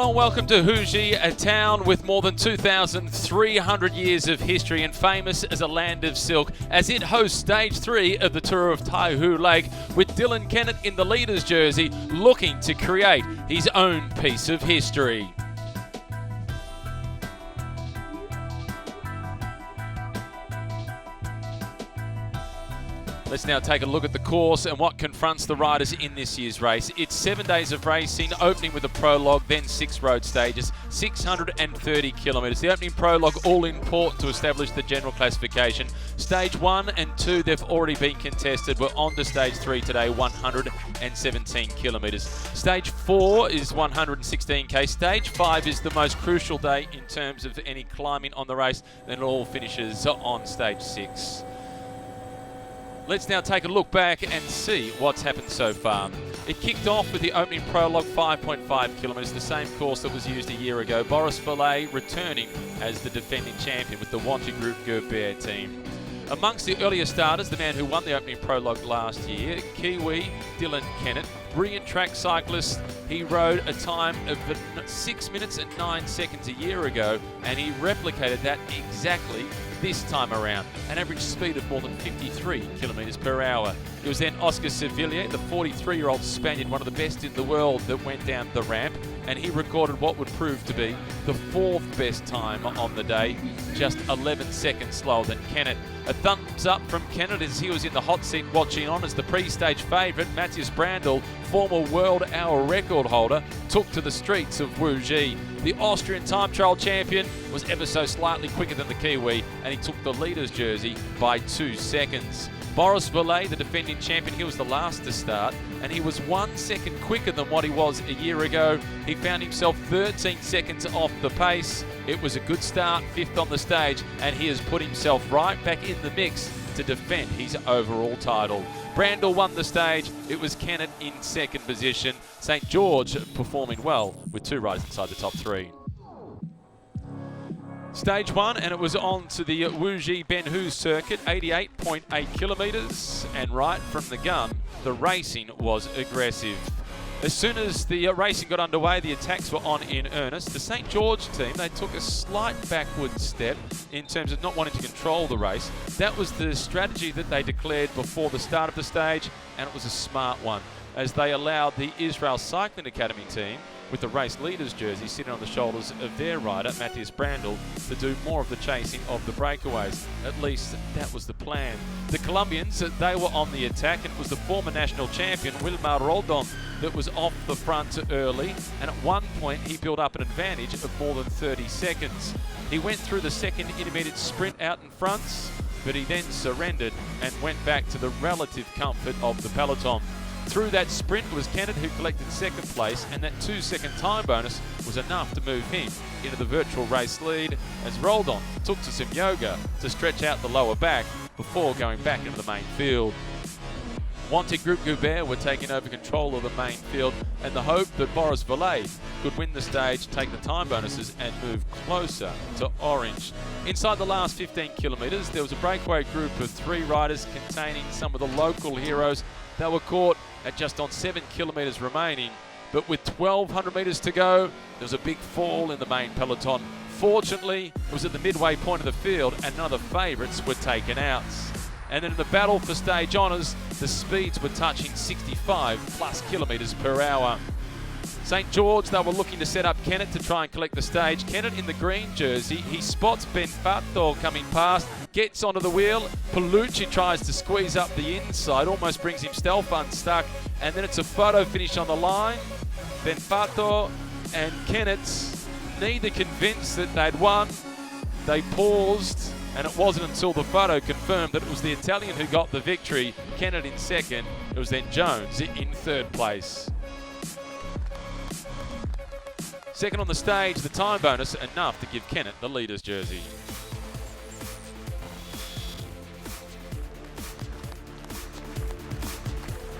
Hello and welcome to Huji, a town with more than 2,300 years of history and famous as a land of silk, as it hosts stage 3 of the Tour of Taihu Lake, with Dylan Kennett in the leader's jersey looking to create his own piece of history. Let's now take a look at the course and what confronts the riders in this year's race. It's 7 days of racing, opening with a prologue, then 6 road stages, 630 kilometres. The opening prologue, all important to establish the general classification. Stage 1 and 2, they've already been contested. We're on to stage 3 today, 117 kilometres. Stage 4 is 116k. Stage 5 is the most crucial day in terms of any climbing on the race. Then it all finishes on stage 6. Let's now take a look back and see what's happened so far. It kicked off with the opening prologue, 5.5 kilometres, the same course that was used a year ago. Boris Valet returning as the defending champion with the Wanty Group Gerber team. Amongst the earlier starters, the man who won the opening prologue last year, Kiwi Dylan Kennett, brilliant track cyclist. He rode a time of 6 minutes and 9 seconds a year ago, and he replicated that exactly this time around, an average speed of more than 53 kilometres per hour. It was then Oscar Sevillio, the 43-year-old Spaniard, one of the best in the world, that went down the ramp, and he recorded what would prove to be the 4th best time on the day, just 11 seconds slower than Kennett. A thumbs up from Kennett as he was in the hot seat watching on as the pre-stage favourite, Matthias Brandl, former world hour record holder, took to the streets of Wuji. The Austrian time trial champion was ever so slightly quicker than the Kiwi, and he took the leader's jersey by 2 seconds. Boris Valet, the defending champion, he was the last to start, and he was 1 second quicker than what he was a year ago. He found himself 13 seconds off the pace. It was a good start, 5th on the stage, and he has put himself right back in the mix to defend his overall title. Brandl won the stage. It was Kennett in 2nd position. St. George performing well with 2 riders inside the top 3. Stage 1, and it was on to the Wuji Ben Hu circuit, 88.8 kilometres, and right from the gun, the racing was aggressive. As soon as the racing got underway, the attacks were on in earnest. The St. George team, they took a slight backward step in terms of not wanting to control the race. That was the strategy that they declared before the start of the stage, and it was a smart one, as they allowed the Israel Cycling Academy team, with the race leader's jersey sitting on the shoulders of their rider, Matthias Brandl, to do more of the chasing of the breakaways. At least that was the plan. The Colombians, they were on the attack, and it was the former national champion, Wilmar Roldan, that was off the front early, and at one point he built up an advantage of more than 30 seconds. He went through the second intermediate sprint out in front, but he then surrendered and went back to the relative comfort of the peloton. Through that sprint, it was Kennett who collected 2nd place, and that 2-second time bonus was enough to move him into the virtual race lead, as Roldan took to some yoga to stretch out the lower back before going back into the main field. Wanty Group Gerber were taking over control of the main field, and the hope that Boris Valet could win the stage, take the time bonuses, and move closer to orange. Inside the last 15 kilometres, there was a breakaway group of 3 riders containing some of the local heroes. They were caught at just on 7 kilometres remaining, but with 1,200 metres to go, there was a big fall in the main peloton. Fortunately, it was at the midway point of the field, and none of the favourites were taken out. And then in the battle for stage honours, the speeds were touching 65 plus kilometres per hour. St. George, they were looking to set up Kennett to try and collect the stage. Kennett in the green jersey, he spots Ben Fato coming past, gets onto the wheel. Palucci tries to squeeze up the inside, almost brings himself unstuck, and then it's a photo finish on the line. Ben Fato and Kennett, neither convinced that they'd won. They paused, and it wasn't until the photo confirmed that it was the Italian who got the victory. Kennett in 2nd, it was then Jones in 3rd place. 2nd on the stage, the time bonus, enough to give Kennett the leader's jersey.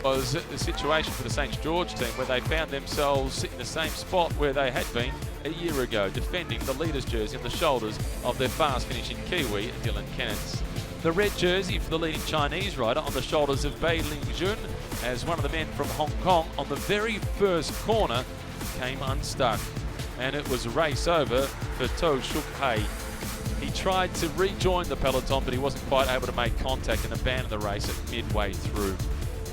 Was the situation for the St. George team, where they found themselves in the same spot where they had been a year ago, defending the leader's jersey on the shoulders of their fast-finishing Kiwi, Dylan Kennett. The red jersey for the leading Chinese rider on the shoulders of Bei Lingjun, as one of the men from Hong Kong on the very first corner came unstuck. and it was a race over for To Shuk Hei. He tried to rejoin the peloton, but he wasn't quite able to make contact and abandoned the race at midway through.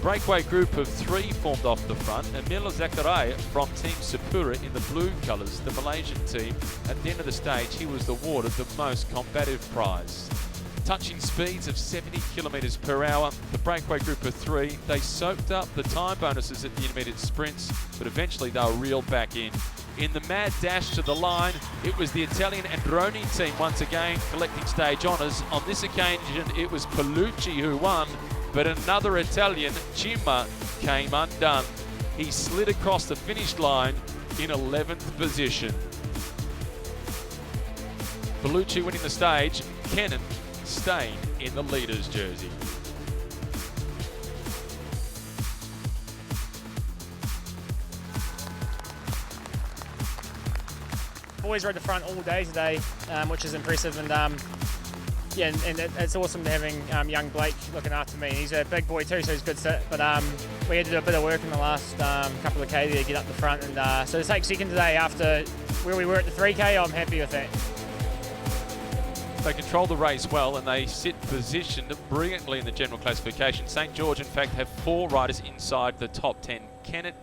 Breakaway group of 3 formed off the front. Emil Zakaria from Team Sapura in the blue colours, the Malaysian team. At the end of the stage, he was awarded the most combative prize. Touching speeds of 70 kilometres per hour, the breakaway group of 3, they soaked up the time bonuses at the intermediate sprints, but eventually they were reeled back in. In the mad dash to the line, it was the Italian Androni team once again collecting stage honours. On this occasion, it was Paolucci who won, but another Italian, Cima, came undone. He slid across the finish line in 11th position. Paolucci winning the stage, Kennan staying in the leader's jersey. Boys rode the front all day today, which is impressive, and yeah, and it's awesome having young Blake looking after me. He's a big boy too, so he's good sit. But we had to do a bit of work in the last couple of K there to get up the front, and so to take second today after where we were at the 3K, I'm happy with that. They control the race well, and they sit positioned brilliantly in the general classification. St. George, in fact, have 4 riders inside the top 10. Kennett,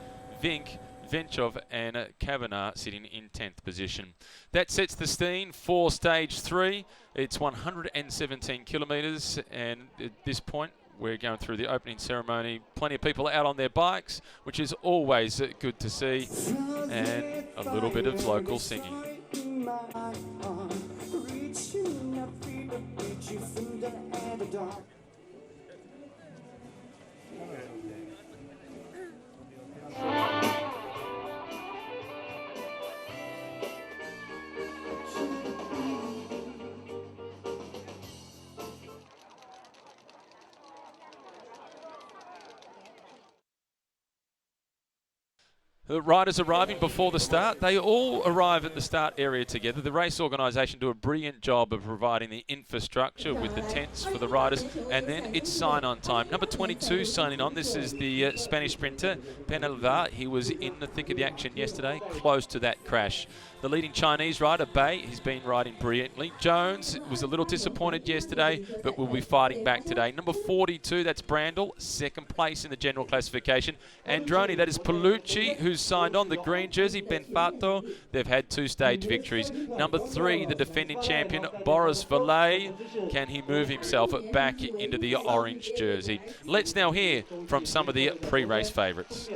Vink, Venchov and Kavanagh sitting in 10th position. That sets the scene for stage 3. It's 117 kilometres, and at this point we're going through the opening ceremony. Plenty of people out on their bikes, which is always good to see, and a little bit of local singing. The riders arriving before the start, they all arrive at the start area together. The race organisation do a brilliant job of providing the infrastructure with the tents for the riders, and then it's sign-on time. Number 22 signing on. This is the Spanish sprinter, Penalva. He was in the thick of the action yesterday, close to that crash. The leading Chinese rider, Bei, he's been riding brilliantly. Jones was a little disappointed yesterday, but will be fighting back today. Number 42, that's Brandel, second place in the general classification. Androni, that is Paolucci, who's signed on the green jersey. Benfato, they've had 2 stage victories. Number 3, the defending champion, Boris Vallet. Can he move himself back into the orange jersey? Let's now hear from some of the pre-race favourites.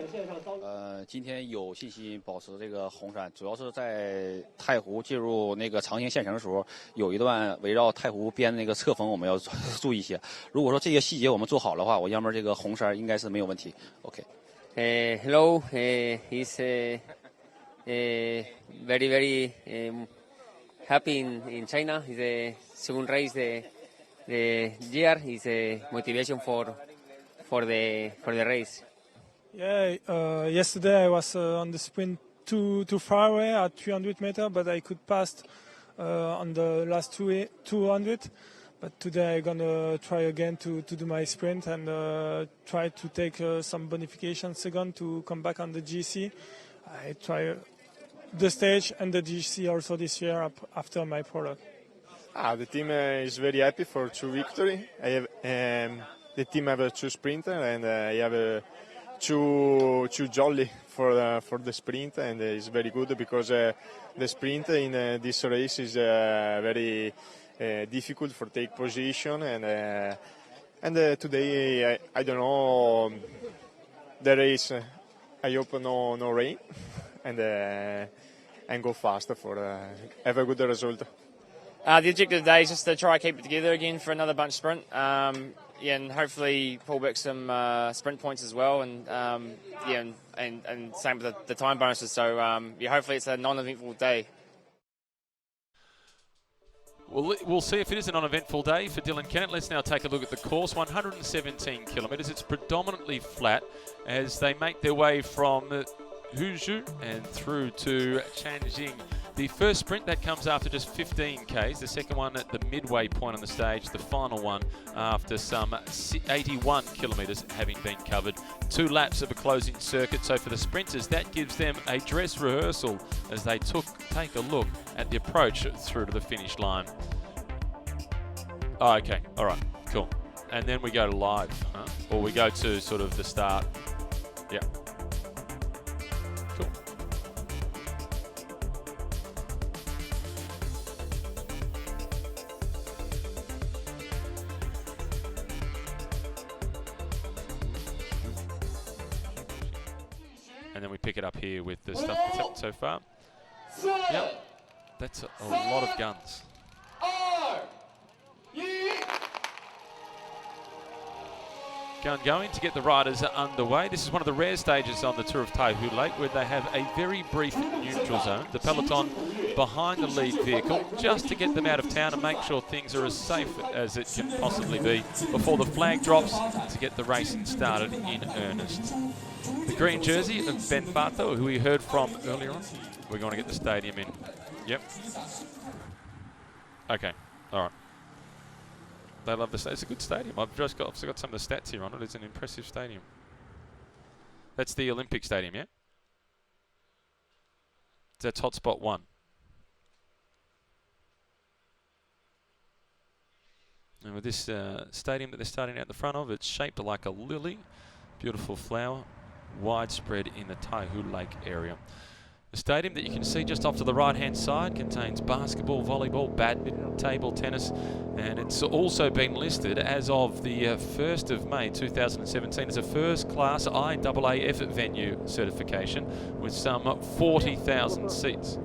今天有信心保持这个红闪，主要是在太湖进入那个长线线程的时候，有一段围绕太湖边那个侧风我们要注意一些。如果说这些细节我们做好的话，我要么这个红闪应该是没有问题。OK。Hello, he's very happy in China. It's the second race the year. It's a motivation for the race. Yeah, yesterday I was on the sprint too far away at 300 meters, but I could pass on the last 200. But today I'm gonna try again to do my sprint and try to take some bonification second to come back on the GC. I try the stage and the GC also this year after my Prologue. The team is very happy for 2 victory. I have the team have 2 sprinter and I have 2 jolly for the sprint, and it's very good because the sprint in this race is very difficult for take position, and today I don't know the race. I hope no rain and go faster for have a good result. The objective today is just to try to keep it together again for another bunch sprint. Yeah, and hopefully pull back some sprint points as well, and yeah, and same with the time bonuses. So yeah, hopefully it's a non-eventful day. Well, we'll see if it is a non-eventful day for Dylan Kennett. Let's now take a look at the course. 117 kilometres. It's predominantly flat as they make their way from Huzhu and through to Changjing. The first sprint, that comes after just 15 Ks. The second one at the midway point on the stage. The final one after some 81 kilometres having been covered. 2 laps of a closing circuit. So for the sprinters, that gives them a dress rehearsal as they take a look at the approach through to the finish line. Oh, okay, all right, cool. And then we go to live, huh? Or we go to sort of the start. Yeah. Cool. And then we pick it up here with the stuff that's happened so far. Yep, that's a lot of guns. Gun going to get the riders underway. This is one of the rare stages on the Tour of Taihu Lake where they have a very brief neutral zone. The peloton behind the lead vehicle just to get them out of town and make sure things are as safe as it can possibly be before the flag drops to get the racing started in earnest. The green jersey of Ben Fato, who we heard from earlier on. We're going to get the stadium in. Yep. Okay, all right. They love the stadium. It's a good stadium. I've got some of the stats here on it. It's an impressive stadium. That's the Olympic Stadium, yeah? That's hotspot 1. And with this stadium that they're starting out the front of, it's shaped like a lily. Beautiful flower, widespread in the Taihu Lake area. The stadium that you can see just off to the right-hand side contains basketball, volleyball, badminton, table tennis, and it's also been listed as of the 1st of May 2017 as a first-class IAAF venue certification with some 40,000 seats.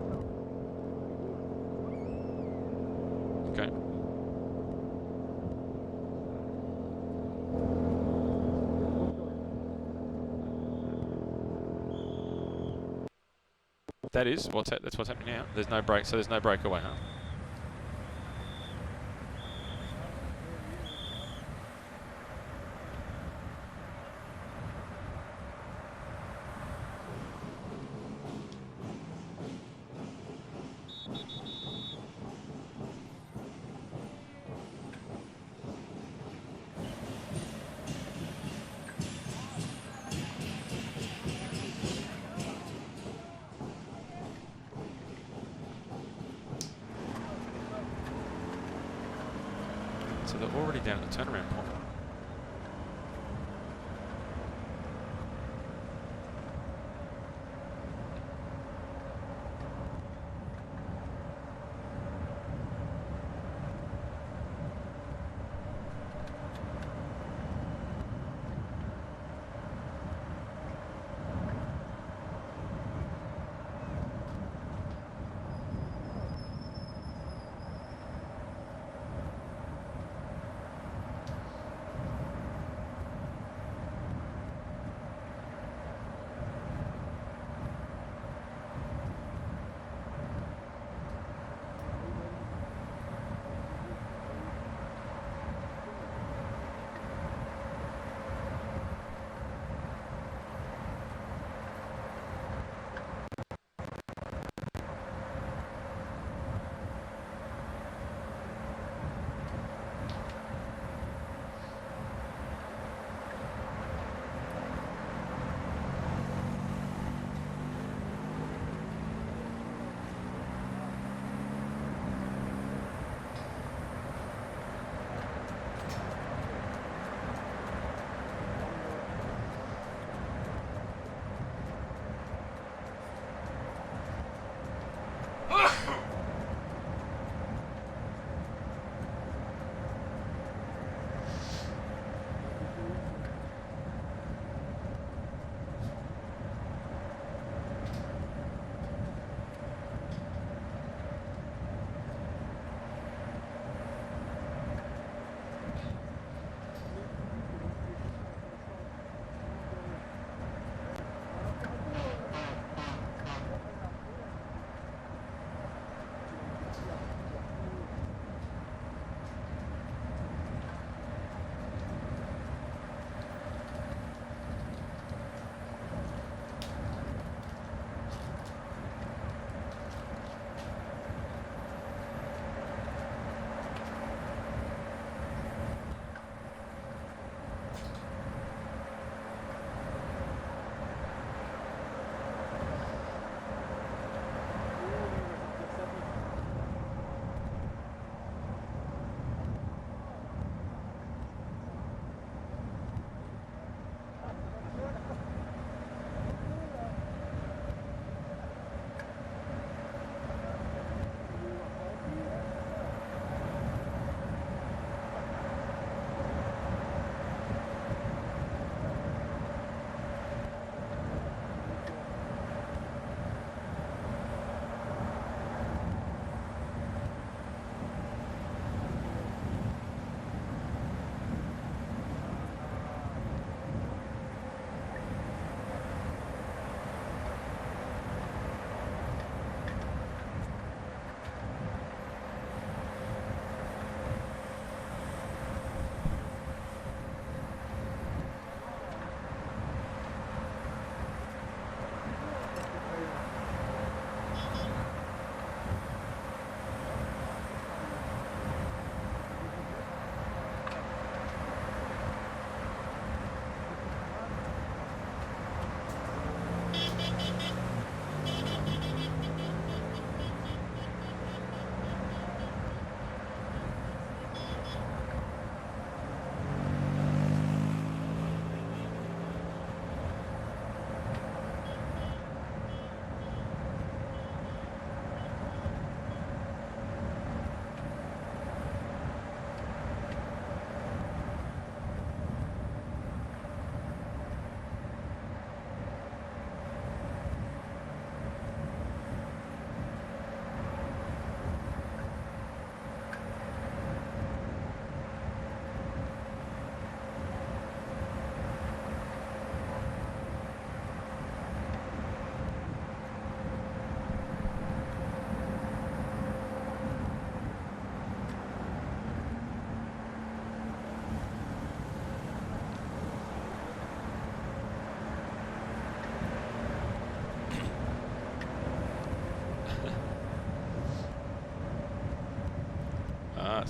Okay. That's what's happening now. There's no break, so there's no breakaway, huh? So they're already down at the turnaround point.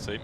see.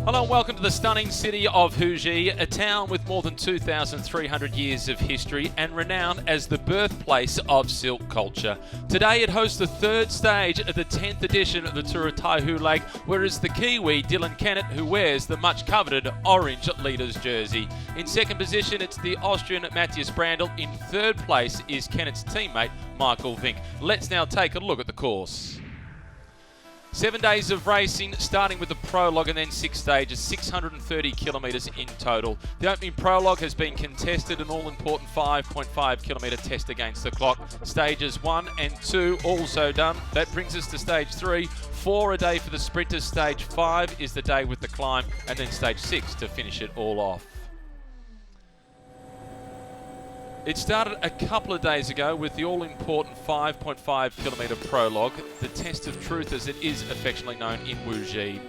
Hello and welcome to the stunning city of Huji, a town with more than 2,300 years of history and renowned as the birthplace of silk culture. Today it hosts the third stage of the 10th edition of the Tour of Taihu Lake, where it's the Kiwi Dylan Kennett who wears the much coveted orange leader's jersey. In second position it's the Austrian Matthias Brandl. In third place is Kennett's teammate Michael Vink. Let's now take a look at the course. 7 days of racing, starting with the prologue and then 6 stages, 630 kilometres in total. The opening prologue has been contested, an all-important 5.5 kilometre test against the clock. Stages 1 and 2 also done. That brings us to stage 3. 4 a day for the sprinters. Stage 5 is the day with the climb, and then stage 6 to finish it all off. It started a couple of days ago with the all-important 5.5 kilometre prologue, the test of truth as it is affectionately known in Wuji.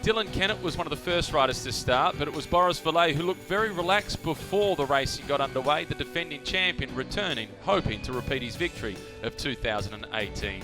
Dylan Kennett was one of the first riders to start, but it was Boris Vallet who looked very relaxed before the racing got underway, the defending champion returning, hoping to repeat his victory of 2018.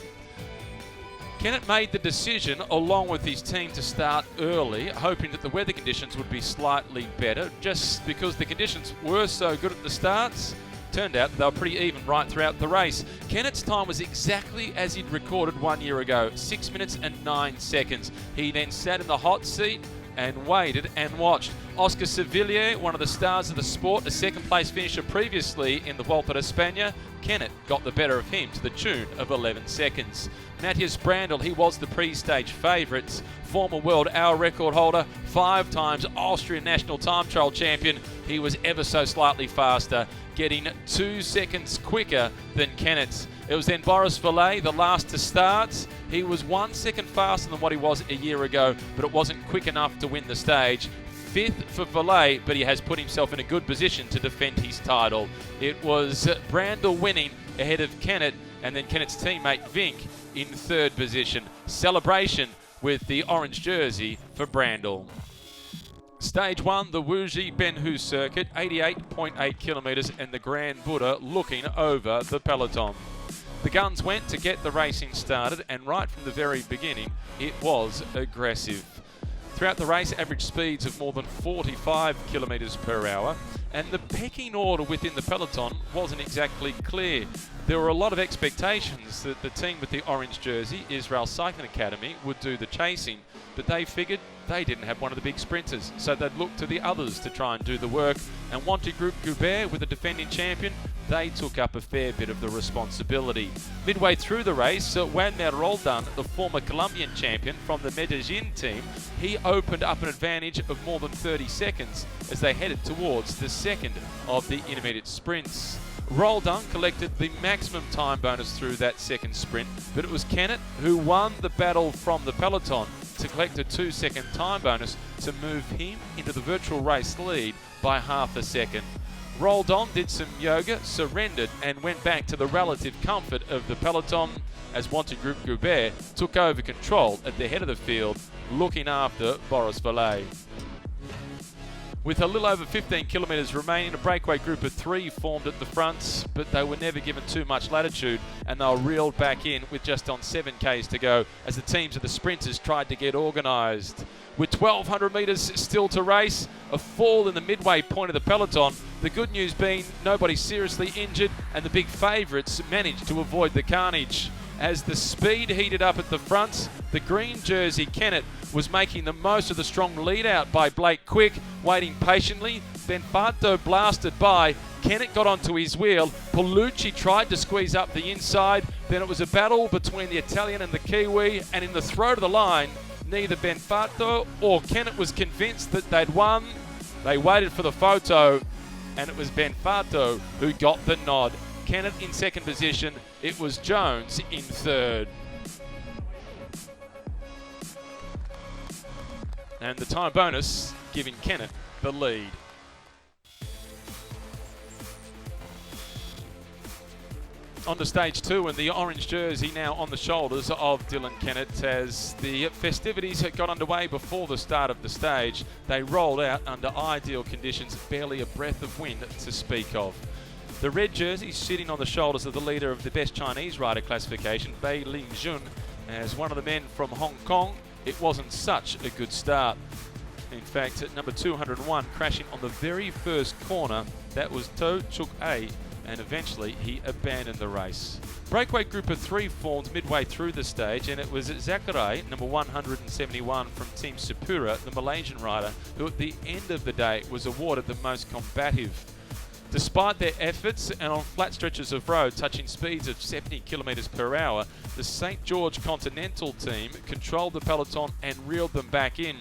Kennett made the decision, along with his team, to start early, hoping that the weather conditions would be slightly better, just because the conditions were so good at the starts. Turned out they were pretty even right throughout the race. Kennett's time was exactly as he'd recorded 1 year ago, 6 minutes and 9 seconds. He then sat in the hot seat and waited and watched. Oscar Sevillio, one of the stars of the sport, a second place finisher previously in the Vuelta a España, Kennett got the better of him to the tune of 11 seconds. Matthias Brandl, he was the pre-stage favourite, former world hour record holder, 5 times Austrian national time trial champion. He was ever so slightly faster, getting 2 seconds quicker than Kennett. It was then Boris Vallet, the last to start. He was 1 second faster than what he was a year ago, but it wasn't quick enough to win the stage. 5th for Vallet, but he has put himself in a good position to defend his title. It was Brandl winning ahead of Kennett, and then Kennett's teammate Vink in 3rd position. Celebration with the orange jersey for Brandl. Stage 1, the Wuji Ben Hu circuit, 88.8 kilometres, and the Grand Buddha looking over the peloton. The guns went to get the racing started, and right from the very beginning, it was aggressive. Throughout the race, average speeds of more than 45 kilometres per hour, and the pecking order within the peloton wasn't exactly clear. There were a lot of expectations that the team with the orange jersey, Israel Cycling Academy, would do the chasing, but they figured they didn't have one of the big sprinters, so they'd look to the others to try and do the work. And Wanty Group Goubert, with the defending champion, they took up a fair bit of the responsibility. Midway through the race, Juanmer Roldan, the former Colombian champion from the Medellin team, he opened up an advantage of more than 30 seconds as they headed towards the second of the intermediate sprints. Roldan collected the maximum time bonus through that second sprint, but it was Kennett who won the battle from the peloton to collect a 2-second time bonus to move him into the virtual race lead by half a second. Roldan did some yoga, surrendered, and went back to the relative comfort of the peloton as Wanty Group Goubert took over control at the head of the field, looking after Boris Vallet. With a little over 15 kilometres remaining, a breakaway group of 3 formed at the front, but they were never given too much latitude, and they were reeled back in with just on 7 Ks to go as the teams of the sprinters tried to get organised. With 1,200 metres still to race, a fall in the midway point of the peloton, the good news being nobody seriously injured, and the big favourites managed to avoid the carnage. As the speed heated up at the front, the green jersey Kennett was making the most of the strong lead out by Blake Quick, waiting patiently. Benfato blasted by. Kennett got onto his wheel. Paolucci tried to squeeze up the inside. Then it was a battle between the Italian and the Kiwi, and in the throw to the line, neither Benfato or Kennett was convinced that they'd won. They waited for the photo, and it was Benfato who got the nod. Kennett in second position. It was Jones in third. And the time bonus giving Kennett the lead. On to stage 2, and the orange jersey now on the shoulders of Dylan Kennett as the festivities had got underway before the start of the stage. They rolled out under ideal conditions, barely a breath of wind to speak of. The red jersey sitting on the shoulders of the leader of the best Chinese rider classification, Bei Ling Jun. As one of the men from Hong Kong, it wasn't such a good start. In fact, at number 201, crashing on the very first corner, that was To Chuk A, and eventually he abandoned the race. Breakaway group of 3 formed midway through the stage, and it was Zakarai, number 171 from Team Sapura, the Malaysian rider, who at the end of the day was awarded the most combative. Despite their efforts and on flat stretches of road touching speeds of 70 kilometres per hour, the St. George Continental team controlled the peloton and reeled them back in.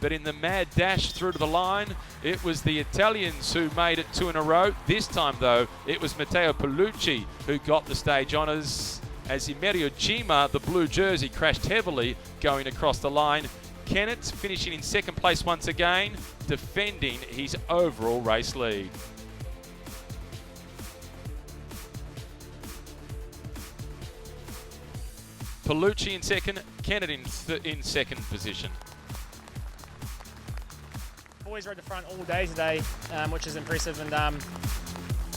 But in the mad dash through to the line, it was the Italians who made it 2 in a row. This time, though, it was Matteo Palucci who got the stage honours as Imperial Chima, the blue jersey, crashed heavily going across the line. Kennett finishing in second place once again, defending his overall race lead. Palucci in second, Kennett in second position. Boys rode the front all day today, which is impressive, and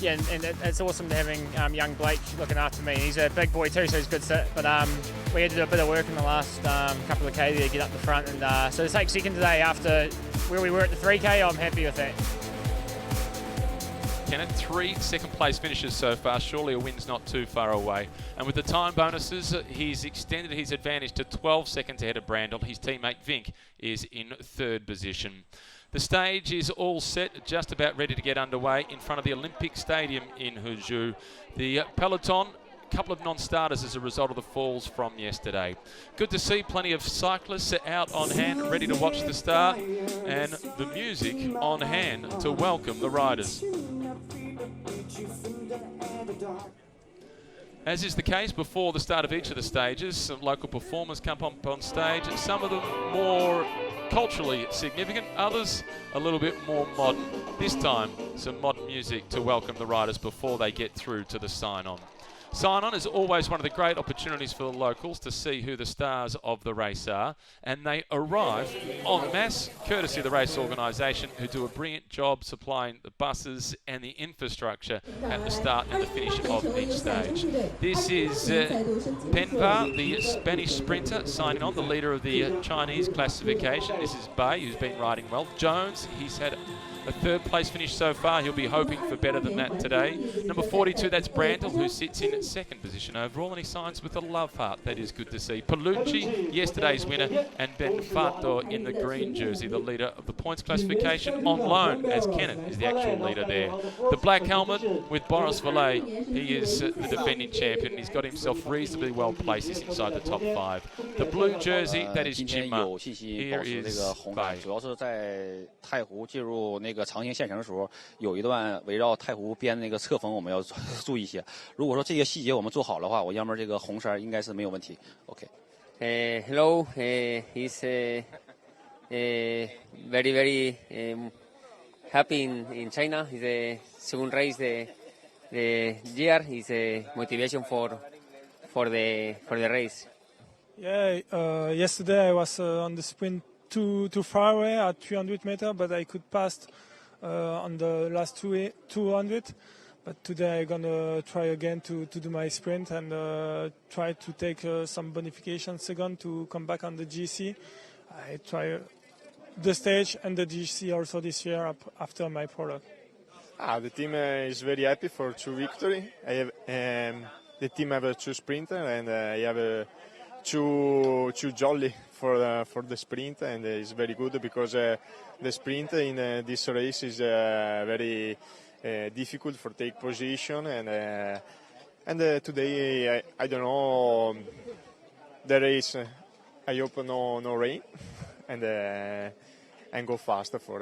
yeah, and it's awesome to having young Blake looking after me. He's a big boy too, so he's good sit. But we had to do a bit of work in the last couple of K there to get up the front, and so to take second today after where we were at the 3K, I'm happy with that. Kennett, 3 second place finishes so far. Surely a win's not too far away. And with the time bonuses, he's extended his advantage to 12 seconds ahead of Brandel. His teammate Vink is in third position. The stage is all set, just about ready to get underway in front of the Olympic Stadium in Huzhou. The peloton, a couple of non-starters as a result of the falls from yesterday. Good to see plenty of cyclists out on hand, ready to watch the start, and the music on hand to welcome the riders. As is the case before the start of each of the stages, some local performers come up on stage, some of them more culturally significant, others a little bit more modern. This time, some modern music to welcome the riders before they get through to the sign-on. Sign-on is always one of the great opportunities for the locals to see who the stars of the race are, and they arrive en masse, courtesy of the race organisation, who do a brilliant job supplying the buses and the infrastructure at the start and the finish of each stage. This is Penva, the Spanish sprinter, signing on, the leader of the Chinese classification. This is Bay, who's been riding well. Jones, he's had a third place finish so far. He'll be hoping for better than that today. Number 42, that's Brandel, who sits in second position overall, and he signs with a love heart. That is good to see. Palucci, yesterday's winner, and Benfato in the green jersey, the leader of the points classification, on loan, as Kennett is the actual leader there. The black helmet with Boris Valet, he is the defending champion. He's got himself reasonably well placed. He's inside the top 5. The blue jersey, that is Chima. Here is Bay. 主要是在太湖进入那个长行线程的时候，有一段围绕太湖边那个侧风我们要注意一些。如果说这些细节我们做好的话，我要么这个红衫应该是没有问题。OK。Hello, he's very happy in China. It's the second race the year. It's a motivation for the race. Yeah, yesterday I was on the sprint too far away at 300 meters, but I could pass on the last 200. But today I'm gonna try again to do my sprint and try to take some bonification second to come back on the GC. I try the stage and the GC also this year after my Prologue. The team is very happy for 2 victories. I have the team have 2 sprinters and I have 2 jolly for the sprint, and it's very good because the sprint in this race is very difficult for take position, and today I don't know the race. I hope no rain and go faster for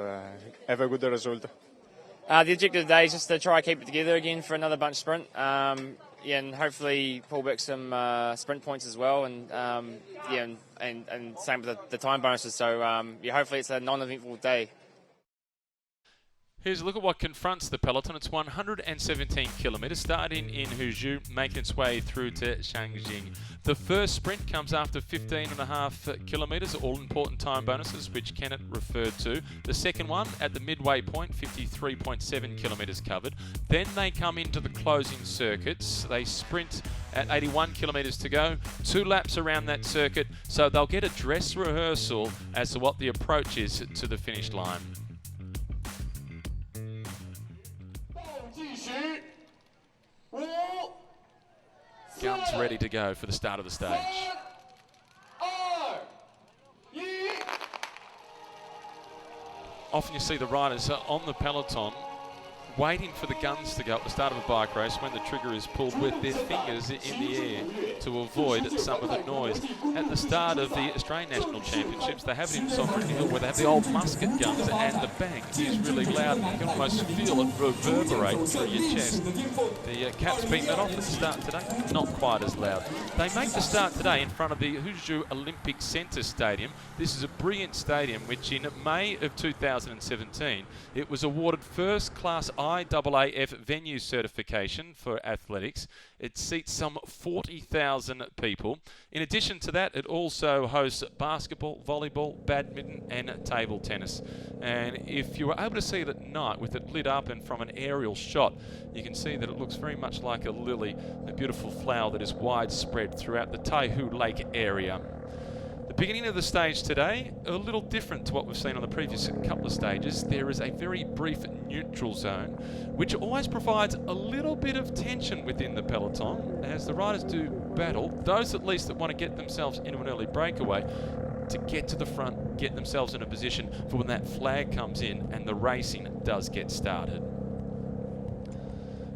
have a good result. The objective today is just to try to keep it together again for another bunch sprint. Yeah, and hopefully pull back some sprint points as well, and yeah, and same with the time bonuses. So yeah, hopefully it's a non-eventful day. Here's a look at what confronts the peloton. It's 117 kilometres, starting in Huzhou, making its way through to Shangjing. The first sprint comes after 15.5 kilometres, all important time bonuses, which Kenneth referred to. The second one at the midway point, 53.7 kilometres covered. Then they come into the closing circuits. They sprint at 81 kilometres to go, 2 laps around that circuit, so they'll get a dress rehearsal as to what the approach is to the finish line. Guns ready to go for the start of the stage. Often you see the riders on the peloton waiting for the guns to go at the start of a bike race when the trigger is pulled with their fingers in the air to avoid some of the noise. At the start of the Australian National Championships, they have it in Sovereign Hill where they have the old musket guns, and the bang is really loud. You can almost feel it reverberate through your chest. The Caps beat that off at the start today, not quite as loud. They make the start today in front of the Huzhou Olympic Centre Stadium. This is a brilliant stadium which in May of 2017 it was awarded first class IAAF venue certification for athletics. It seats some 40,000 people. In addition to that, it also hosts basketball, volleyball, badminton and table tennis. And if you were able to see it at night with it lit up and from an aerial shot, you can see that it looks very much like a lily, a beautiful flower that is widespread throughout the Taihu Lake area. The beginning of the stage today, a little different to what we've seen on the previous couple of stages. There is a very brief neutral zone, which always provides a little bit of tension within the peloton as the riders do battle, those at least that want to get themselves into an early breakaway, to get to the front, get themselves in a position for when that flag comes in and the racing does get started.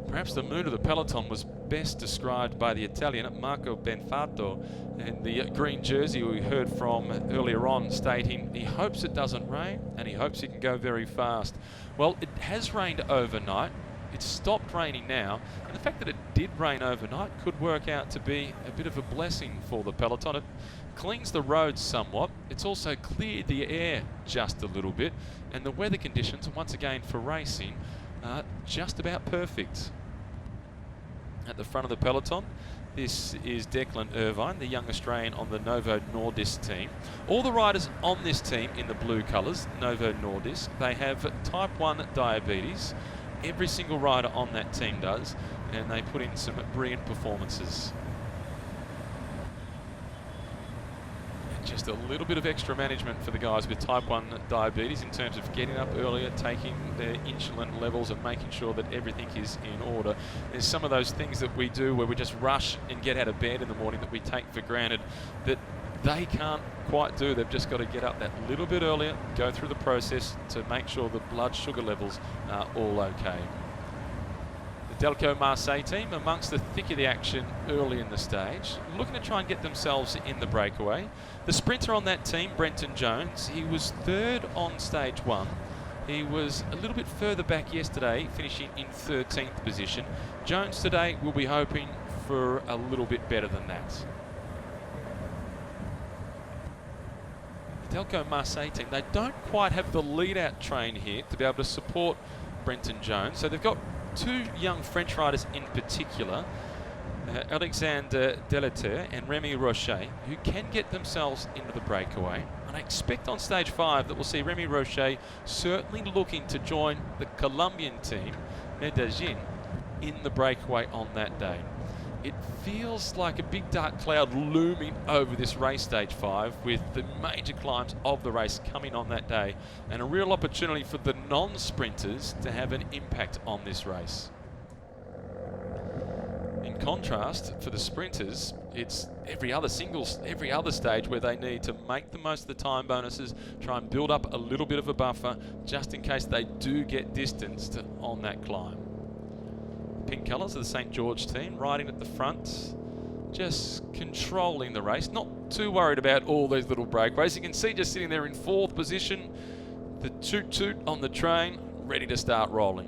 Perhaps the mood of the peloton was best described by the Italian Marco Benfato in the green jersey we heard from earlier on, stating he hopes it doesn't rain and he hopes he can go very fast. Well, it has rained overnight. It's stopped raining now, and the fact that it did rain overnight could work out to be a bit of a blessing for the peloton. It cleans the roads somewhat. It's also cleared the air just a little bit, and the weather conditions, once again for racing, are just about perfect. At the front of the peloton, this is Declan Irvine, the young Australian on the Novo Nordisk team. All the riders on this team in the blue colours, Novo Nordisk, they have type 1 diabetes. Every single rider on that team does, and they put in some brilliant performances. And just a little bit of extra management for the guys with type 1 diabetes in terms of getting up earlier, taking their insulin levels and making sure that everything is in order. There's some of those things that we do where we just rush and get out of bed in the morning that we take for granted that they can't quite do. They've just got to get up that little bit earlier, go through the process to make sure the blood sugar levels are all okay. The Delco Marseille team amongst the thick of the action early in the stage, looking to try and get themselves in the breakaway. The sprinter on that team, Brenton Jones, he was third on stage 1. He was a little bit further back yesterday, finishing in 13th position. Jones today will be hoping for a little bit better than that. The Delco Marseille team, they don't quite have the lead-out train here to be able to support Brenton Jones. So they've got 2 young French riders in particular, Alexandre Delateur and Remy Rocher, who can get themselves into the breakaway. And I expect on stage 5 that we'll see Remy Rocher certainly looking to join the Colombian team, Medellin, in the breakaway on that day. It feels like a big dark cloud looming over this race, stage 5, with the major climbs of the race coming on that day, and a real opportunity for the non-sprinters to have an impact on this race. In contrast, for the sprinters, it's every other stage where they need to make the most of the time bonuses, try and build up a little bit of a buffer just in case they do get distanced on that climb. Pink colours of the St. George team, riding at the front, just controlling the race, not too worried about all these little breakaways. You can see just sitting there in 4th position, the toot-toot on the train, ready to start rolling.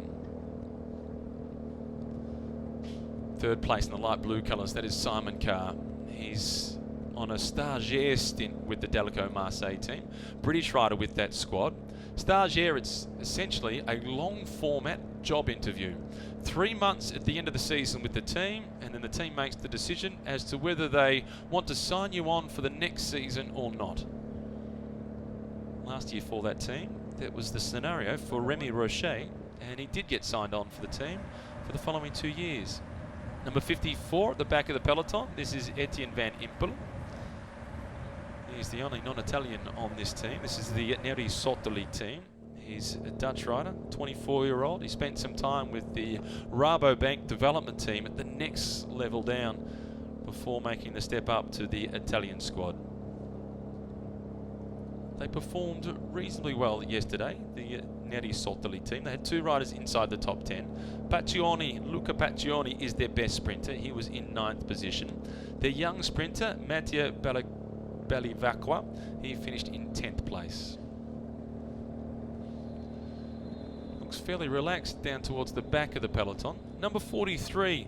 3rd place in the light blue colours, that is Simon Carr. He's on a stagiaire stint with the Delico Marseille team. British rider with that squad. Stagiaire, it's essentially a long format job interview. 3 months at the end of the season with the team, and then the team makes the decision as to whether they want to sign you on for the next season or not. Last year for that team, that was the scenario for Remy Rocher, and he did get signed on for the team for the following 2 years. Number 54 at the back of the peloton, this is Etienne Van Impe. He's the only non-Italian on this team. This is the Neri Sottoli team. He's a Dutch rider, 24-year-old. He spent some time with the Rabobank development team at the next level down before making the step up to the Italian squad. They performed reasonably well yesterday, the Neri Sottoli team. They had 2 riders inside the top 10. Luca Pacioli is their best sprinter. He was in 9th position. Their young sprinter, Mattia Bellivacqua, he finished in 10th place. Looks fairly relaxed down towards the back of the peloton. Number 43,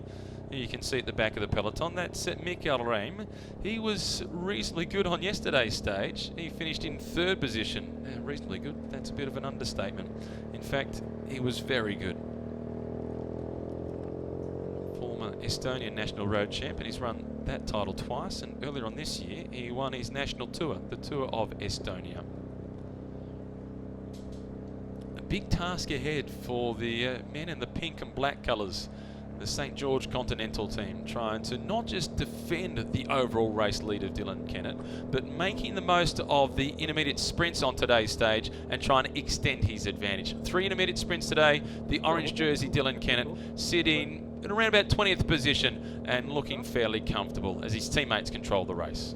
you can see at the back of the peloton, that's Michael Reim. He was reasonably good on yesterday's stage. He finished in 3rd position. Reasonably good, that's a bit of an understatement. In fact, he was very good. Former Estonian national road champion. He's run that title twice, and earlier on this year he won his national tour, the Tour of Estonia. A big task ahead for the men in the pink and black colours, the St. George Continental team, trying to not just defend the overall race lead of Dylan Kennett, but making the most of the intermediate sprints on today's stage and trying to extend his advantage. 3 intermediate sprints today. The orange jersey Dylan Kennett sitting in around about 20th position and looking fairly comfortable as his teammates control the race.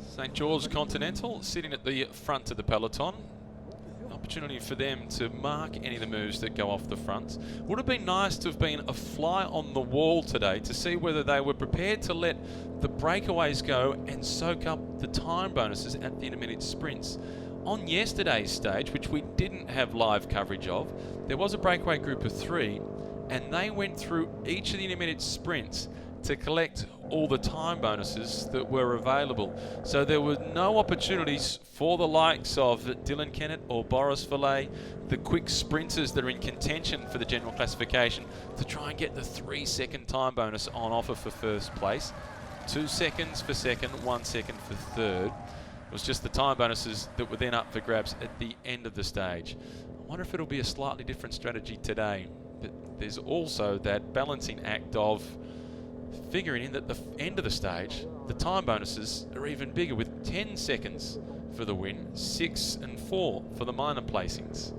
St. George Continental sitting at the front of the peloton. Opportunity for them to mark any of the moves that go off the front. Would have been nice to have been a fly on the wall today to see whether they were prepared to let the breakaways go and soak up the time bonuses at the intermediate sprints. On yesterday's stage, which we didn't have live coverage of, there was a breakaway group of 3, and they went through each of the intermediate sprints to collect all the time bonuses that were available. So there were no opportunities for the likes of Dylan Kennett or Boris Valet, the quick sprinters that are in contention for the general classification, to try and get the 3-second time bonus on offer for first place. 2 seconds for second, 1 second for third. It was just the time bonuses that were then up for grabs at the end of the stage. I wonder if it'll be a slightly different strategy today. But there's also that balancing act of figuring in that the end of the stage, the time bonuses are even bigger, with 10 seconds for the win, 6 and 4 for the minor placings.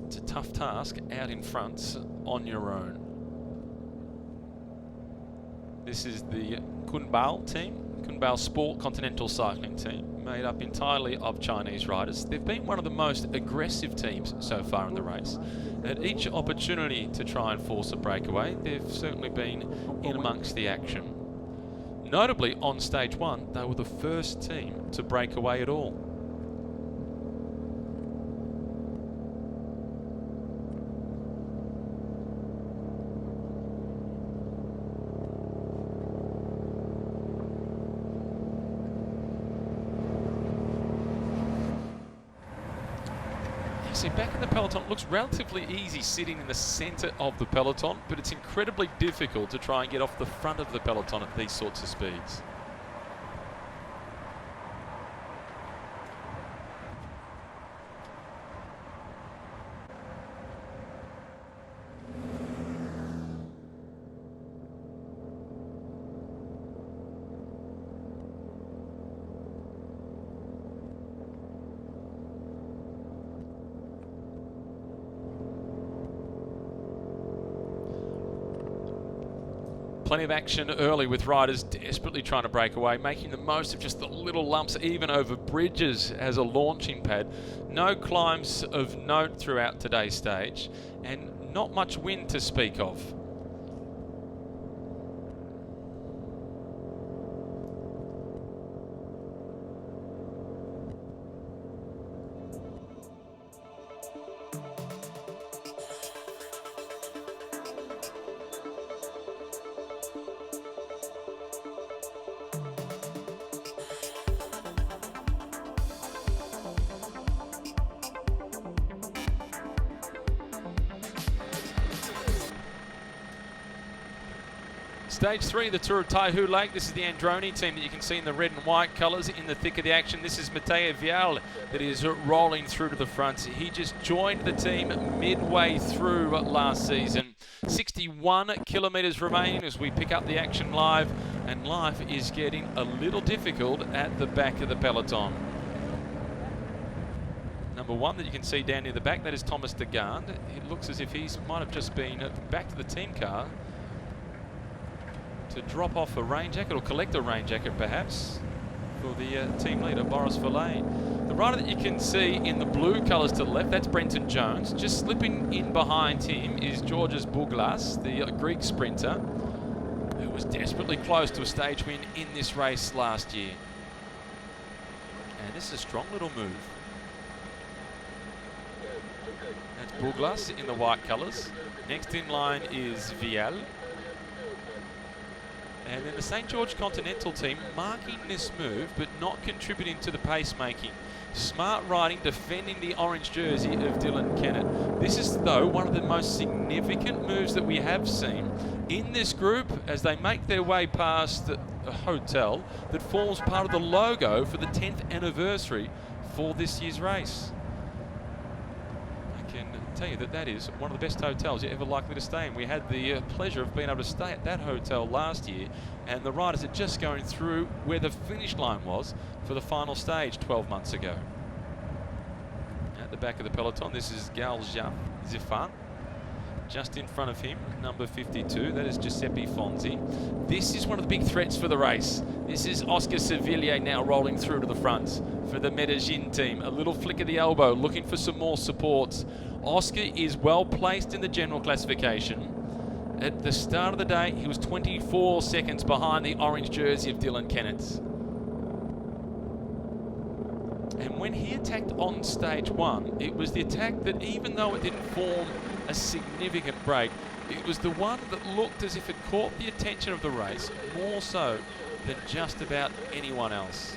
It's a tough task out in front on your own. This is the Kunbao team, Kunbao Sport Continental Cycling team, made up entirely of Chinese riders. They've been one of the most aggressive teams so far in the race. At each opportunity to try and force a breakaway, they've certainly been in amongst the action. Notably, on stage 1, they were the first team to break away at all. See, back in the peloton, it looks relatively easy sitting in the centre of the peloton, but it's incredibly difficult to try and get off the front of the peloton at these sorts of speeds. Plenty of action early with riders desperately trying to break away, making the most of just the little lumps, even over bridges as a launching pad. No climbs of note throughout today's stage, and not much wind to speak of. Stage 3, the Tour of Taihu Lake. This is the Androni team that you can see in the red and white colours in the thick of the action. This is Matteo Vial that is rolling through to the front. He just joined the team midway through last season. 61 kilometres remaining as we pick up the action live, and life is getting a little difficult at the back of the peloton. Number 1 that you can see down near the back, that is Thomas de Gand. It looks as if he might have just been back to the team car to drop off a rain jacket or collect a rain jacket perhaps for the team leader Boris Verlaine. The rider that you can see in the blue colours to the left, that's Brenton Jones. Just slipping in behind him is Georgios Bouglas, the Greek sprinter, who was desperately close to a stage win in this race last year. And this is a strong little move. That's Bouglas in the white colours. Next in line is Vial. And then the St. George Continental team marking this move but not contributing to the pace-making. Smart riding, defending the orange jersey of Dylan Kennett. This is, though, one of the most significant moves that we have seen in this group as they make their way past the hotel that forms part of the logo for the 10th anniversary for this year's race. Tell you that is one of the best hotels you're ever likely to stay in. We had the pleasure of being able to stay at that hotel last year, and the riders are just going through where the finish line was for the final stage 12 months ago. At the back of the peloton, this is Gal Zifan. Just in front of him, number 52, that is Giuseppe Fonzi. This is one of the big threats for the race. This is Oscar Sevillio now rolling through to the front for the Medellin team. A little flick of the elbow, looking for some more support. Oscar is well placed in the general classification. At the start of the day, he was 24 seconds behind the orange jersey of Dylan Kennett. And when he attacked on stage 1, it was the attack that, even though it didn't form a significant break, it was the one that looked as if it caught the attention of the race more so than just about anyone else.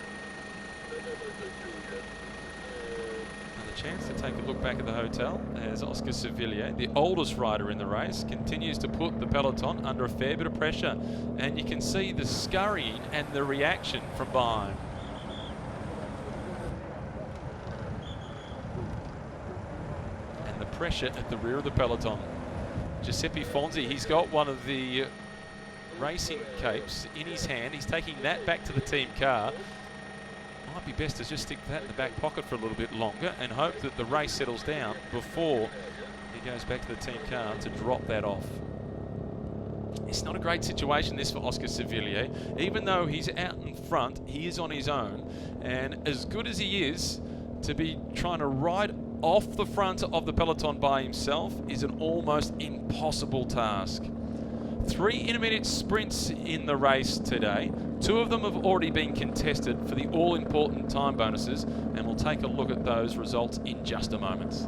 Chance to take a look back at the hotel as Oscar Sevillio, the oldest rider in the race, continues to put the peloton under a fair bit of pressure, and you can see the scurrying and the reaction from behind. And the pressure at the rear of the peloton. Giuseppe Fonzi, he's got one of the racing capes in his hand. He's taking that back to the team car. Might be best to just stick that in the back pocket for a little bit longer and hope that the race settles down before he goes back to the team car to drop that off. It's not a great situation, this, for Oscar Sevillio. Even though he's out in front, he is on his own. And as good as he is, to be trying to ride off the front of the peloton by himself is an almost impossible task. 3 intermediate sprints in the race today. 2 of them have already been contested for the all-important time bonuses, and we'll take a look at those results in just a moment.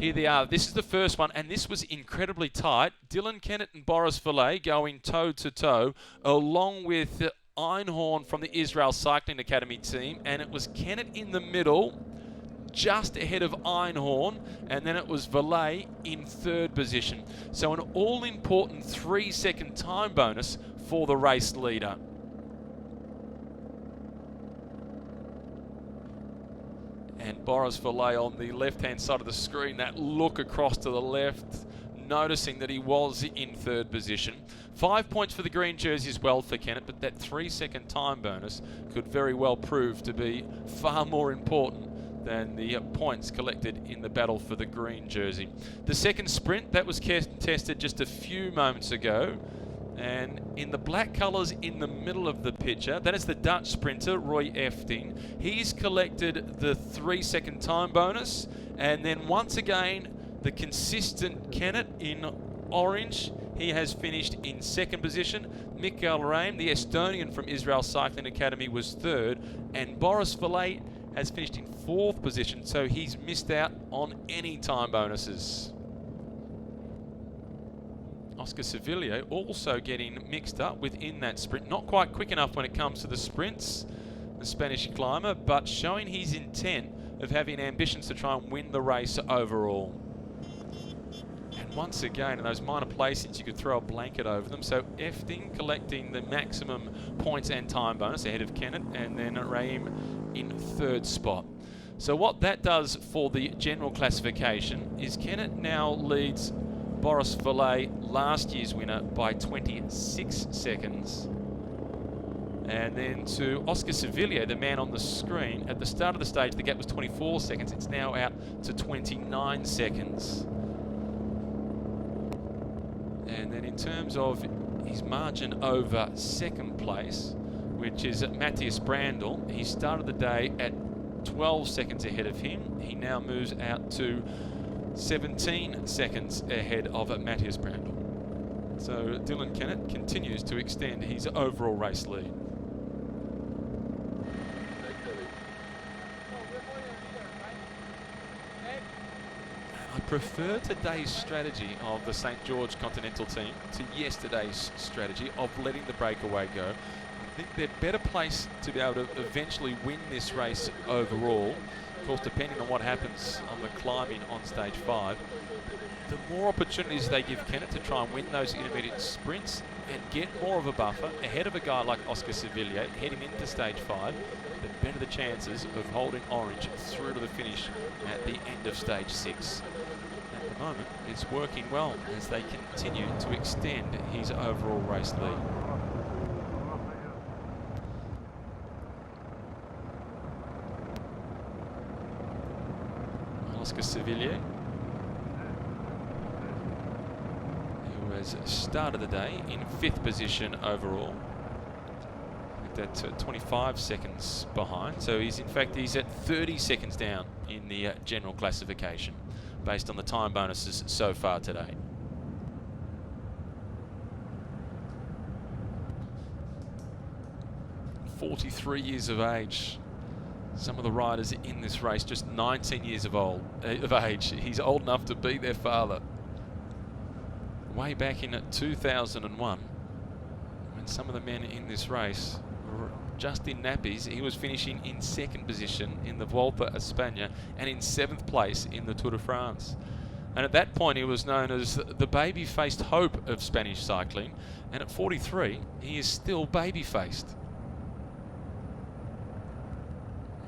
Here they are. This is the first one, and this was incredibly tight. Dylan Kennett and Boris Verlaine going toe-to-toe, along with Einhorn from the Israel Cycling Academy team, and it was Kennett in the middle, just ahead of Einhorn, and then it was Verlaine in 3rd position. So an all-important 3-second time bonus for the race leader. And Boris Verlaine on the left-hand side of the screen, that look across to the left, noticing that he was in 3rd position. 5 points for the green jersey as well for Kennett, but that 3-second time bonus could very well prove to be far more important than the points collected in the battle for the green jersey. The second sprint, that was contested just a few moments ago. And in the black colours in the middle of the picture, that is the Dutch sprinter, Roy Efting. He's collected the 3-second time bonus. And then once again, the consistent Kennett in orange. He has finished in 2nd position. Mikael Reim, the Estonian from Israel Cycling Academy, was 3rd. And Boris Verlaine has finished in 4th position, so he's missed out on any time bonuses. Oscar Sevillio also getting mixed up within that sprint. Not quite quick enough when it comes to the sprints, the Spanish climber, but showing his intent of having ambitions to try and win the race overall. And once again, in those minor placings, you could throw a blanket over them. So Efting collecting the maximum points and time bonus ahead of Kennett, and then Raheem in 3rd spot. So what that does for the general classification is Kennett now leads Boris Valet, last year's winner, by 26 seconds. And then to Oscar Sevillio, the man on the screen, at the start of the stage, the gap was 24 seconds. It's now out to 29 seconds. And then in terms of his margin over 2nd place, which is Matthias Brandl, he started the day at 12 seconds ahead of him. He now moves out to 17 seconds ahead of Matthias Brandl. So Dylan Kennett continues to extend his overall race lead. I prefer today's strategy of the St. George Continental team to yesterday's strategy of letting the breakaway go. I think they're better placed to be able to eventually win this race overall. Of course, depending on what happens on the climbing on stage 5, the more opportunities they give Kennett to try and win those intermediate sprints and get more of a buffer ahead of a guy like Oscar Sevillio heading into stage 5, the better the chances of holding orange through to the finish at the end of stage 6. At the moment, it's working well as they continue to extend his overall race lead. Oscar Sevillio, who has started the day in 5th position overall, with that 25 seconds behind. So he's at 30 seconds down in the general classification based on the time bonuses so far today. "43 years of age. Some of the riders in this race just 19 years of age. He's old enough to be their father. Way back in 2001, when some of the men in this race were just in nappies, he was finishing in 2nd position in the Volta a España and in 7th place in the Tour de France. And at that point, he was known as the baby-faced hope of Spanish cycling. And at 43, he is still baby-faced.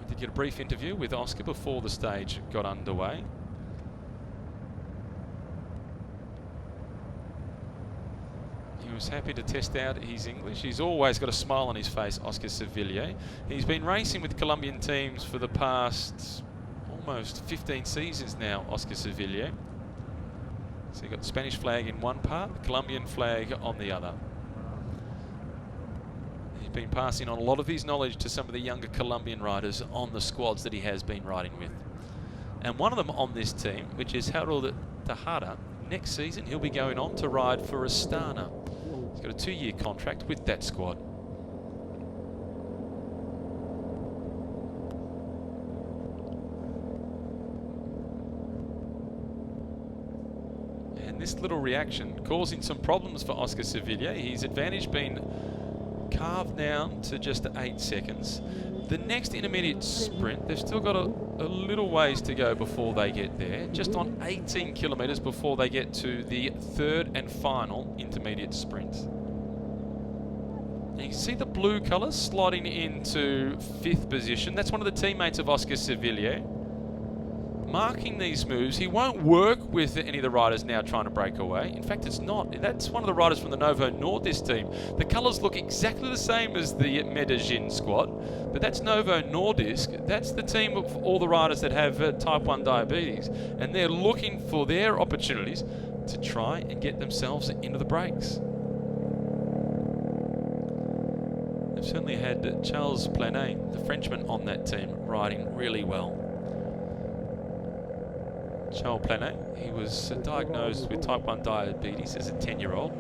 We did get a brief interview with Oscar before the stage got underway. He was happy to test out his English. He's always got a smile on his face, Oscar Sevillio. He's been racing with Colombian teams for the past almost 15 seasons now, Oscar Sevillio. So you've got the Spanish flag in one part, the Colombian flag on the other. He's been passing on a lot of his knowledge to some of the younger Colombian riders on the squads that he has been riding with. And one of them on this team, which is Harold Tejada, next season he'll be going on to ride for Astana. He's got a 2-year contract with that squad. And this little reaction causing some problems for Oscar Sevillio. His advantage being carved down to just 8 seconds. The next intermediate sprint, they've still got a little ways to go before they get there. Just on 18 kilometres before they get to the 3rd and final intermediate sprint. And you can see the blue colours slotting into 5th position. That's one of the teammates of Oscar Sevillio. Marking these moves, he won't work with any of the riders now trying to break away. In fact, it's not. That's one of the riders from the Novo Nordisk team. The colours look exactly the same as the Medellin squad, but that's Novo Nordisk. That's the team of all the riders that have type 1 diabetes, and they're looking for their opportunities to try and get themselves into the breaks. They've certainly had Charles Planet, the Frenchman, on that team, riding really well. Charles Planet, he was diagnosed with type 1 diabetes as a 10-year-old.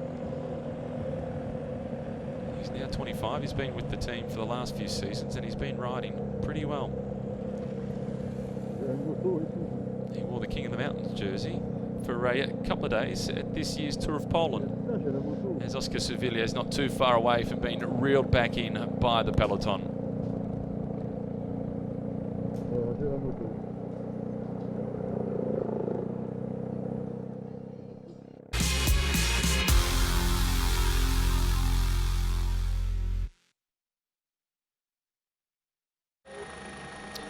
He's now 25. He's been with the team for the last few seasons and he's been riding pretty well. He wore the King of the Mountains jersey for a couple of days at this year's Tour of Poland, as Oscar Sevillio is not too far away from being reeled back in by the peloton.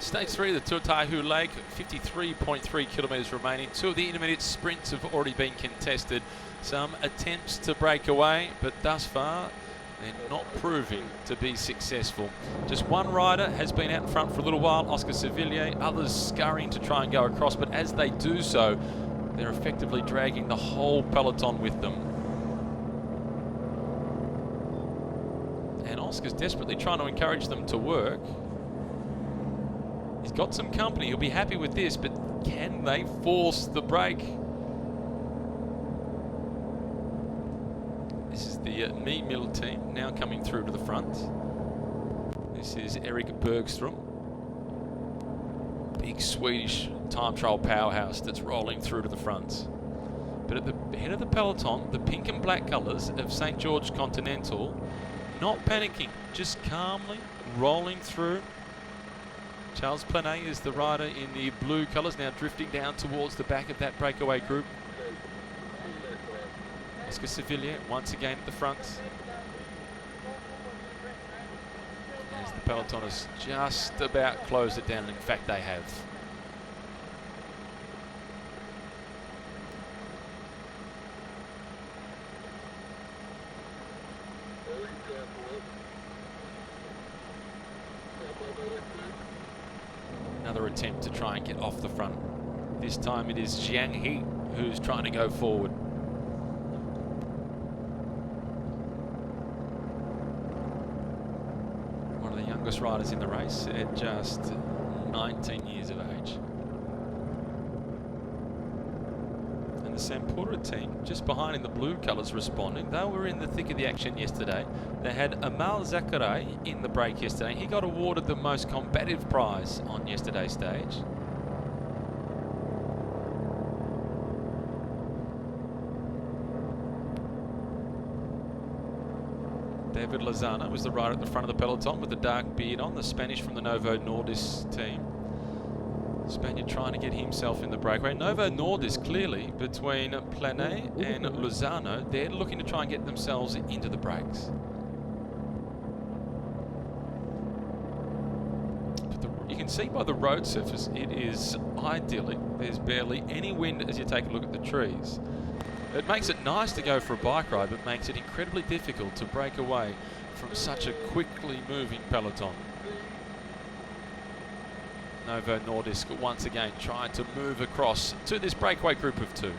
Stage 3 of the Tour of Taihu Lake, 53.3 kilometres remaining. Two of the intermediate sprints have already been contested. Some attempts to break away, but thus far they're not proving to be successful. Just one rider has been out in front for a little while, Oscar Sevillio. Others scurrying to try and go across, but as they do so, they're effectively dragging the whole peloton with them. And Oscar's desperately trying to encourage them to work. He's got some company, he'll be happy with this, but can they force the break? This is the Mill team now coming through to the front. This is Erik Bergström, big Swedish time trial powerhouse that's rolling through to the front. But at the head of the peloton, the pink and black colours of St. George Continental, not panicking, just calmly rolling through. Charles Plenet is the rider in the blue colours, now drifting down towards the back of that breakaway group. Oscar Siviglia once again at the front. As the peloton has just about closed it down. In fact, they have. Another attempt to try and get off the front. This time it is Jiang He who's trying to go forward. One of the youngest riders in the race at just 19 years of age. And the Sampura team just behind in the blue colours responding. They were in the thick of the action yesterday. They had Amal Zakaray in the break yesterday. He got awarded the most combative prize on yesterday's stage. David Lozano was the rider at the front of the peloton with the dark beard on, the Spanish from the Novo Nordisk team. Spaniard trying to get himself in the breakaway. Novo Nordisk clearly between Plenet and Lozano, they're looking to try and get themselves into the breaks. You can see by the road surface, it is idyllic. There's barely any wind as you take a look at the trees. It makes it nice to go for a bike ride, but makes it incredibly difficult to break away from such a quickly moving peloton. Novo Nordisk once again trying to move across to this breakaway group of two.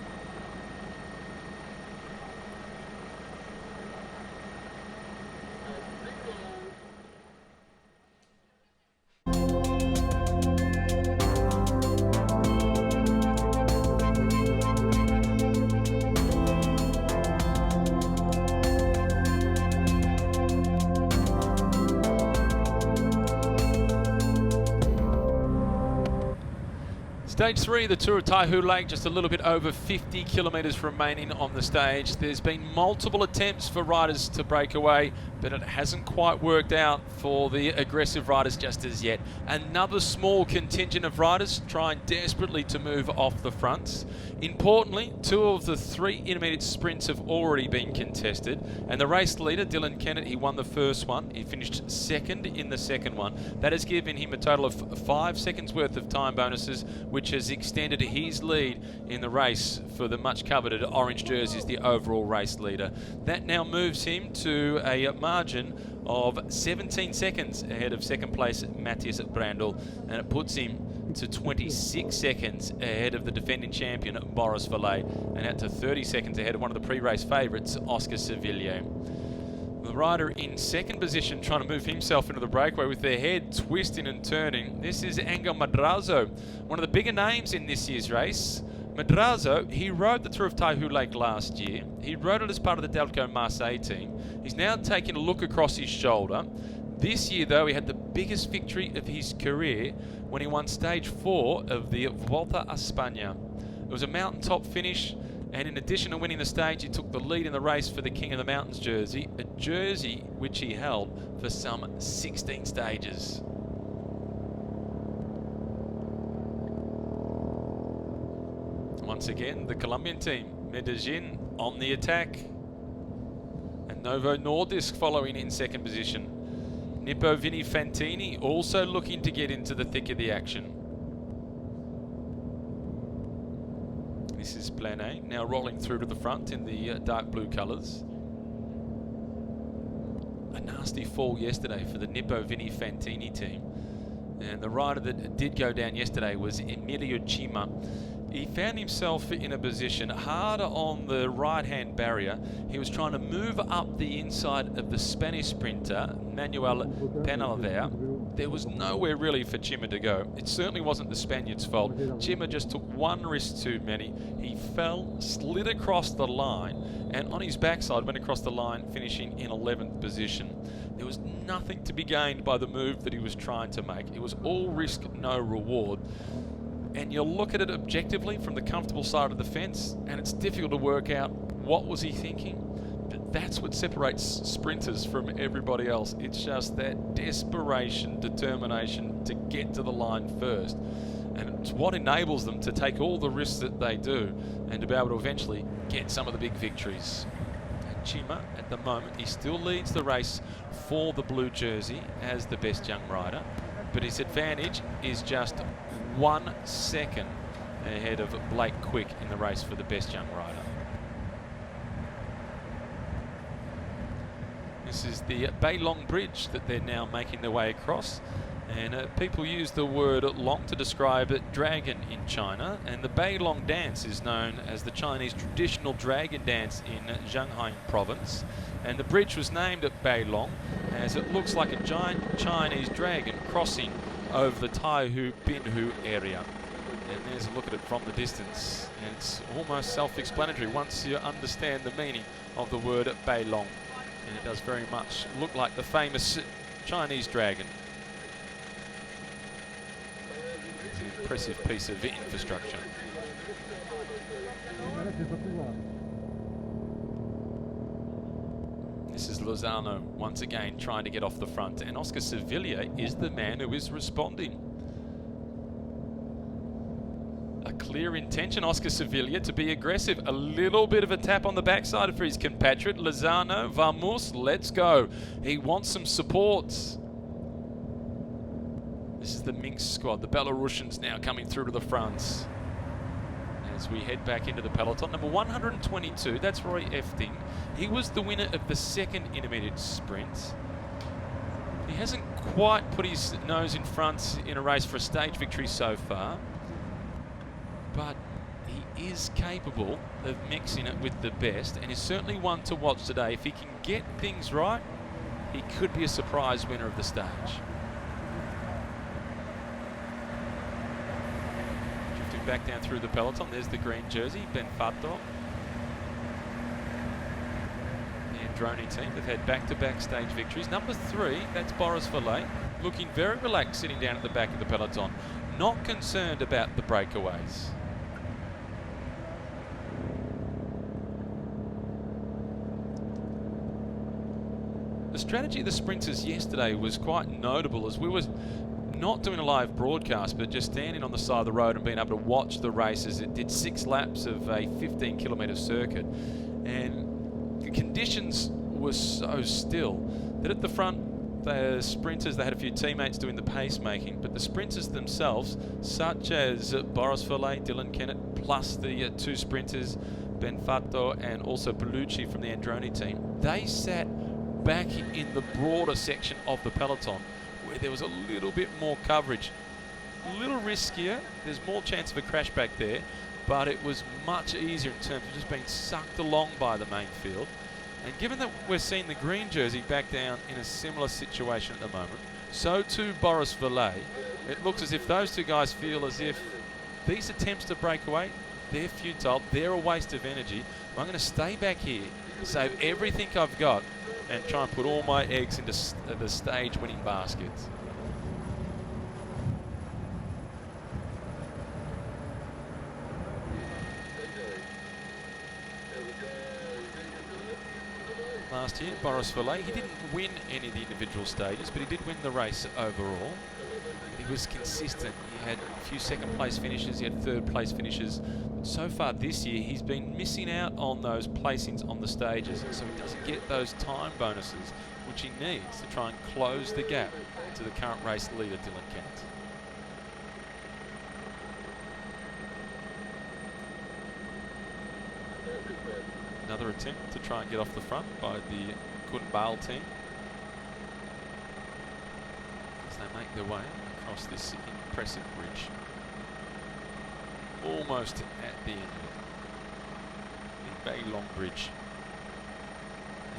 Stage 3, the Tour of Taihu Lake, just a little bit over 50 kilometres remaining on the stage. There's been multiple attempts for riders to break away, but it hasn't quite worked out for the aggressive riders just as yet. Another small contingent of riders trying desperately to move off the fronts. Importantly, 2 of the 3 intermediate sprints have already been contested, and the race leader, Dylan Kennett, he won the first one. He finished second in the second one. That has given him a total of 5 seconds worth of time bonuses, which has extended his lead in the race for the much coveted orange jerseys, the overall race leader. That now moves him to a margin of 17 seconds ahead of second place Matthias Brandl, and it puts him to 26 seconds ahead of the defending champion Boris Valet, and out to 30 seconds ahead of one of the pre-race favourites, Oscar Sevillio. The rider in second position trying to move himself into the breakaway with their head twisting and turning. This is Angel Madrazo, one of the bigger names in this year's race. Madrazo, he rode the Tour of Taihu Lake last year. He rode it as part of the Delco Marseille team. He's now taking a look across his shoulder. This year, though, he had the biggest victory of his career when he won stage 4 of the Volta a España. It was a mountaintop finish, and in addition to winning the stage, he took the lead in the race for the King of the Mountains jersey, a jersey which he held for some 16 stages. Once again, the Colombian team, Medellin, on the attack. And Novo Nordisk following in second position. Nippo Vini Fantini also looking to get into the thick of the action. This is Plan A, now rolling through to the front in the dark blue colours. A nasty fall yesterday for the Nippo Vini Fantini team. And the rider that did go down yesterday was Emilio Cima. He found himself in a position harder on the right-hand barrier. He was trying to move up the inside of the Spanish sprinter, Manuel Penalver. There was nowhere really for Cima to go. It certainly wasn't the Spaniard's fault. Cima just took one risk too many. He fell, slid across the line, and on his backside went across the line, finishing in 11th position. There was nothing to be gained by the move that he was trying to make. It was all risk, no reward. And you look at it objectively from the comfortable side of the fence, and it's difficult to work out what was he thinking. But that's what separates sprinters from everybody else. It's just that desperation, determination to get to the line first. And it's what enables them to take all the risks that they do and to be able to eventually get some of the big victories. And Cima, at the moment, he still leads the race for the blue jersey as the best young rider. But his advantage is just 1 second ahead of Blake Quick in the race for the best young rider. This is the Beilong Bridge that they're now making their way across. And people use the word long to describe dragon in China. And the Beilong dance is known as the Chinese traditional dragon dance in Shanghai province. And the bridge was named at Beilong as it looks like a giant Chinese dragon crossing over the Taihu Bindhu area. And there's a look at it from the distance. And it's almost self-explanatory once you understand the meaning of the word Beilong. And it does very much look like the famous Chinese dragon. It's an impressive piece of infrastructure. This is Lozano once again trying to get off the front, and Oscar Sevilla is the man who is responding. A clear intention, Oscar Sevilla, to be aggressive. A little bit of a tap on the backside for his compatriot. Lozano, vamos, let's go. He wants some support. This is the Minsk squad, the Belarusians now coming through to the front. As we head back into the peloton, number 122, that's Roy Efting. He was the winner of the second intermediate sprint. He hasn't quite put his nose in front in a race for a stage victory so far, but he is capable of mixing it with the best, and is certainly one to watch today. If he can get things right, he could be a surprise winner of the stage. Back down through the peloton, there's the green jersey, Benfatto. The Androni team have had back-to-back stage victories. Number 3, that's Boris Valle, looking very relaxed sitting down at the back of the peloton, not concerned about the breakaways. The strategy of the sprinters yesterday was quite notable, as we were not doing a live broadcast, but just standing on the side of the road and being able to watch the races. It did 6 laps of a 15-kilometre circuit, and the conditions were so still that at the front, the sprinters, they had a few teammates doing the pacemaking, but the sprinters themselves, such as Boris Valle, Dylan Kennett, plus the 2 sprinters, Benfatto and also Bellucci from the Androni team, they sat back in the broader section of the peloton, where there was a little bit more coverage, a little riskier. There's more chance of a crash back there, but it was much easier in terms of just being sucked along by the main field. And given that we're seeing the green jersey back down in a similar situation at the moment, so too Boris Valle, it looks as if those 2 guys feel as if these attempts to break away, they're futile, they're a waste of energy. I'm going to stay back here, save everything I've got, and try and put all my eggs into the stage-winning baskets. Last year, Boris Valle, he didn't win any of the individual stages, but he did win the race overall. He was consistent. He had a few second place finishes, he had third place finishes. So far this year, he's been missing out on those placings on the stages, so he doesn't get those time bonuses, which he needs to try and close the gap to the current race leader, Dylan Kennett. Another attempt to try and get off the front by the Kunbal team as they make their way across this impressive bridge. Almost at the end of it. The Bay Long Bridge,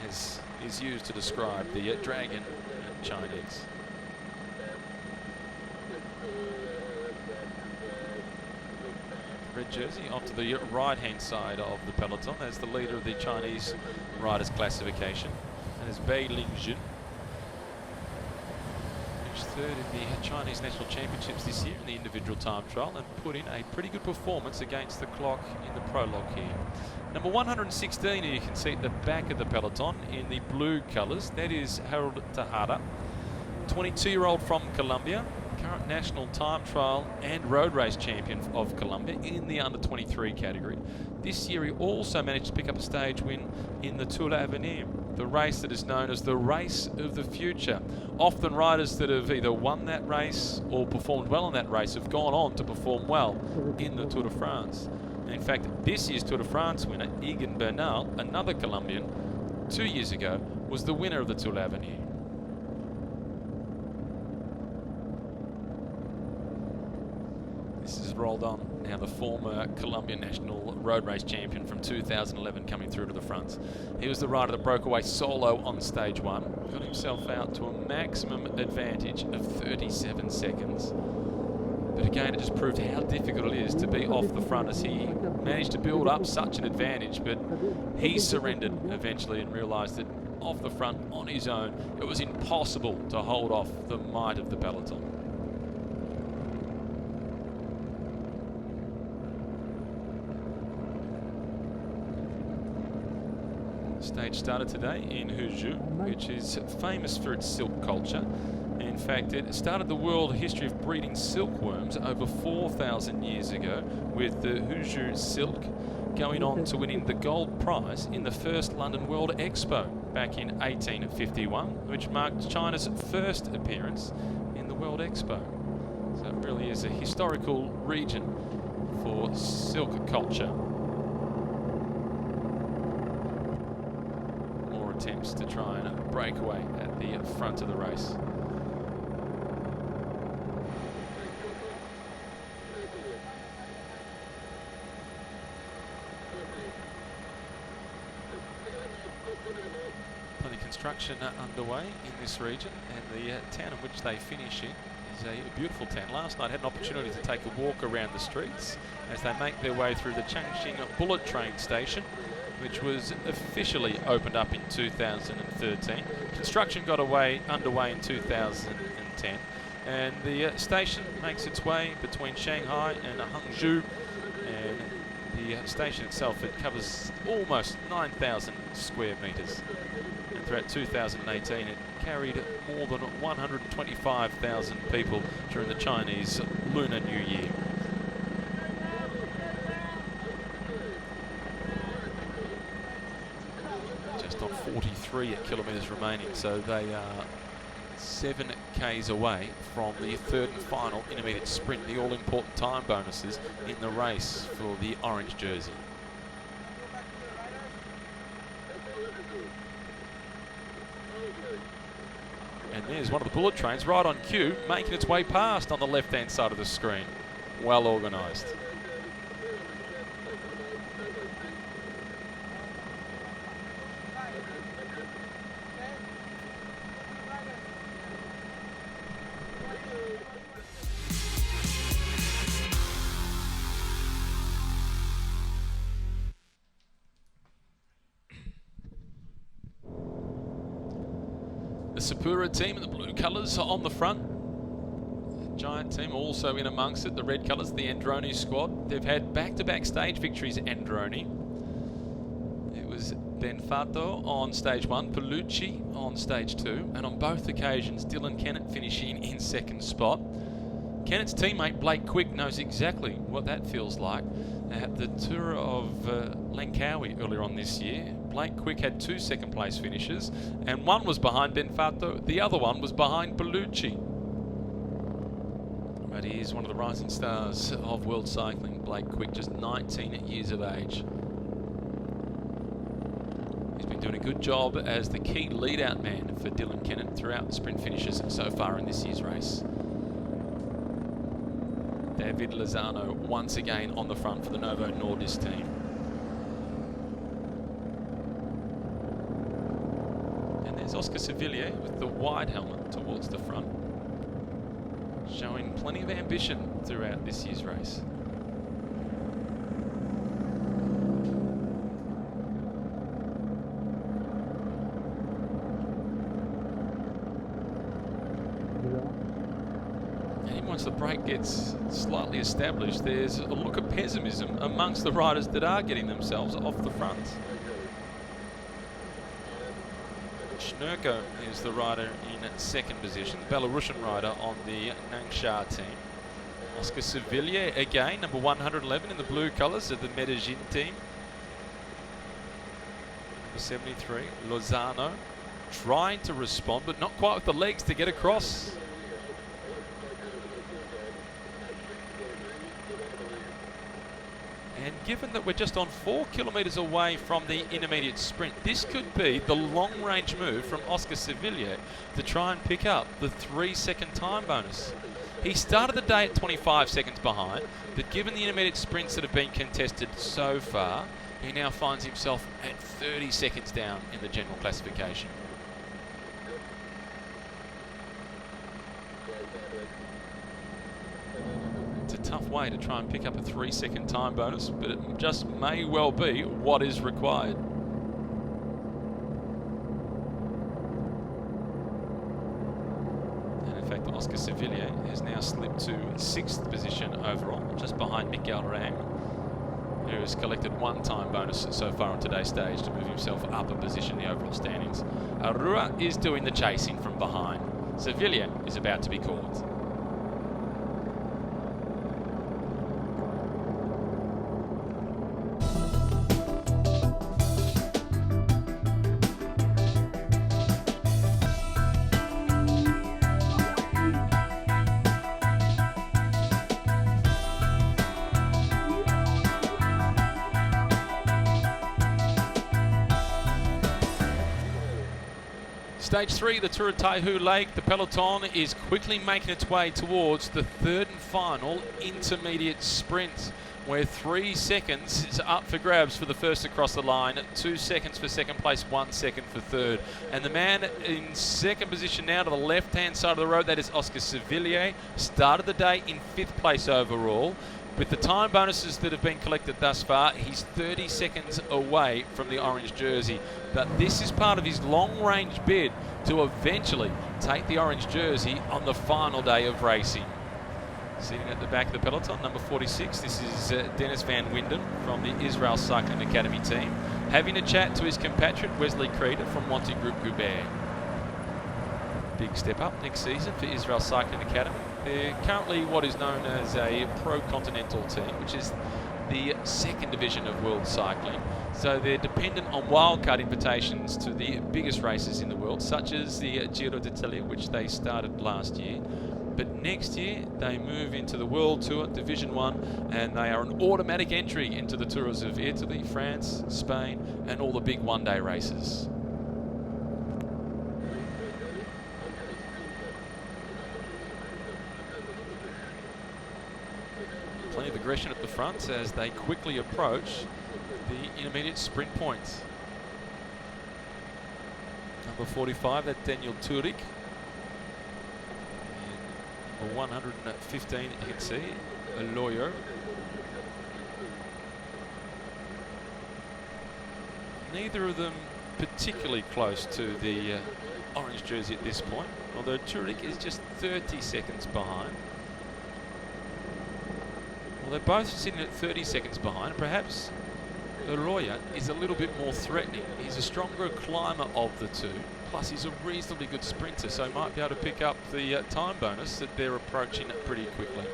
as is used to describe the dragon in Chinese. Red jersey off to the right-hand side of the peloton as the leader of the Chinese riders classification, and is Bei Lingjun. Finished third in the Chinese National Championships this year in the individual time trial and put in a pretty good performance against the clock in the prologue here. Number 116, you can see at the back of the peloton in the blue colours, that is Harold Tejada, 22-year-old from Colombia, current national time trial and road race champion of Colombia in the under-23 category. This year he also managed to pick up a stage win in the Tour of Taihu, the race that is known as the race of the future. Often riders that have either won that race or performed well in that race have gone on to perform well in the Tour de France. And in fact, this year's Tour de France winner, Egan Bernal, another Colombian, 2 years ago, was the winner of the Tour of Taihu. This is rolled on now, the former Colombian national road race champion from 2011 coming through to the front. He was the rider that broke away solo on stage one, got himself out to a maximum advantage of 37 seconds. But again, it just proved how difficult it is to be off the front as he managed to build up such an advantage, but he surrendered eventually and realised that off the front on his own, it was impossible to hold off the might of the peloton. Stage started today in Huzhou, which is famous for its silk culture. In fact, it started the world history of breeding silkworms over 4,000 years ago, with the Huzhou silk going on to winning the gold prize in the first London World Expo back in 1851, which marked China's first appearance in the World Expo. So it really is a historical region for silk culture. Attempts to try and break away at the front of the race. Plenty of construction underway in this region, and the town in which they finish in is a beautiful town. Last night I had an opportunity to take a walk around the streets as they make their way through the Changxing bullet train station, which was officially opened up in 2013. Construction got underway in 2010, and the station makes its way between Shanghai and Hangzhou, and the station itself, it covers almost 9,000 square metres, and throughout 2018 it carried more than 125,000 people during the Chinese Lunar New Year. Just on 43 kilometres remaining, so they are 7 Ks away from the third and final intermediate sprint, the all-important time bonuses in the race for the orange jersey. And there's one of the bullet trains right on cue, making its way past on the left-hand side of the screen. Well organised. The Sapura team in the blue colours on the front. The Giant team also in amongst it, the red colours, the Androni squad. They've had back-to-back stage victories, Androni. It was Benfato on stage 1, Palucci on stage 2, and on both occasions Dylan Kennett finishing in second spot. Kennett's teammate Blake Quick knows exactly what that feels like. At the Tour of Langkawi earlier on this year, Blake Quick had 2 second-place finishes, and one was behind Benfato, the other one was behind Bellucci. But he is one of the rising stars of world cycling, Blake Quick, just 19 years of age. He's been doing a good job as the key lead-out man for Dylan Kennett throughout the sprint finishes so far in this year's race. David Lozano once again on the front for the Novo Nordisk team. And there's Oscar Sevillio with the wide helmet towards the front, showing plenty of ambition throughout this year's race. Once the break gets slightly established, there's a look of pessimism amongst the riders that are getting themselves off the front. Schnurko is the rider in second position, Belarusian rider on the Nangsha team. Oscar Sevillio again, number 111 in the blue colours of the Medellin team. Number 73, Lozano, trying to respond, but not quite with the legs to get across. And given that we're just on 4 kilometres away from the intermediate sprint, this could be the long-range move from Oscar Sevillio to try and pick up the 3-second time bonus. He started the day at 25 seconds behind, but given the intermediate sprints that have been contested so far, he now finds himself at 30 seconds down in the general classification. Tough way to try and pick up a 3-second time bonus, but it just may well be what is required. And in fact, Oscar Sevillio has now slipped to 6th position overall, just behind Miguel Rang, who has collected 1 time bonus so far on today's stage to move himself up a position in the overall standings. Arua is doing the chasing from behind. Sevillio is about to be caught. Stage 3, the Tour of Taihu Lake. The peloton is quickly making its way towards the 3rd and final intermediate sprint, where 3 seconds is up for grabs for the first across the line, 2 seconds for second place, 1 second for third. And the man in second position now to the left-hand side of the road, that is Oscar Sevillio. Started the day in 5th place overall. With the time bonuses that have been collected thus far, he's 30 seconds away from the orange jersey. But this is part of his long-range bid to eventually take the orange jersey on the final day of racing. Sitting at the back of the peloton, number 46, this is Dennis Van Windham from the Israel Cycling Academy team, having a chat to his compatriot Wesley Creeder from Wanty Group Goubert. Big step up next season for Israel Cycling Academy. They're currently what is known as a pro-continental team, which is the 2nd division of world cycling. So they're dependent on wildcard invitations to the biggest races in the world, such as the Giro d'Italia, which they started last year. But next year, they move into the World Tour, Division 1, and they are an automatic entry into the Tours of Italy, France, Spain, and all the big one-day races. Plenty of aggression at the front as they quickly approach the intermediate sprint points. Number 45, that's Daniel Turik. Number 115, you can see, a lawyer. Neither of them particularly close to the orange jersey at this point, although Turik is just 30 seconds behind. Well, they're both sitting at 30 seconds behind. Perhaps Oroya is a little bit more threatening. He's a stronger climber of the two, plus he's a reasonably good sprinter, so might be able to pick up the time bonus that they're approaching pretty quickly.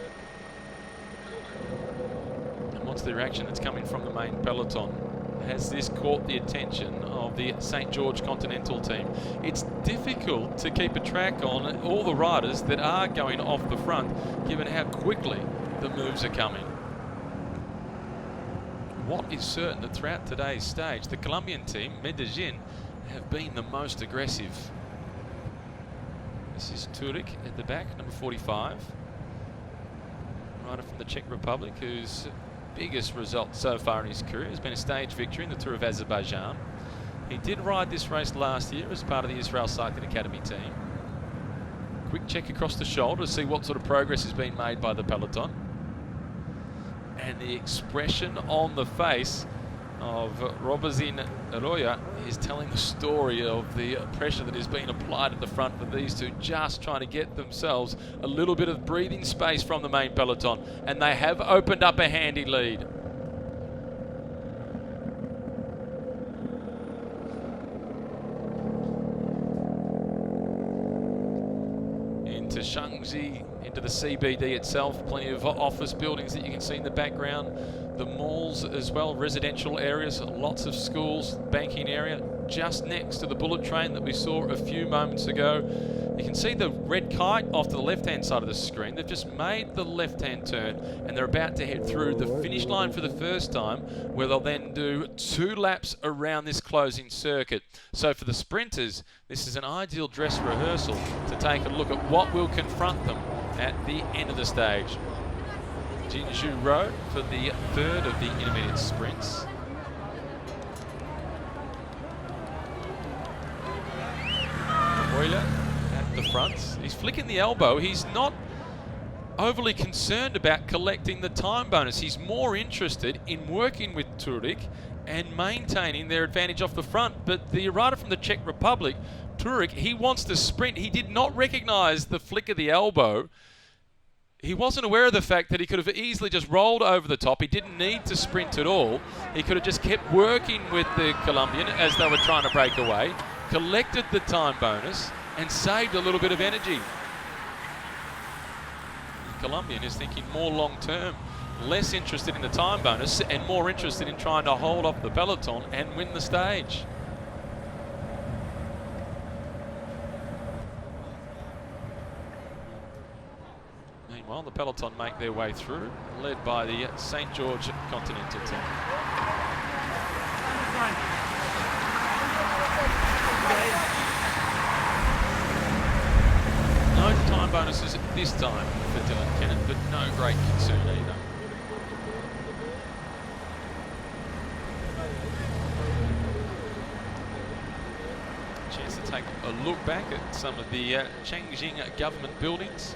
And what's the reaction that's coming from the main peloton? Has this caught the attention of the St. George Continental team? It's difficult to keep a track on all the riders that are going off the front, given how quickly the moves are coming. What is certain that throughout today's stage, the Colombian team, Medellin, have been the most aggressive. This is Turek at the back, number 45. Rider from the Czech Republic, whose biggest result so far in his career has been a stage victory in the Tour of Azerbaijan. He did ride this race last year as part of the Israel Cycling Academy team. Quick check across the shoulder to see what sort of progress has been made by the peloton. And the expression on the face of Robazin Oroya is telling the story of the pressure that is being applied at the front for these two, just trying to get themselves a little bit of breathing space from the main peloton, and they have opened up a handy lead. Into Shangji, into the CBD itself, plenty of office buildings that you can see in the background, the malls as well, residential areas, lots of schools, banking area, just next to the bullet train that we saw a few moments ago. You can see the red kite off to the left-hand side of the screen. They've just made the left-hand turn and they're about to head through the finish line for the first time, where they'll then do 2 laps around this closing circuit. So for the sprinters, this is an ideal dress rehearsal to take a look at what will confront them at the end of the stage. Jinju Road for the third of the intermediate sprints. Euler at the front. He's flicking the elbow. He's not overly concerned about collecting the time bonus. He's more interested in working with Turek and maintaining their advantage off the front. But the rider from the Czech Republic, Turek, he wants to sprint. He did not recognize the flick of the elbow. He wasn't aware of the fact that he could have easily just rolled over the top. He didn't need to sprint at all. He could have just kept working with the Colombian as they were trying to break away, collected the time bonus, and saved a little bit of energy. The Colombian is thinking more long-term, less interested in the time bonus and more interested in trying to hold off the peloton and win the stage. Meanwhile, the peloton make their way through, led by the St. George Continental team. No time bonuses at this time for Dylan Kennett, but no great concern either. Chance to take a look back at some of the Changxing government buildings.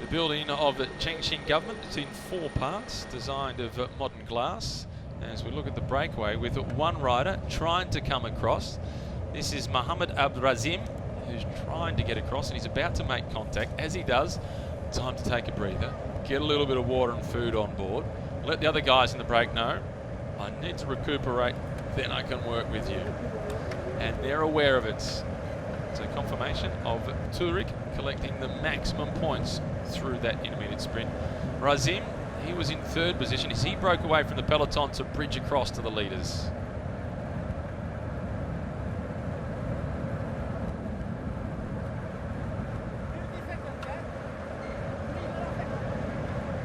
The building of the Changxing government is in 4 parts, designed of modern glass. As we look at the breakaway with one rider trying to come across. This is Mohammed Abdrazim, who's trying to get across, and he's about to make contact. As he does, time to take a breather, get a little bit of water and food on board, let the other guys in the break know, I need to recuperate, then I can work with you. And they're aware of it. So confirmation of Turek collecting the maximum points through that intermediate sprint. Razim, he was in 3rd position as he broke away from the peloton to bridge across to the leaders.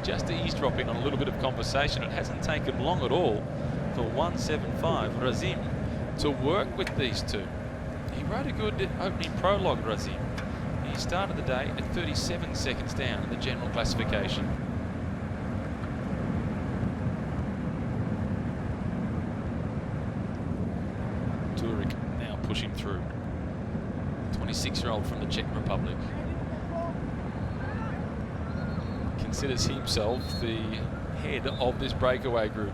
Just eavesdropping on a little bit of conversation. It hasn't taken long at all for 175 Razim to work with these two. He rode a good opening prologue, Razim. He started the day at 37 seconds down in the general classification. Turek now pushing through. 26-year-old from the Czech Republic. Considers himself the head of this breakaway group.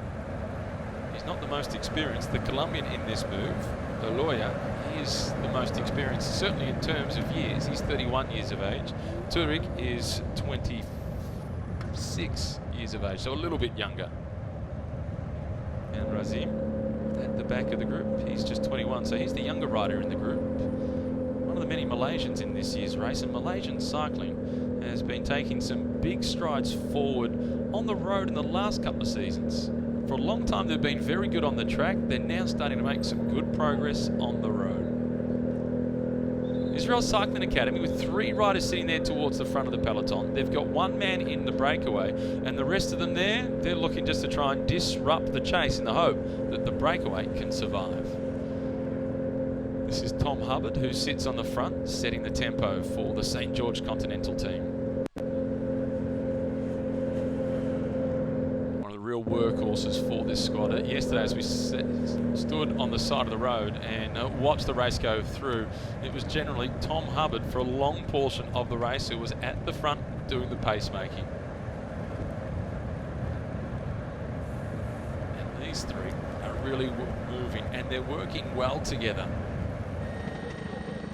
He's not the most experienced. The Colombian in this move, Oroya, he is the most experienced, certainly in terms of years. He's 31 years of age. Turek is 26 years of age, so a little bit younger. And Razim at the back of the group. He's just 21, so he's the younger rider in the group. One of the many Malaysians in this year's race, and Malaysian cycling has been taking some big strides forward on the road in the last couple of seasons. For a long time they've been very good on the track. They're now starting to make some good progress on the road. Israel Cycling Academy with 3 riders sitting there towards the front of the peloton. They've got 1 man in the breakaway, and the rest of them there, they're looking just to try and disrupt the chase in the hope that the breakaway can survive. This is Tom Hubbard, who sits on the front, setting the tempo for the St. George Continental team. Workhorses for this squad. Yesterday, as we stood on the side of the road and watched the race go through, it was generally Tom Hubbard for a long portion of the race who was at the front doing the pacemaking. And these 3 are really moving, and they're working well together.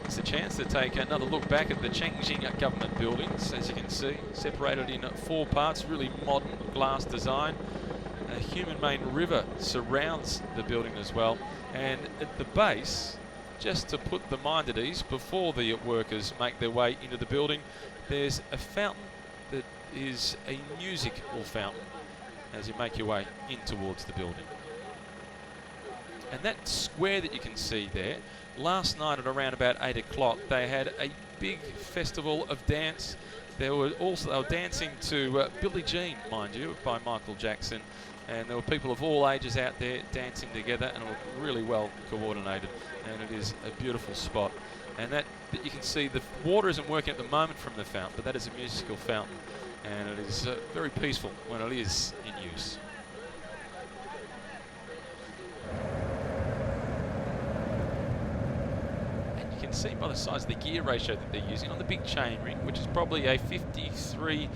It's a chance to take another look back at the Chengxing government buildings. As you can see, separated in 4 parts, really modern glass design. A human-made river surrounds the building as well, and at the base, just to put the mind at ease before the workers make their way into the building, there's a fountain that is a musical fountain as you make your way in towards the building. And that square that you can see there, last night at around about 8 o'clock they had a big festival of dance. They were dancing to Billie Jean, mind you, by Michael Jackson. And there were people of all ages out there dancing together, and it was really well coordinated, and it is a beautiful spot. And that you can see, the water isn't working at the moment from the fountain, but that is a musical fountain, and it is very peaceful when it is in use. And you can see by the size of the gear ratio that they're using on the big chainring, which is probably a 53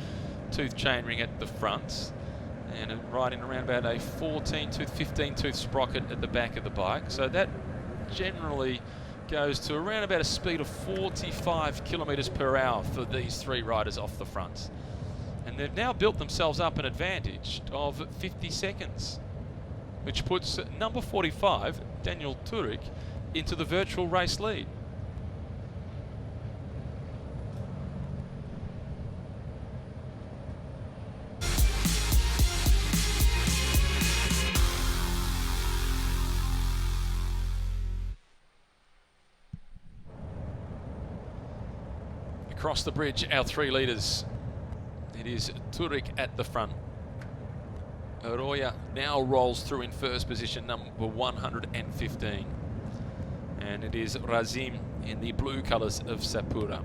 tooth chainring at the front, and riding around about a 14 tooth, 15 tooth sprocket at the back of the bike. So that generally goes to around about a speed of 45 kilometers per hour for these 3 riders off the front. And they've now built themselves up an advantage of 50 seconds, which puts number 45, Daniel Turek, into the virtual race lead. Across the bridge, our 3 leaders. It is Turek at the front. Arroyo now rolls through in first position, number 115. And it is Razim in the blue colours of Sapura.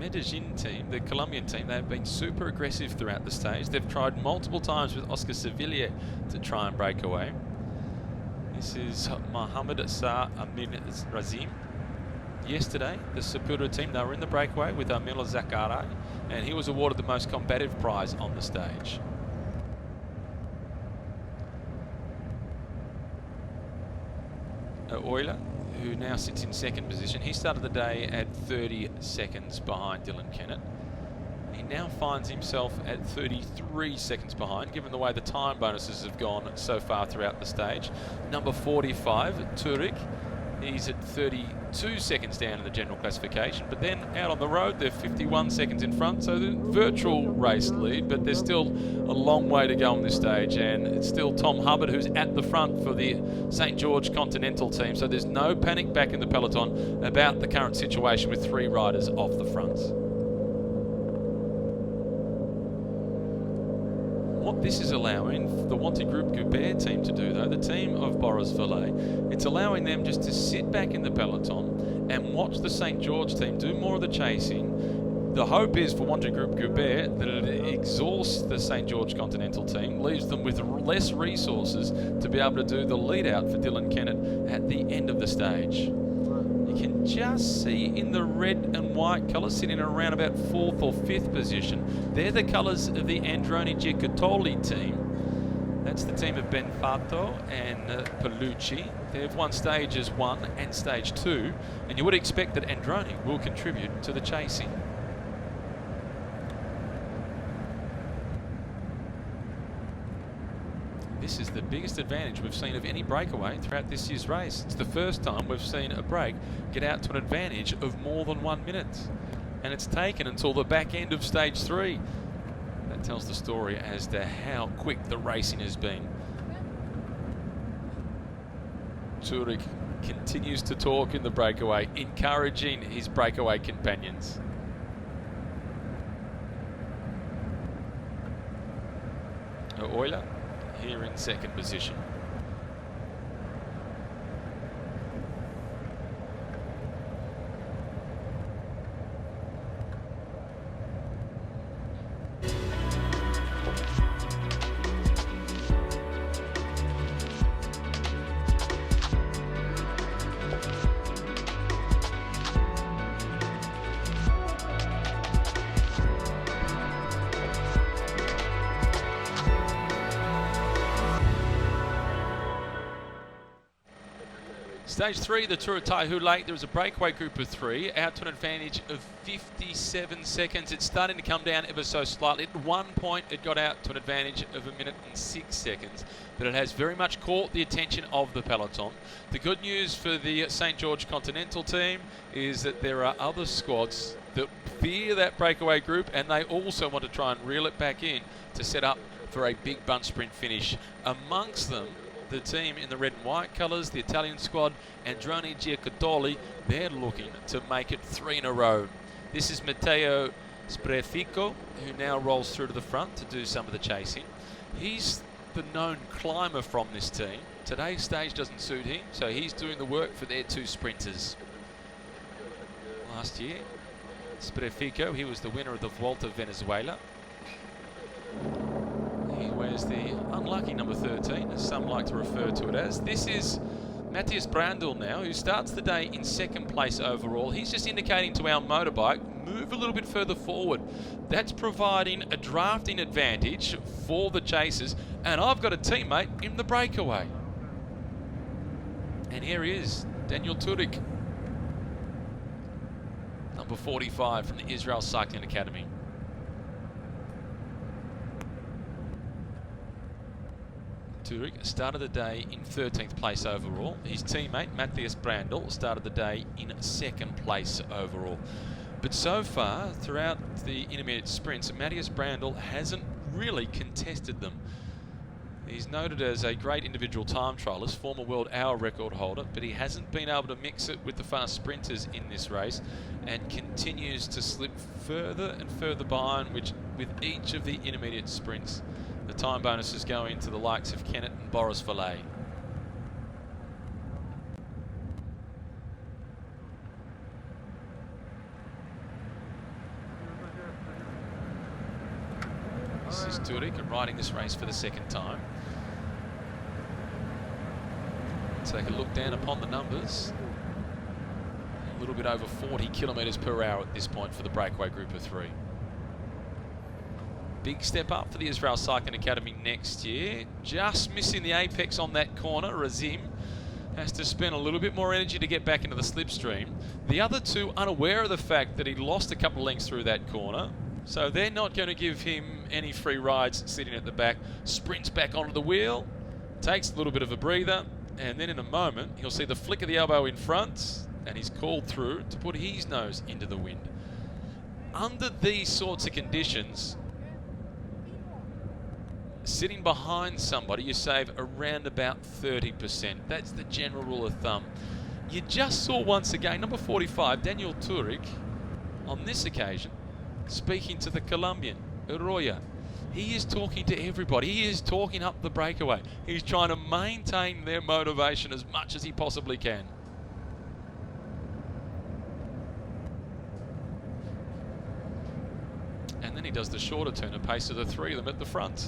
Medellin team, the Colombian team, they've been super aggressive throughout the stage. They've tried multiple times with Oscar Sevillio to try and break away. This is Mohamed Sa Amin Razim. Yesterday, the Sapura team, they were in the breakaway with Amila Zakarai, and he was awarded the most combative prize on the stage. Euler, who now sits in second position, he started the day at 30 seconds behind Dylan Kennett. He now finds himself at 33 seconds behind, given the way the time bonuses have gone so far throughout the stage. Number 45, Turek, he's at 32 seconds down in the general classification, but then out on the road they're 51 seconds in front, so the virtual race lead, but there's still a long way to go on this stage, and it's still Tom Hubbard who's at the front for the St. George Continental team, so there's no panic back in the peloton about the current situation with 3 riders off the front. What this is allowing the Wanty Group Goubert team to do, though, the team of Boris Valet, it's allowing them just to sit back in the peloton and watch the St. George team do more of the chasing. The hope is for Wanty Group Goubert that it exhausts the St. George Continental team, leaves them with less resources to be able to do the lead out for Dylan Kennett at the end of the stage. You can just see in the red and white colours sitting around about 4th or 5th position. They're the colours of the Androni Giocattoli team. That's the team of Benfato and Palucci. They've won stages 1 and stage 2, and you would expect that Androni will contribute to the chasing. This is the biggest advantage we've seen of any breakaway throughout this year's race. It's the first time we've seen a break get out to an advantage of more than 1 minute. And it's taken until the back end of stage 3. That tells the story as to how quick the racing has been. Turek continues to talk in the breakaway, encouraging his breakaway companions. Euler here in second position. Stage 3, the Tour of Taihu Lake, there was a breakaway group of 3, out to an advantage of 57 seconds. It's starting to come down ever so slightly. At one point, it got out to an advantage of 1 minute and 6 seconds, but it has very much caught the attention of the peloton. The good news for the St. George Continental team is that there are other squads that fear that breakaway group, and they also want to try and reel it back in to set up for a big bunch sprint finish. Amongst them, the team in the red and white colours, the Italian squad, Androni Giacottoli, they're looking to make it 3 in a row. This is Matteo Sprefico, who now rolls through to the front to do some of the chasing. He's the known climber from this team. Today's stage doesn't suit him, so he's doing the work for their 2 sprinters. Last year, Sprefico, he was the winner of the Vuelta Venezuela. He wears the unlucky number 13, as some like to refer to it as. This is Matthias Brandl now, who starts the day in second place overall. He's just indicating to our motorbike, move a little bit further forward. That's providing a drafting advantage for the chasers. And I've got a teammate in the breakaway. And here he is, Daniel Turek, number 45 from the Israel Cycling Academy. Turek started the day in 13th place overall. His teammate, Matthias Brandl, started the day in 2nd place overall. But so far, throughout the intermediate sprints, Matthias Brandl hasn't really contested them. He's noted as a great individual time trialist, former world hour record holder, but he hasn't been able to mix it with the fast sprinters in this race and continues to slip further and further behind, which with each of the intermediate sprints. The time bonuses go into the likes of Kennett and Boris Valet. This is Turek riding this race for the 2nd time. Take a look down upon the numbers. A little bit over 40 kilometres per hour at this point for the breakaway group of 3. Big step up for the Israel Cycling Academy next year. Just missing the apex on that corner. Razim has to spend a little bit more energy to get back into the slipstream. The other 2 unaware of the fact that he lost a couple of lengths through that corner, so they're not going to give him any free rides sitting at the back. Sprints back onto the wheel, takes a little bit of a breather, and then in a moment he'll see the flick of the elbow in front, and he's called through to put his nose into the wind. Under these sorts of conditions, sitting behind somebody, you save around about 30%. That's the general rule of thumb. You just saw once again, number 45, Daniel Turek, on this occasion, speaking to the Colombian, Arroyo. He is talking to everybody. He is talking up the breakaway. He's trying to maintain their motivation as much as he possibly can. And then he does the shorter turn and pace to the 3 of them at the front.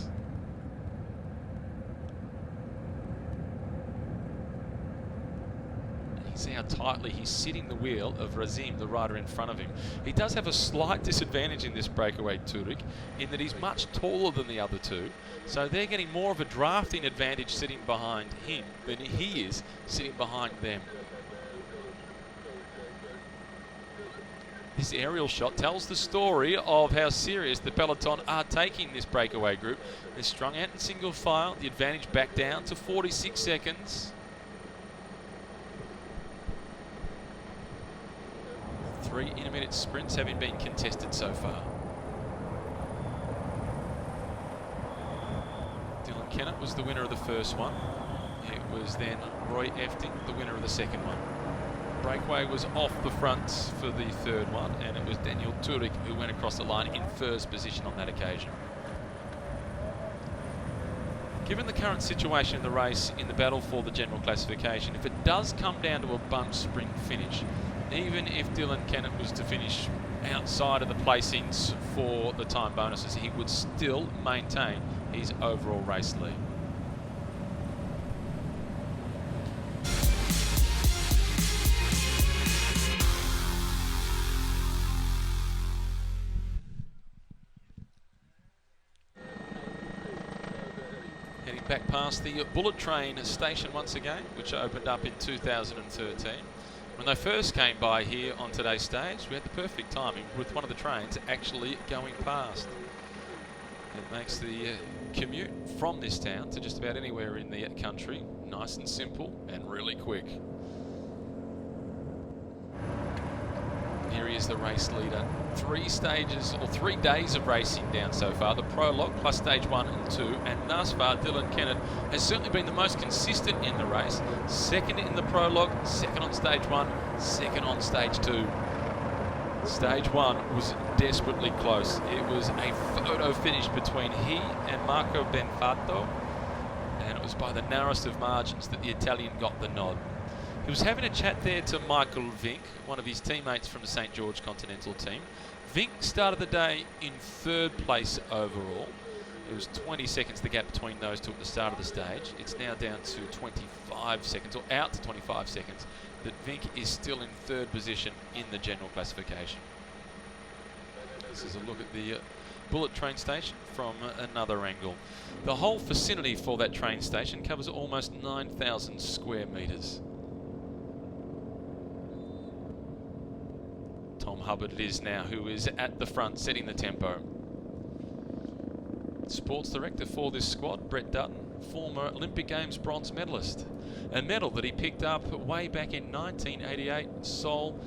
See how tightly he's sitting the wheel of Razim, the rider in front of him. He does have a slight disadvantage in this breakaway, Turek, in that he's much taller than the other 2. So they're getting more of a drafting advantage sitting behind him than he is sitting behind them. This aerial shot tells the story of how serious the peloton are taking this breakaway group. They're strung out in single file, the advantage back down to 46 seconds. 3 intermediate sprints having been contested so far. Dylan Kennett was the winner of the first one. It was then Roy Efting, the winner of the second one. Breakaway was off the front for the third one, and it was Daniel Turek who went across the line in first position on that occasion. Given the current situation in the race in the battle for the general classification, if it does come down to a bunch sprint finish, even if Dylan Kennett was to finish outside of the placings for the time bonuses, he would still maintain his overall race lead. Heading back past the Bullet Train station once again, which opened up in 2013. When they first came by here on today's stage, we had the perfect timing with one of the trains actually going past. It makes the commute from this town to just about anywhere in the country nice and simple and really quick. Here he is, the race leader. 3 stages or 3 days of racing down so far. The Prologue plus stage 1 and 2, and thus far Dylan Kennett has certainly been the most consistent in the race. Second in the Prologue, second on stage 1, second on stage 2. Stage 1 was desperately close. It was a photo finish between he and Marco Benfatto, and it was by the narrowest of margins that the Italian got the nod. He was having a chat there to Michael Vink, one of his teammates from the St. George Continental team. Vink started the day in 3rd place overall. It was 20 seconds the gap between those two at the start of the stage. It's now down to 25 seconds, or out to 25 seconds, that Vink is still in 3rd position in the general classification. This is a look at the Bullet Train station from another angle. The whole vicinity for that train station covers almost 9,000 square metres. Tom Hubbard it is now who is at the front setting the tempo. Sports director for this squad, Brett Dutton, former Olympic Games bronze medalist. A medal that he picked up way back in 1988 in Seoul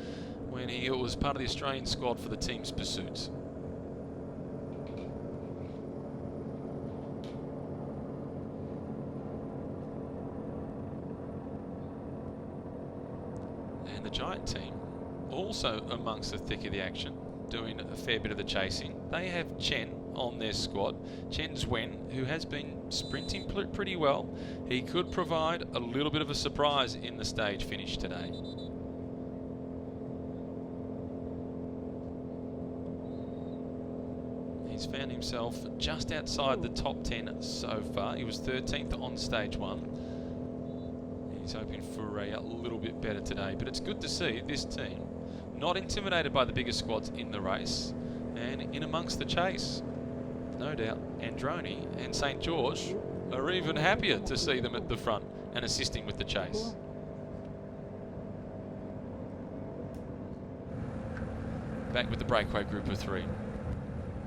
when he was part of the Australian squad for the team's pursuits. And the Giant team also amongst the thick of the action, doing a fair bit of the chasing. They have Chen on their squad. Chen Zwen, who has been sprinting pretty well. He could provide a little bit of a surprise in the stage finish today. He's found himself just outside the top 10 so far. He was 13th on stage 1. He's hoping for a little bit better today, but it's good to see this team not intimidated by the bigger squads in the race and in amongst the chase. No doubt Androni and St. George are even happier to see them at the front and assisting with the chase. Back with the breakaway group of 3.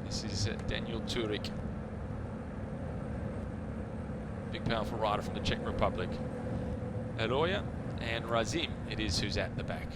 This is Daniel Turek. Big powerful rider from the Czech Republic. Aloya and Razim it is who's at the back.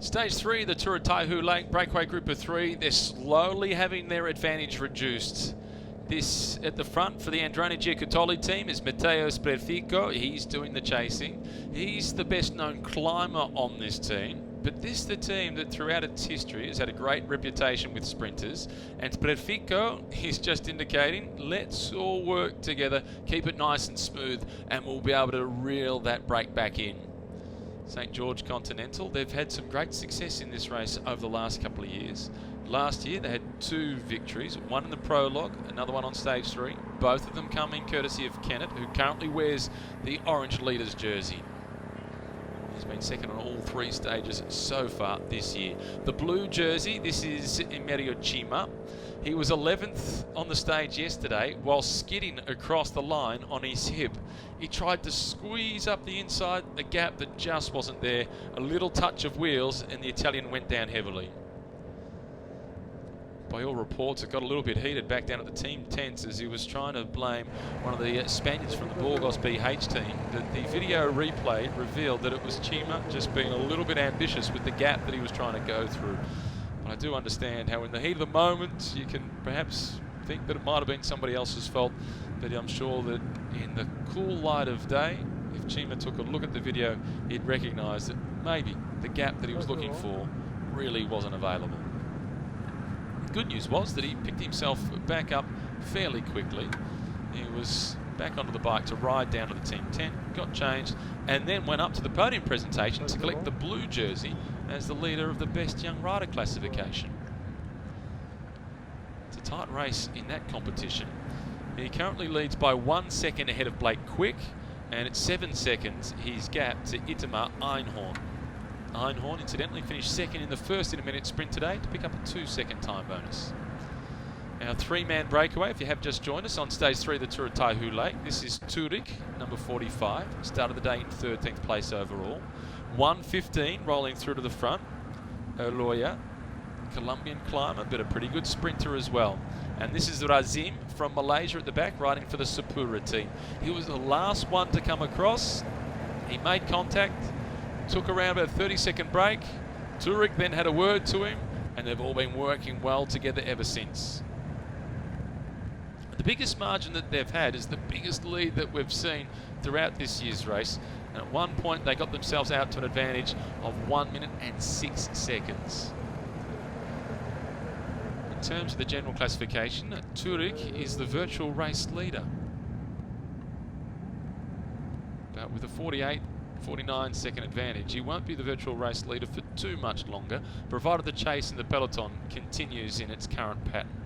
Stage 3, the Tour of Taihu Lake, breakaway group of 3. They're slowly having their advantage reduced. This at the front for the Androni Giocattoli team is Matteo Sprefico. He's doing the chasing. He's the best known climber on this team. But this is the team that throughout its history has had a great reputation with sprinters. And Sprefico is just indicating, let's all work together, keep it nice and smooth, and we'll be able to reel that break back in. St. George Continental. They've had some great success in this race over the last couple of years. Last year they had 2 victories, one in the Prologue, another one on stage 3. Both of them coming courtesy of Kennett, who currently wears the orange leader's jersey. He's been second on all 3 stages so far this year. The blue jersey, this is Imperial. He was 11th on the stage yesterday while skidding across the line on his hip. He tried to squeeze up the inside, a gap that just wasn't there. A little touch of wheels and the Italian went down heavily. By all reports, it got a little bit heated back down at the team tents as he was trying to blame one of the Spaniards from the Burgos BH team. The video replay revealed that it was Chima just being a little bit ambitious with the gap that he was trying to go through. But I do understand how in the heat of the moment you can perhaps think that it might have been somebody else's fault, but I'm sure that in the cool light of day, if Chima took a look at the video, he'd recognise that maybe the gap that he was looking for really wasn't available. Good news was that he picked himself back up fairly quickly. He was back onto the bike to ride down to the team tent, got changed, and then went up to the podium presentation to collect the blue jersey as the leader of the best young rider classification. It's a tight race in that competition. He currently leads by 1 second ahead of Blake Quick, and at 7 seconds his gap to Itamar Einhorn. Einhorn incidentally finished second in the first intermediate sprint today to pick up a 2-second time bonus. Our 3-man breakaway, if you have just joined us on stage 3 of the Tour of Taihu Lake. This is Turik, number 45, started the day in 13th place overall. 1:15 rolling through to the front. Oloya, Colombian climber, but a pretty good sprinter as well. And this is Razim from Malaysia at the back, riding for the Sapura team. He was the last one to come across. He made contact, took around about a 30-second break. Turik then had a word to him, and they've all been working well together ever since. The biggest margin that they've had is the biggest lead that we've seen throughout this year's race. And at one point, they got themselves out to an advantage of 1 minute and 6 seconds. In terms of the general classification, Turik is the virtual race leader. But with a 49 second advantage, he won't be the virtual race leader for too much longer, provided the chase in the peloton continues in its current pattern.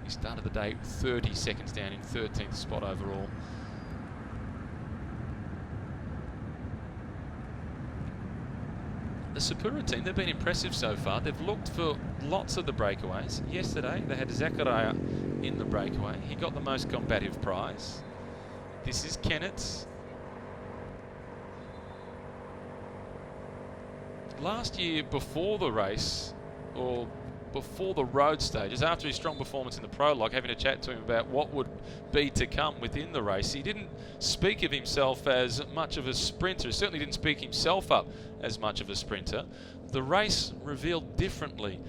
He started the day 30 seconds down in 13th spot overall. The Sapura team, they've been impressive so far. They've looked for lots of the breakaways. Yesterday they had Zakaria in the breakaway. He got the most combative prize. This is Kennett's. Last year, before the race, or before the road stages, after his strong performance in the Prologue, having a chat to him about what would be to come within the race, he didn't speak of himself as much of a sprinter. He certainly didn't speak himself up as much of a sprinter. The race revealed differently.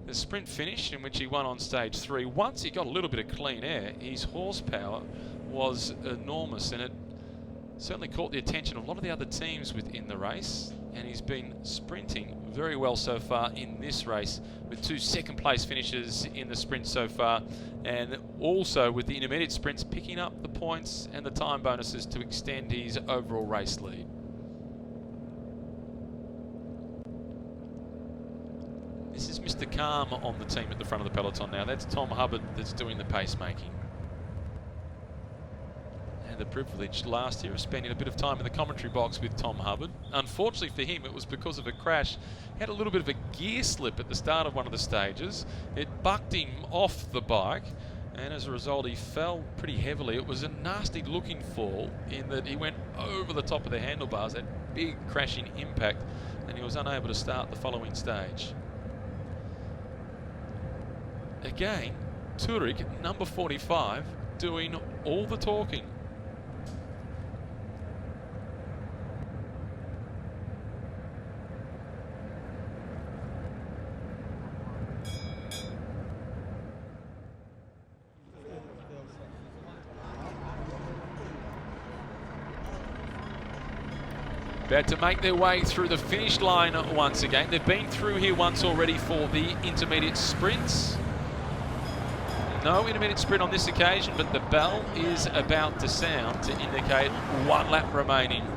The sprint finish, in which he won on stage 3, once he got a little bit of clean air, his horsepower was enormous, and it certainly caught the attention of a lot of the other teams within the race. And he's been sprinting very well so far in this race, with 2 second-place finishes in the sprint so far, and also with the intermediate sprints picking up the points and the time bonuses to extend his overall race lead. This is Mr. Calm on the team at the front of the peloton now. That's Tom Hubbard that's doing the pacemaking. The privilege last year of spending a bit of time in the commentary box with Tom Hubbard. Unfortunately for him, it was because of a crash. He had a little bit of a gear slip at the start of one of the stages. It bucked him off the bike, and as a result he fell pretty heavily. It was a nasty looking fall in that he went over the top of the handlebars, that big crashing impact, and he was unable to start the following stage. Again, Turik, number 45, doing all the talking. About to make their way through the finish line once again. They've been through here once already for the intermediate sprints. No intermediate sprint on this occasion, but the bell is about to sound to indicate 1 lap remaining.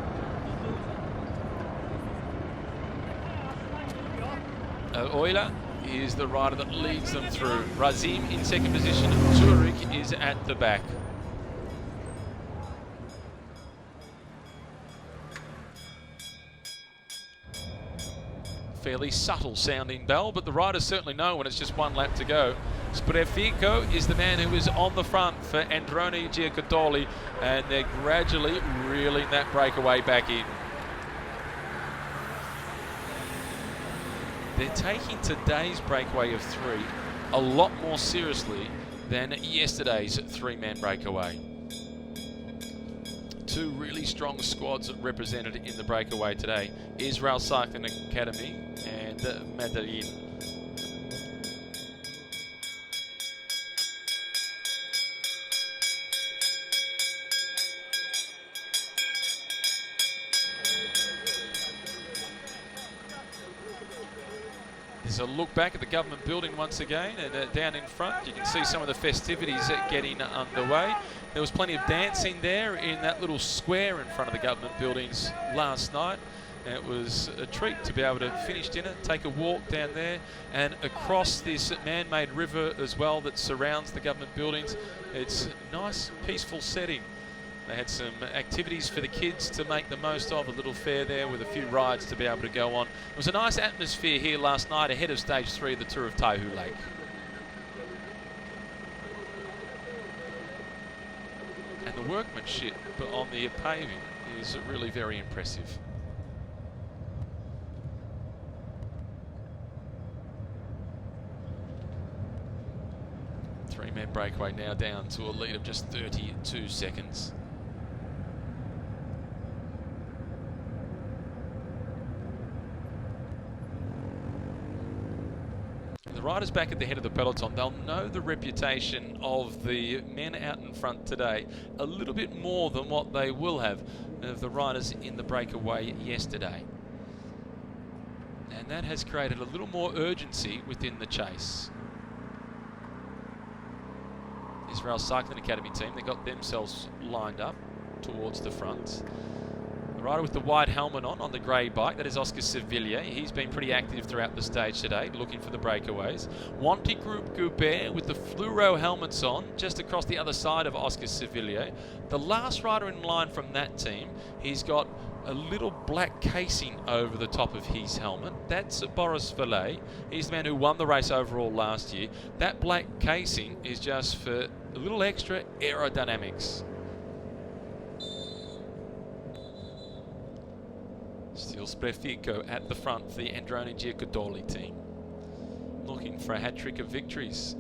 Euler is the rider that leads them through. Razim in second position. Zurich is at the back. Fairly subtle sounding bell, but the riders certainly know when it's just one lap to go. Sprefico is the man who is on the front for Androni Giocattoli, and they're gradually reeling that breakaway back in. They're taking today's breakaway of 3 a lot more seriously than yesterday's 3-man breakaway. 2 really strong squads represented in the breakaway today. Israel Cycling Academy and Medellin. There's a look back at the government building once again, and down in front you can see some of the festivities getting underway. There was plenty of dancing there in that little square in front of the government buildings last night. It was a treat to be able to finish dinner, take a walk down there and across this man-made river as well that surrounds the government buildings. It's a nice, peaceful setting. They had some activities for the kids to make the most of, a little fair there with a few rides to be able to go on. It was a nice atmosphere here last night ahead of stage 3 of the Tour of Taihu Lake. And the workmanship on the paving is really very impressive. Three-man breakaway now down to a lead of just 32 seconds. The riders back at the head of the peloton, they'll know the reputation of the men out in front today a little bit more than what they will have of the riders in the breakaway yesterday. And that has created a little more urgency within the chase. Israel Cycling Academy team, they got themselves lined up towards the front. The rider with the white helmet on the grey bike, that is Oscar Siviglia. He's been pretty active throughout the stage today, looking for the breakaways. Wanty Group Goubert with the fluoro helmets on, just across the other side of Oscar Siviglia. The last rider in line from that team, he's got a little black casing over the top of his helmet. That's Boris Valet. He's the man who won the race overall last year. That black casing is just for a little extra aerodynamics. Still Sprefico at the front for the Androni Giocattoli team, looking for a hat-trick of victories.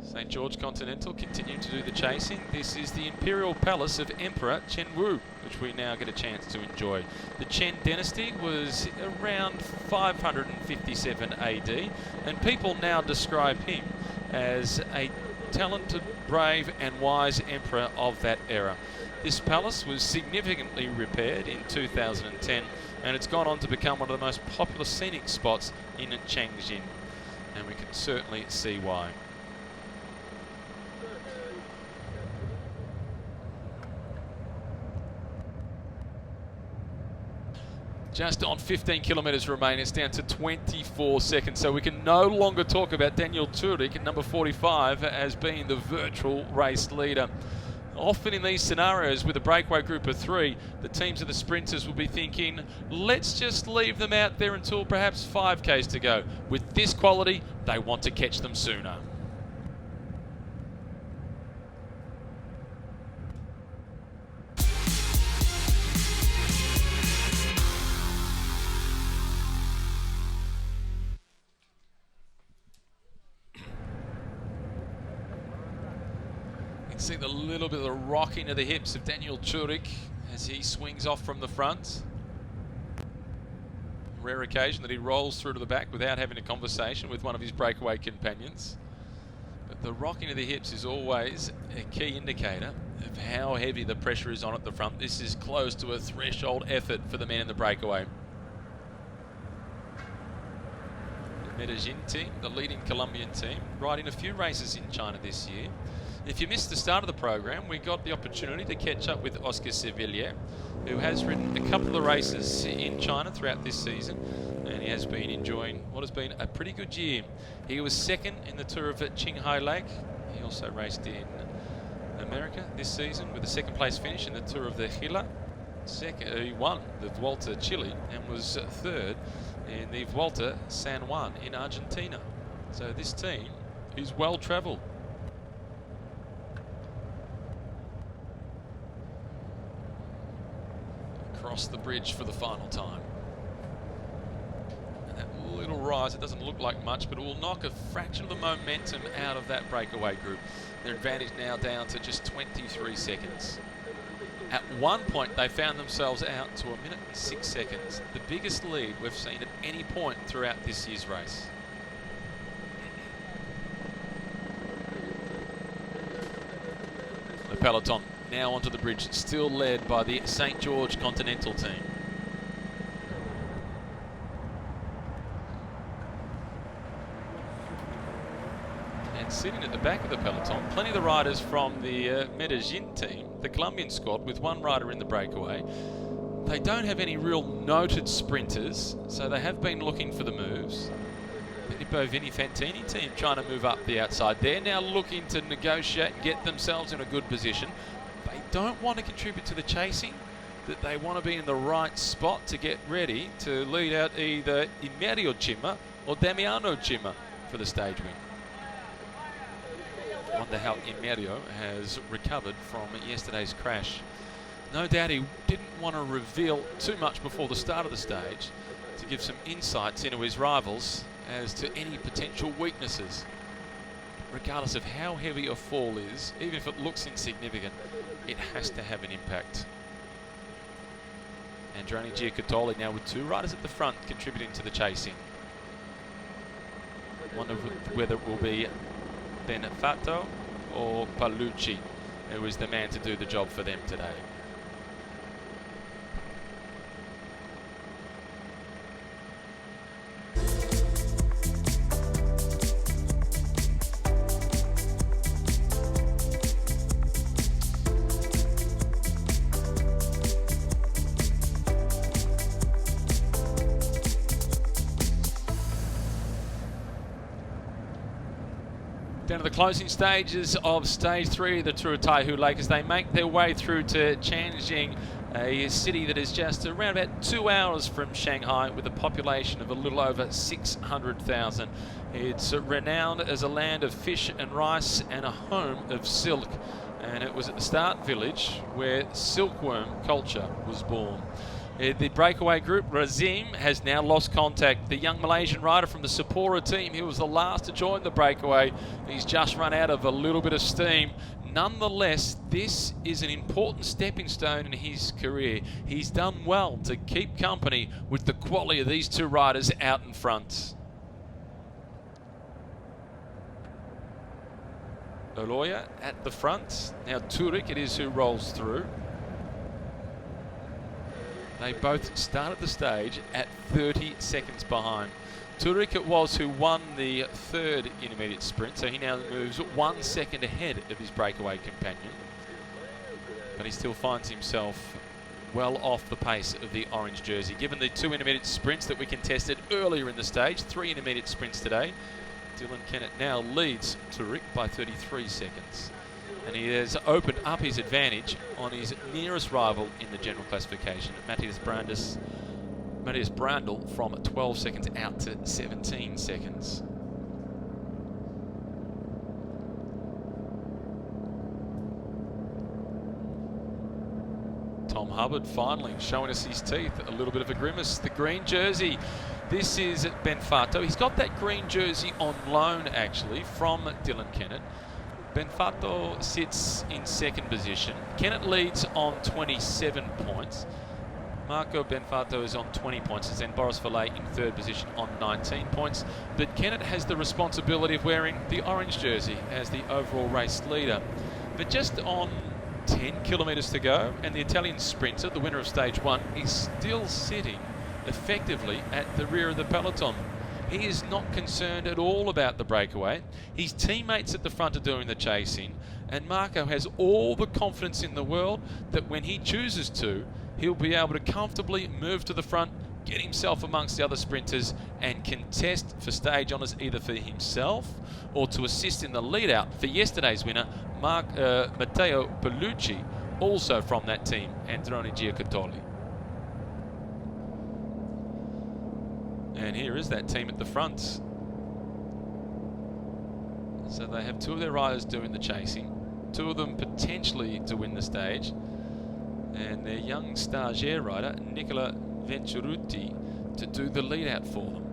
St. George Continental continuing to do the chasing. This is the Imperial Palace of Emperor Chen Wu, which we now get a chance to enjoy. The Chen dynasty was around 557 AD, and people now describe him as a talented, brave and wise emperor of that era. This palace was significantly repaired in 2010, and it's gone on to become one of the most popular scenic spots in Changxin, and we can certainly see why. Just on 15 kilometres remain, it's down to 24 seconds, so we can no longer talk about Daniel Turek at number 45 as being the virtual race leader. Often in these scenarios with a breakaway group of 3, the teams of the sprinters will be thinking, let's just leave them out there until perhaps 5Ks to go. With this quality, they want to catch them sooner. See the little bit of the rocking of the hips of Daniel Turek as he swings off from the front. Rare occasion that he rolls through to the back without having a conversation with one of his breakaway companions. But the rocking of the hips is always a key indicator of how heavy the pressure is on at the front. This is close to a threshold effort for the men in the breakaway. The Medellin team, the leading Colombian team, riding a few races in China this year. If you missed the start of the program, we got the opportunity to catch up with Oscar Sevillio, who has ridden a couple of races in China throughout this season, and he has been enjoying what has been a pretty good year. He was second in the Tour of Taihu Lake. He also raced in America this season with a second place finish in the Tour of the Gila. He won the Vuelta Chile and was third in the Vuelta San Juan in Argentina. So this team is well travelled. Across the bridge for the final time. And that little rise, it doesn't look like much, but it will knock a fraction of the momentum out of that breakaway group. Their advantage now down to just 23 seconds. At one point, they found themselves out to 1 minute and 6 seconds, the biggest lead we've seen at any point throughout this year's race. The peloton now onto the bridge, still led by the St. George Continental team. And sitting at the back of the peloton, plenty of the riders from the Medellin team, the Colombian squad, with one rider in the breakaway. They don't have any real noted sprinters, so they have been looking for the moves. The Nippo Vini Fantini team trying to move up the outside. They're now looking to negotiate and get themselves in a good position. They don't want to contribute to the chasing, that they want to be in the right spot to get ready to lead out either Imperial Cima or Damiano Cima for the stage win. Wonder how Imperial has recovered from yesterday's crash. No doubt he didn't want to reveal too much before the start of the stage to give some insights into his rivals as to any potential weaknesses. Regardless of how heavy a fall is, even if it looks insignificant, it has to have an impact. Androni Giocattoli now with two riders at the front contributing to the chasing. Wonder whether it will be Benefato or Paolucci who is the man to do the job for them today. Down to the closing stages of stage 3 of the Tour of Taihu Lake as they make their way through to Tianjin, a city that is just around about 2 hours from Shanghai with a population of a little over 600,000. It's renowned as a land of fish and rice and a home of silk. And it was at the start village where silkworm culture was born. The breakaway group, Razim, has now lost contact. The young Malaysian rider from the Sapporo team, he was the last to join the breakaway. He's just run out of a little bit of steam. Nonetheless, this is an important stepping stone in his career. He's done well to keep company with the quality of these two riders out in front. Oloya at the front. Now Turek it is who rolls through. They both started the stage at 30 seconds behind. Turek it was who won the third intermediate sprint, so he now moves 1 second ahead of his breakaway companion. But he still finds himself well off the pace of the orange jersey. Given the two intermediate sprints that we contested earlier in the stage, 3 intermediate sprints today, Dylan Kennett now leads Turek by 33 seconds. And he has opened up his advantage on his nearest rival in the general classification, Matthias Brandl, from 12 seconds out to 17 seconds. Tom Hubbard finally showing us his teeth, a little bit of a grimace. The green jersey, this is Benfato. He's got that green jersey on loan actually from Dylan Kennett. Benfato sits in second position. Kennett leads on 27 points. Marco Benfato is on 20 points, and then Boris Valet in third position on 19 points. But Kennett has the responsibility of wearing the orange jersey as the overall race leader. But just on 10 kilometres to go, and the Italian sprinter, the winner of stage 1, is still sitting effectively at the rear of the peloton. He is not concerned at all about the breakaway. His teammates at the front are doing the chasing, and Marco has all the confidence in the world that when he chooses to, he'll be able to comfortably move to the front, get himself amongst the other sprinters and contest for stage honours either for himself or to assist in the lead out for yesterday's winner, Matteo Bellucci, also from that team, Androni Giocattoli. And here is that team at the front. So they have two of their riders doing the chasing, two of them potentially to win the stage, and their young stagiaire rider, Nicola Venturuti, to do the lead out for them.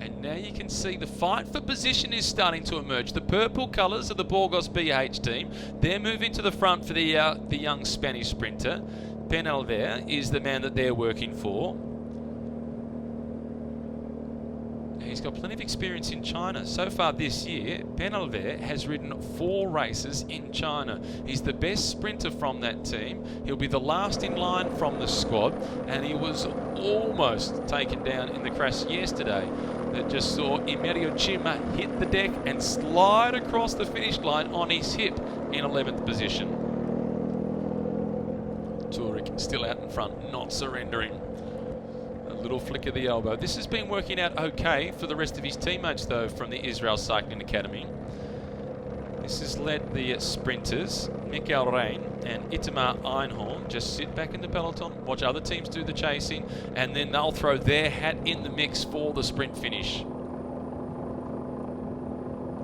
And now you can see the fight for position is starting to emerge. The purple colours of the Burgos BH team, they're moving to the front for the young Spanish sprinter. Penalver is the man that they're working for. He's got plenty of experience in China. So far this year, Penalver has ridden 4 races in China. He's the best sprinter from that team. He'll be the last in line from the squad, and he was almost taken down in the crash yesterday that just saw Emerio Cima hit the deck and slide across the finish line on his hip in 11th position. Tourik still out in front, not surrendering. Little flick of the elbow. This has been working out okay for the rest of his teammates though from the Israel Cycling Academy. This has let the sprinters, Mikael Rein and Itamar Einhorn, just sit back in the peloton, watch other teams do the chasing, and then they'll throw their hat in the mix for the sprint finish.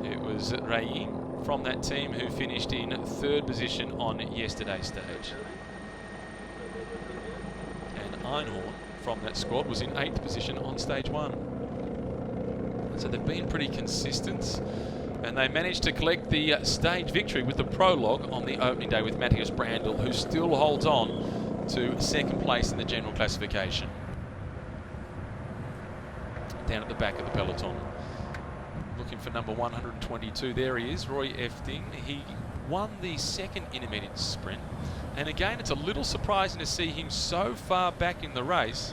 It was Rein from that team who finished in 3rd position on yesterday's stage. And Einhorn from that squad was in 8th position on stage 1. So they've been pretty consistent, and they managed to collect the stage victory with the prologue on the opening day with Matthias Brandl, who still holds on to 2nd place in the general classification. Down at the back of the peloton, looking for number 122. There he is, Roy Efting. He won the 2nd intermediate sprint. And again, it's a little surprising to see him so far back in the race.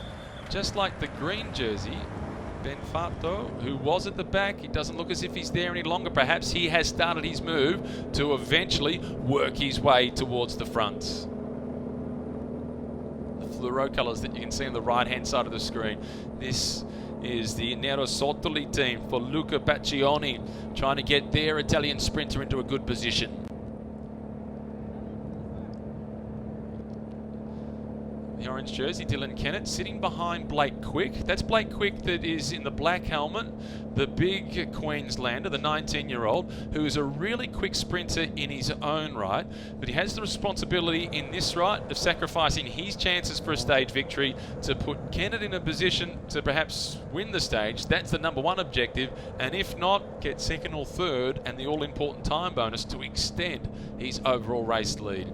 Just like the green jersey, Benfato, who was at the back, it doesn't look as if he's there any longer. Perhaps he has started his move to eventually work his way towards the front. The fluoro colours that you can see on the right-hand side of the screen. This is the Nero Sottoli team for Luca Pacioli, trying to get their Italian sprinter into a good position. The orange jersey, Dylan Kennett, sitting behind Blake Quick. That's Blake Quick that is in the black helmet, the big Queenslander, the 19-year-old, who is a really quick sprinter in his own right, but he has the responsibility in this right of sacrificing his chances for a stage victory to put Kennett in a position to perhaps win the stage. That's the number 1 objective, and if not, get 2nd or 3rd and the all-important time bonus to extend his overall race lead.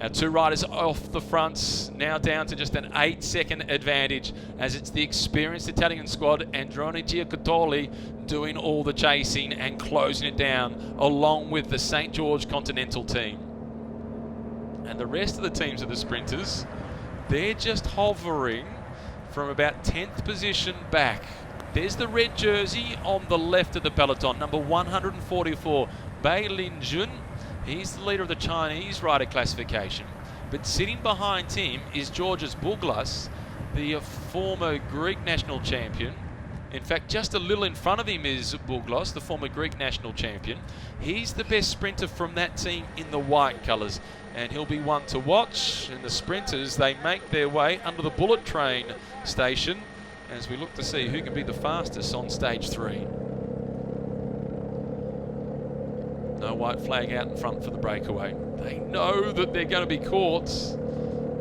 Our 2 riders off the front, now down to just an 8-second advantage, as it's the experienced Italian squad, Androni Giocattoli, doing all the chasing and closing it down, along with the St. George Continental team. And the rest of the teams of the sprinters, they're just hovering from about 10th position back. There's the red jersey on the left of the peloton, number 144, Bai Lin Jun. He's the leader of the Chinese rider classification. But sitting behind him is Georgios Bouglas, the former Greek national champion. In fact, just a little in front of him is Bouglas, the former Greek national champion. He's the best sprinter from that team in the white colours, and he'll be one to watch. And the sprinters, they make their way under the bullet train station as we look to see who can be the fastest on stage 3. No white flag out in front for the breakaway. They know that they're going to be caught,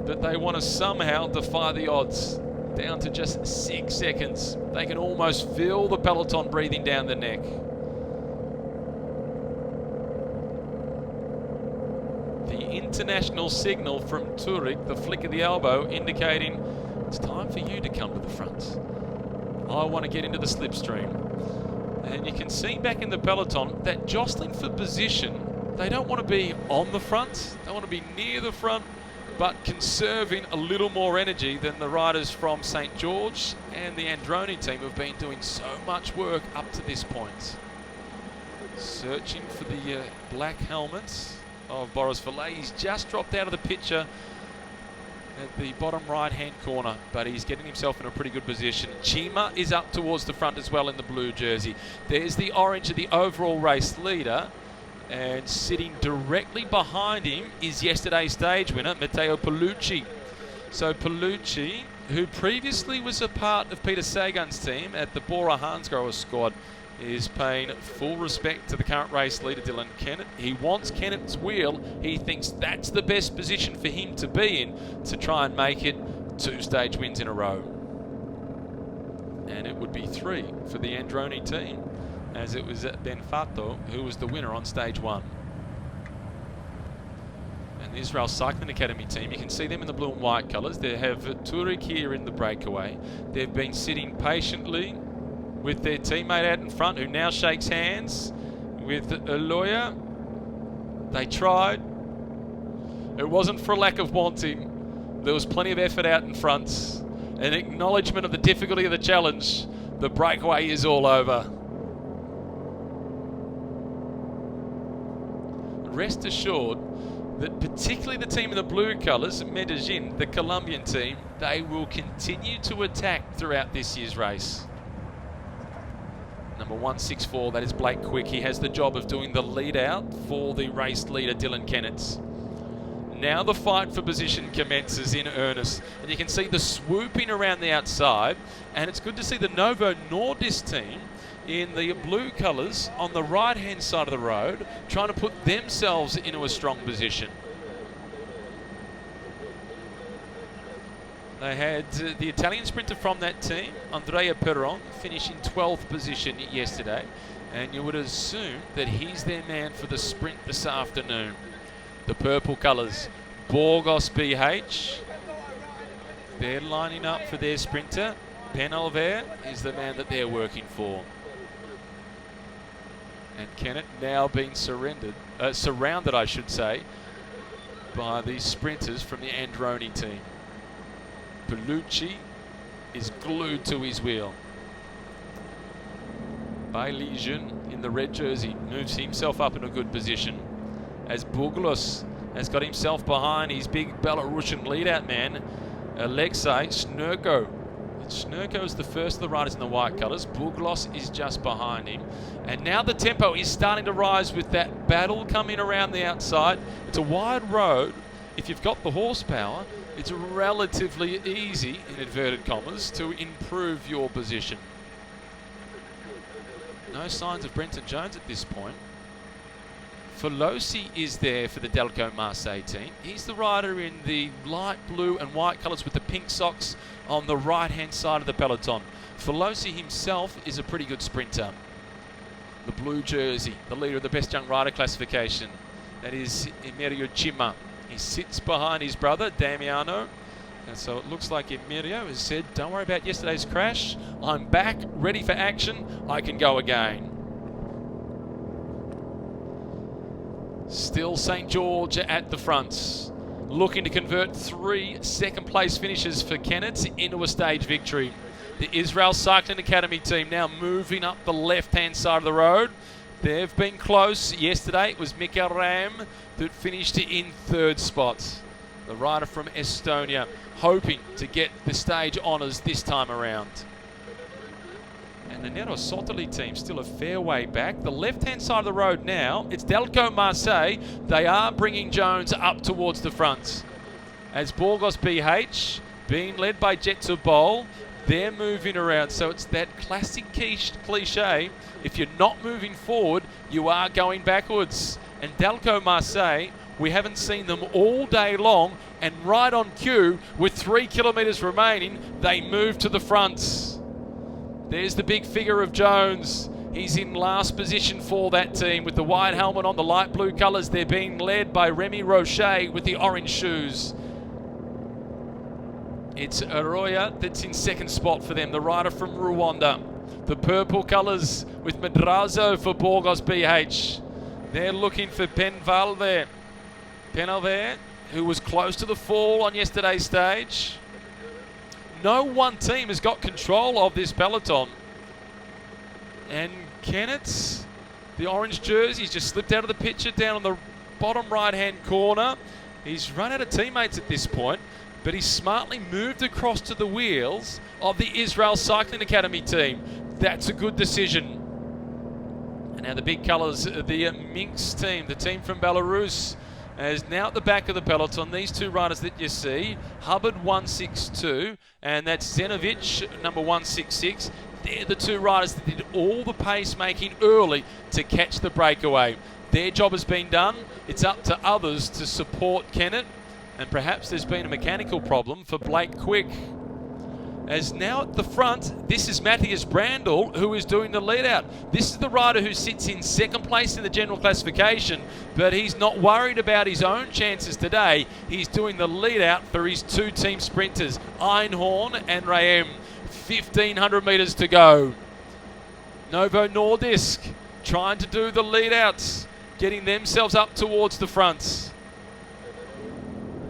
but they want to somehow defy the odds. Down to just 6 seconds. They can almost feel the peloton breathing down the neck. The international signal from Tourik, the flick of the elbow, indicating it's time for you to come to the front. I want to get into the slipstream. And you can see back in the peloton that jostling for position, they don't want to be on the front, they want to be near the front, but conserving a little more energy than the riders from St. George and the Androni team have been doing so much work up to this point. Searching for the black helmets of Boris Valet. He's just dropped out of the picture at the bottom right-hand corner, but he's getting himself in a pretty good position. Chima is up towards the front as well in the blue jersey. There's the orange of the overall race leader, and sitting directly behind him is yesterday's stage winner, Matteo Paolucci. So Paolucci, who previously was a part of Peter Sagan's team at the Bora Hansgrohe squad, is paying full respect to the current race leader, Dylan Kennett. He wants Kennett's wheel. He thinks that's the best position for him to be in to try and make it 2 stage wins in a row. And it would be 3 for the Androni team, as it was Benfato who was the winner on stage 1. And the Israel Cycling Academy team, you can see them in the blue and white colours. They have Turek here in the breakaway. They've been sitting patiently with their teammate out in front, who now shakes hands with Aloya. They tried. It wasn't for a lack of wanting. There was plenty of effort out in front. An acknowledgement of the difficulty of the challenge. The breakaway is all over. Rest assured that particularly the team in the blue colours, Medellin, the Colombian team, they will continue to attack throughout this year's race. Number 164, that is Blake Quick. He has the job of doing the lead out for the race leader, Dylan Kennett. Now the fight for position commences in earnest. And you can see the swooping around the outside. And it's good to see the Novo Nordisk team in the blue colours on the right-hand side of the road, trying to put themselves into a strong position. They had the Italian sprinter from that team, Andrea Perron, finishing 12th position yesterday. And you would assume that he's their man for the sprint this afternoon. The purple colours, Burgos BH. They're lining up for their sprinter. Penalver is the man that they're working for. And Kennett now being surrounded, I should say, by the sprinters from the Androni team. Paolucci is glued to his wheel. Bailey-Jean in the red jersey moves himself up in a good position, as Burgos has got himself behind his big Belarusian lead-out man, Alexei Snurko. Snurko is the first of the riders in the white colours. Burgos is just behind him. And now the tempo is starting to rise with that battle coming around the outside. It's a wide road. If you've got the horsepower, it's relatively easy, in inverted commas, to improve your position. No signs of Brenton Jones at this point. Filosi is there for the Delco Marseille team. He's the rider in the light blue and white colours with the pink socks on the right-hand side of the peloton. Filosi himself is a pretty good sprinter. The blue jersey, the leader of the best young rider classification. That is Emilio Chima. He sits behind his brother, Damiano. And so it looks like Emilio has said, don't worry about yesterday's crash. I'm back, ready for action. I can go again. Still St. George at the front, looking to convert 3 second-place finishes for Kennett into a stage victory. The Israel Cycling Academy team now moving up the left-hand side of the road. They've been close. Yesterday it was Mikael Ram that finished in 3rd spot. The rider from Estonia hoping to get the stage honours this time around. And the Nero Sotoli team still a fair way back. The left-hand side of the road now, it's Delco Marseille. They are bringing Jones up towards the front. As Burgos BH, being led by Jetsu Bowl, they're moving around. So it's that classic cliche. If you're not moving forward, you are going backwards. And Delco Marseille, we haven't seen them all day long. And right on cue, with 3 kilometres remaining, they move to the front. There's the big figure of Jones. He's in last position for that team with the white helmet on, the light blue colours. They're being led by Remy Rocher with the orange shoes. It's Arroyo that's in 2nd spot for them, the rider from Rwanda. The purple colours with Madrazo for Burgos BH. They're looking for Penalver. who was close to the fall on yesterday's stage. No one team has got control of this peloton. And Kennett, the orange jersey, he's just slipped out of the picture down on the bottom right-hand corner. He's run out of teammates at this point, but he's smartly moved across to the wheels of the Israel Cycling Academy team. That's a good decision. And now the big colours, the Minx team, the team from Belarus, is now at the back of the peloton. These two riders that you see, Hubbard 162, and that's Zenovic number 166. They're the two riders that did all the pace making early to catch the breakaway. Their job has been done. It's up to others to support Kennett, and perhaps there's been a mechanical problem for Blake Quick. As now at the front, this is Matthias Brandl, who is doing the lead out. This is the rider who sits in second place in the general classification, but he's not worried about his own chances today. He's doing the lead out for his two team sprinters, Einhorn and Raem. 1,500 metres to go. Novo Nordisk trying to do the lead outs, getting themselves up towards the front.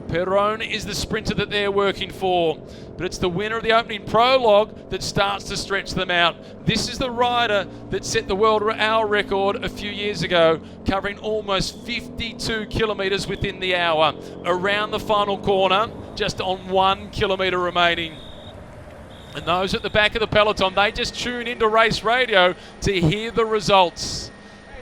Perron is the sprinter that they're working for, but it's the winner of the opening prologue that starts to stretch them out. This is the rider that set the world hour record a few years ago, covering almost 52 kilometres within the hour. Around the final corner, just on 1 kilometre remaining. And those at the back of the peloton, they just tune into race radio to hear the results.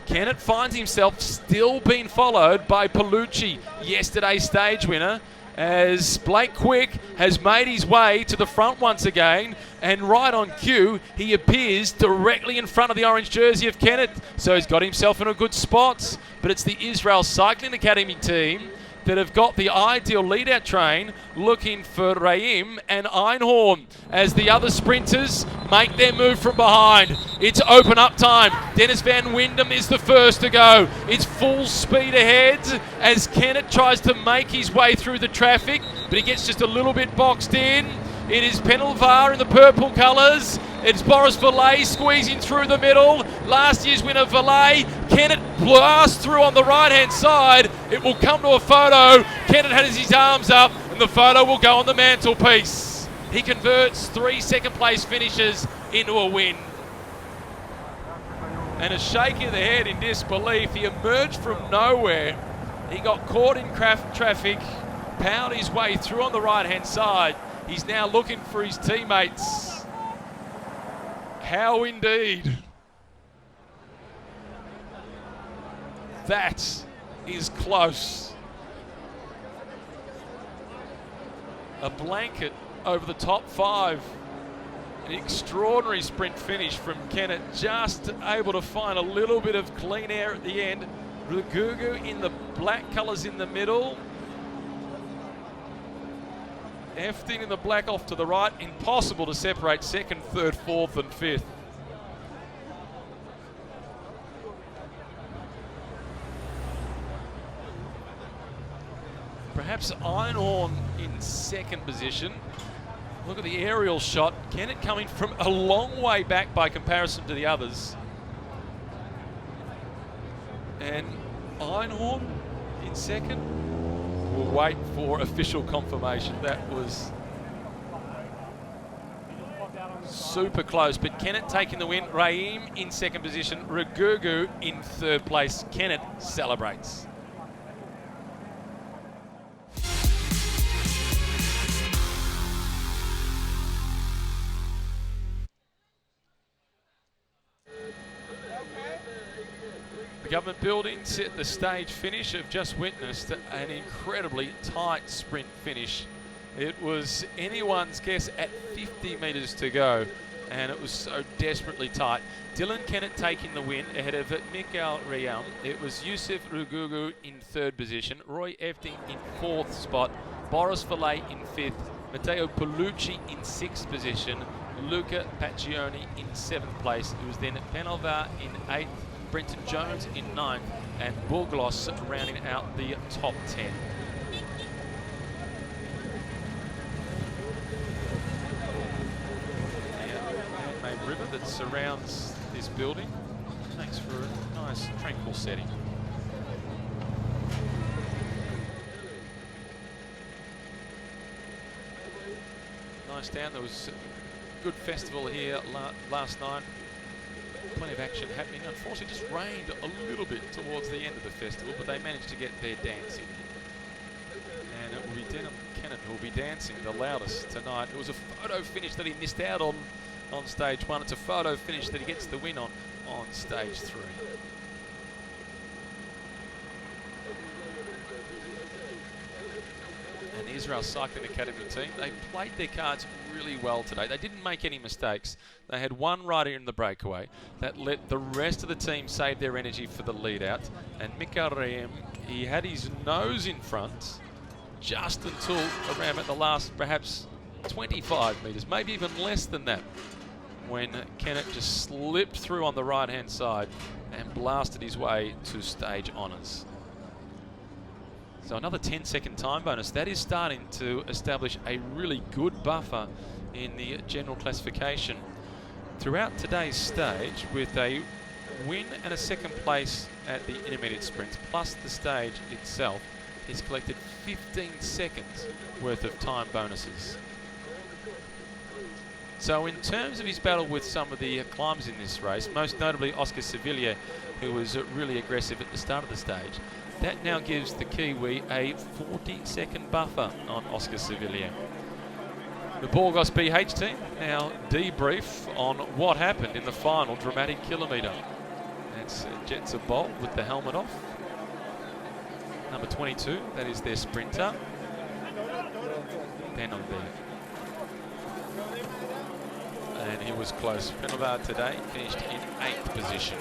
Kennett finds himself still being followed by Palucci, yesterday's stage winner, as Blake Quick has made his way to the front once again, and right on cue, he appears directly in front of the orange jersey of Kennett, so he's got himself in a good spot. But it's the Israel Cycling Academy team that have got the ideal lead-out train looking for Raim and Einhorn as the other sprinters make their move from behind. It's open up time. Dennis Van Windham is the first to go. It's full speed ahead as Kennett tries to make his way through the traffic, but he gets just a little bit boxed in. It is Penalvar in the purple colours. It's Boris Valet squeezing through the middle. Last year's winner, Valet. Kennett blasts through on the right-hand side. It will come to a photo. Kennett has his arms up, and the photo will go on the mantelpiece. He converts 3 second-place finishes into a win. And a shake of the head in disbelief. He emerged from nowhere. He got caught in traffic, powered his way through on the right-hand side. He's now looking for his teammates. How indeed. That is close. A blanket over the top 5. An extraordinary sprint finish from Kennett, just able to find a little bit of clean air at the end. Rugugu in the black colours in the middle. Eftin in the black off to the right. Impossible to separate second, third, fourth and fifth. Perhaps Einhorn in second position. Look at the aerial shot. Kennett coming from a long way back by comparison to the others. And Einhorn in second. We'll wait for official confirmation. That was super close, but Kennett taking the win. Raim in second position. Rugugu in third place. Kennett celebrates. The government buildings at the stage finish have just witnessed an incredibly tight sprint finish. It was anyone's guess at 50 metres to go, and it was so desperately tight. Dylan Kennett taking the win ahead of Mikael Ream. It was Yusuf Rugugu in third position, Roy Efting in fourth spot, Boris Valet in fifth, Matteo Palucci in sixth position, Luca Pacioli in seventh place. It was then Penalvar in eighth, Brenton Jones in ninth, and Burgos rounding out the top 10. The man-made river that surrounds this building makes for a nice tranquil setting. touchdown. There was a good festival here last night. Plenty of action happening. Unfortunately, just rained a little bit towards the end of the festival, but they managed to get their dancing. And it will be Denham Kennett who will be dancing the loudest tonight. It was a photo finish that he missed out on stage 1. It's a photo finish that he gets the win on stage 3. And the Israel Cycling Academy team, they played their cards really well today. They didn't make any mistakes. They had one rider in the breakaway that let the rest of the team save their energy for the lead out. And Mikarem, he had his nose in front just until around at the last perhaps 25 metres, maybe even less than that, when Kennett just slipped through on the right-hand side and blasted his way to stage honours. So another 10-second time bonus. That is starting to establish a really good buffer in the general classification throughout today's stage, with a win and a second place at the intermediate sprints, plus the stage itself. He's collected 15 seconds worth of time bonuses. So in terms of his battle with some of the climbers in this race, most notably Oscar Sevillio, who was really aggressive at the start of the stage, that now gives the Kiwi a 40-second buffer on Oscar Sevillio. The Burgos BH team now debrief on what happened in the final dramatic kilometre. That's Jetsa Bolt with the helmet off. Number 22, that is their sprinter. Penalty. And he was close. Penalty today finished in 8th position.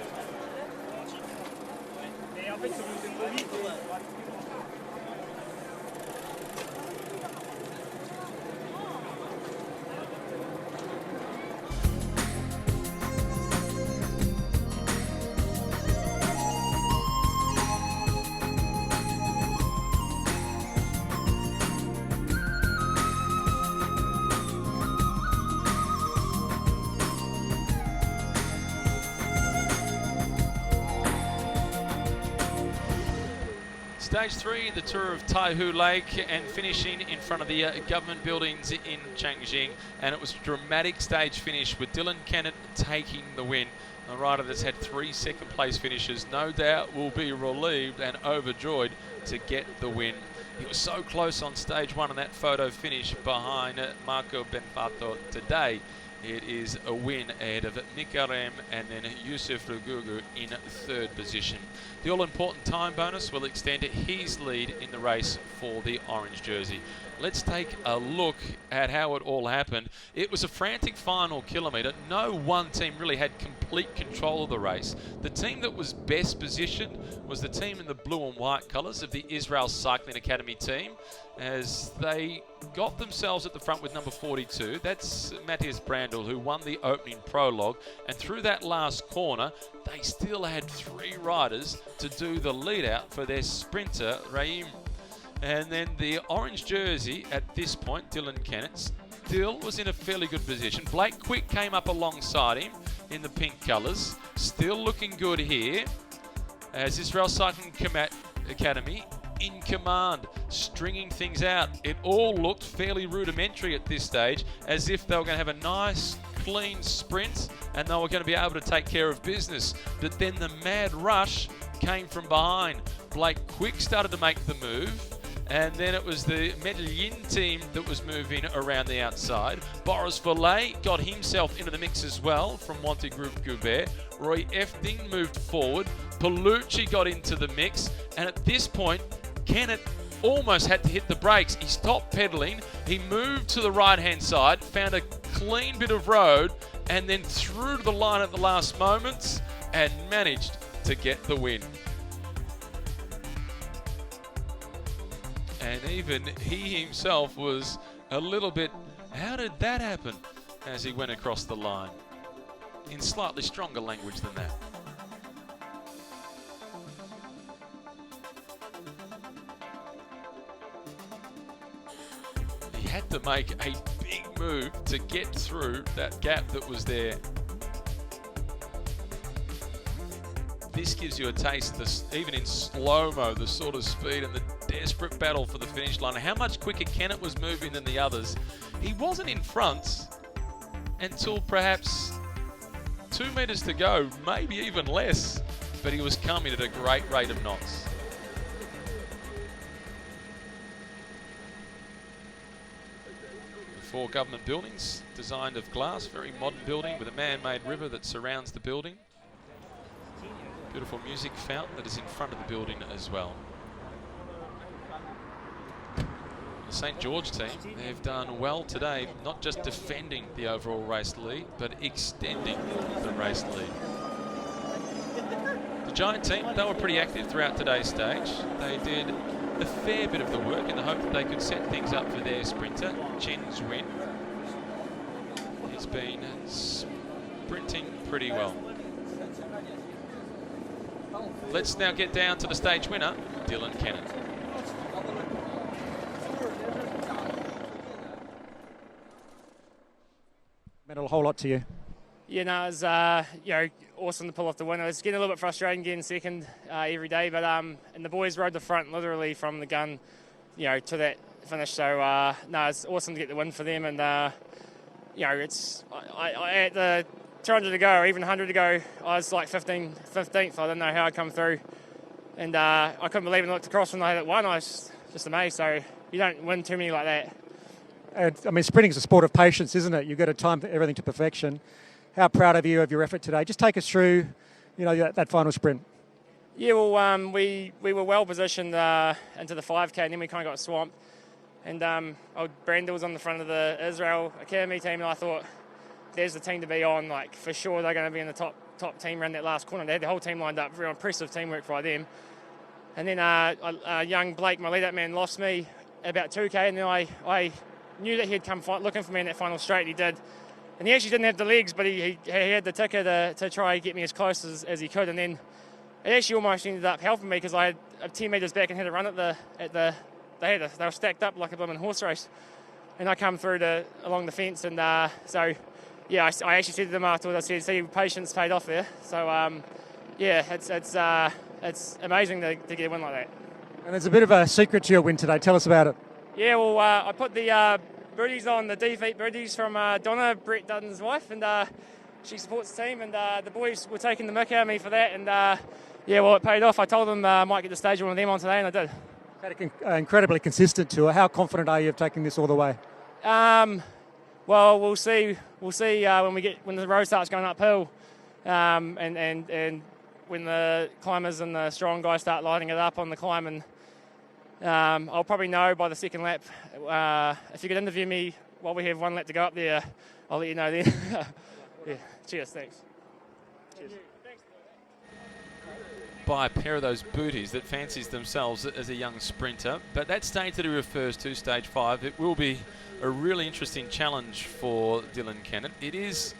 Stage 3, the Tour of Taihu Lake, and finishing in front of the government buildings in Changxing. And it was a dramatic stage finish with Dylan Kennett taking the win. A rider that's had 3 second place finishes no doubt will be relieved and overjoyed to get the win. He was so close on stage 1 in that photo finish behind Marco Benfato today. It is a win ahead of Mikarem and then Yusuf Rugugu in 3rd position. The all-important time bonus will extend his lead in the race for the orange jersey. Let's take a look at how it all happened. It was a frantic final kilometre. No one team really had complete control of the race. The team that was best positioned was the team in the blue and white colours of the Israel Cycling Academy team, as they got themselves at the front with number 42. That's Matthias Brandl, who won the opening prologue. And through that last corner, they still had 3 riders to do the lead out for their sprinter, Raim. And then the orange jersey at this point, Dylan Kennett, still was in a fairly good position. Blake Quick came up alongside him in the pink colours. Still looking good here, as Israel Cycling Academy in command, stringing things out. It all looked fairly rudimentary at this stage, as if they were going to have a nice, clean sprint and they were going to be able to take care of business. But then the mad rush came from behind. Blake Quick started to make the move, and then it was the Medellin team that was moving around the outside. Boris Volley got himself into the mix as well from Monte Group Goubert. Roy Efting moved forward. Palucci got into the mix, and at this point, Kennett almost had to hit the brakes. He stopped pedaling, he moved to the right-hand side, found a clean bit of road, and then through to the line at the last moments and managed to get the win. And even he himself was a little bit, how did that happen, as he went across the line, in slightly stronger language than that. He had to make a big move to get through that gap that was there. This gives you a taste, even in slow-mo, the sort of speed and the desperate battle for the finish line. How much quicker Kennett was moving than the others. He wasn't in front until perhaps 2 meters to go, maybe even less, but he was coming at a great rate of knots. The 4 government buildings designed of glass, very modern building with a man-made river that surrounds the building. Beautiful music fountain that is in front of the building as well. The St. George team, they've done well today, not just defending the overall race lead, but extending the race lead. The Giant team, they were pretty active throughout today's stage. They did a fair bit of the work in the hope that they could set things up for their sprinter, Chen's win. He's been sprinting pretty well. Let's now get down to the stage winner, Dylan Kennett. Meant a whole lot to you. Yeah, no, it was awesome to pull off the win. It was getting a little bit frustrating getting second every day, but and the boys rode the front literally from the gun, to that finish. So no, it's awesome to get the win for them. And it's I at the 200 to go, or even 100 to go, I was like 15th. I didn't know how I'd come through, and I couldn't believe it. I looked across when I had it won. I was just amazed. So you don't win too many like that. I mean, sprinting is a sport of patience, isn't it? You've got to time everything to perfection. How proud of you of your effort today? Just take us through, that final sprint. Yeah, well, we were well positioned into the 5K, and then we kind of got swamped. And old Brandel was on the front of the Israel Academy team, and I thought, there's the team to be on. Like, for sure, they're going to be in the top team around that last corner. They had the whole team lined up. Very impressive teamwork by them. And then young Blake, my lead-up man, lost me at about 2K, and then I knew that he'd come looking for me in that final straight, and he did. And he actually didn't have the legs, but he had the ticker to try and get me as close as he could. And then it actually almost ended up helping me because I had 10 metres back and had a run they were stacked up like a blooming horse race. And I come through along the fence, and so yeah, I actually said to them afterwards, I said, see, patience paid off there. So yeah, it's amazing to get a win like that. And there's a bit of a secret to your win today. Tell us about it. Yeah, well, I put the booties on, the defeat booties from Donna, Brett Dutton's wife, and she supports the team, and the boys were taking the mick out of me for that, and it paid off. I told them I might get the stage one of them on today, and I did. Had an incredibly consistent tour. How confident are you of taking this all the way? Well, we'll see. We'll see when the road starts going uphill, and when the climbers and the strong guys start lighting it up on the climb, and I'll probably know by the second lap. If you could interview me while we have 1 lap to go up there, I'll let you know then. Yeah. Cheers. Thanks. Cheers. By a pair of those booties that fancies themselves as a young sprinter. But that stage that he refers to, stage 5, it will be a really interesting challenge for Dylan Kennett. It is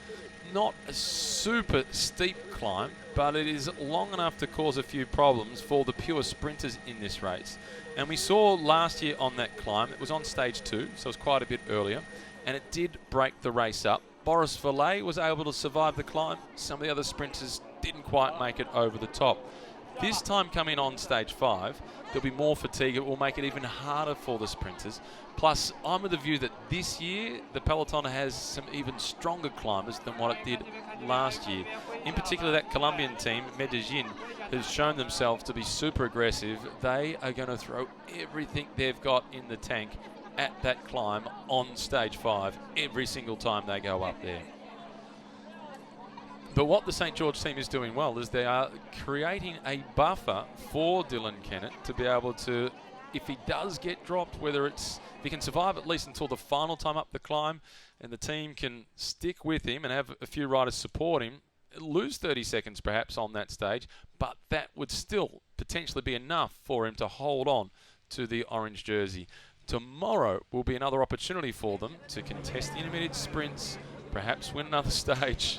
not a super steep climb, but it is long enough to cause a few problems for the pure sprinters in this race. And we saw last year on that climb, it was on stage 2, so it was quite a bit earlier, and it did break the race up. Boris Valet was able to survive the climb. Some of the other sprinters didn't quite make it over the top. This time coming on stage 5, there'll be more fatigue. It will make it even harder for the sprinters. Plus, I'm of the view that this year, the peloton has some even stronger climbers than what it did last year. In particular, that Colombian team, Medellin, has shown themselves to be super aggressive. They are going to throw everything they've got in the tank at that climb on stage 5 every single time they go up there. But what the St. George team is doing well is they are creating a buffer for Dylan Kennett to be able to, if he does get dropped, if he can survive at least until the final time up the climb and the team can stick with him and have a few riders support him, lose 30 seconds perhaps on that stage, but that would still potentially be enough for him to hold on to the orange jersey. Tomorrow will be another opportunity for them to contest the intermediate sprints, perhaps win another stage.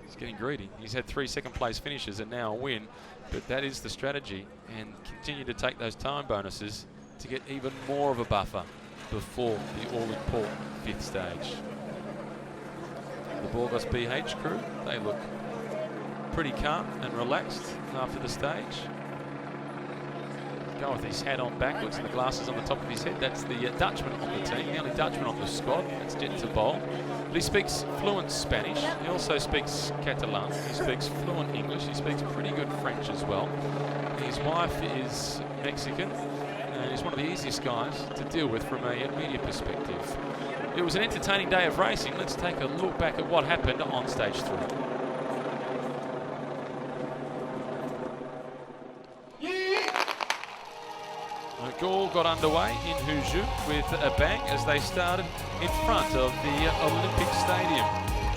He's getting greedy. He's had 3 second place finishes and now a win, but that is the strategy, and continue to take those time bonuses to get even more of a buffer before the all-important 5th stage. The Burgos BH crew, they look pretty calm and relaxed after the stage. go with his hat on backwards and the glasses on the top of his head. That's the Dutchman on the team, the only Dutchman on the squad. That's Jet to bowl. But he speaks fluent Spanish. He also speaks Catalan. He speaks fluent English. He speaks pretty good French as well. His wife is Mexican, and he's one of the easiest guys to deal with from a media perspective. It was an entertaining day of racing. Let's take a look back at what happened on stage 3. All got underway in Huzhou with a bang as they started in front of the Olympic Stadium.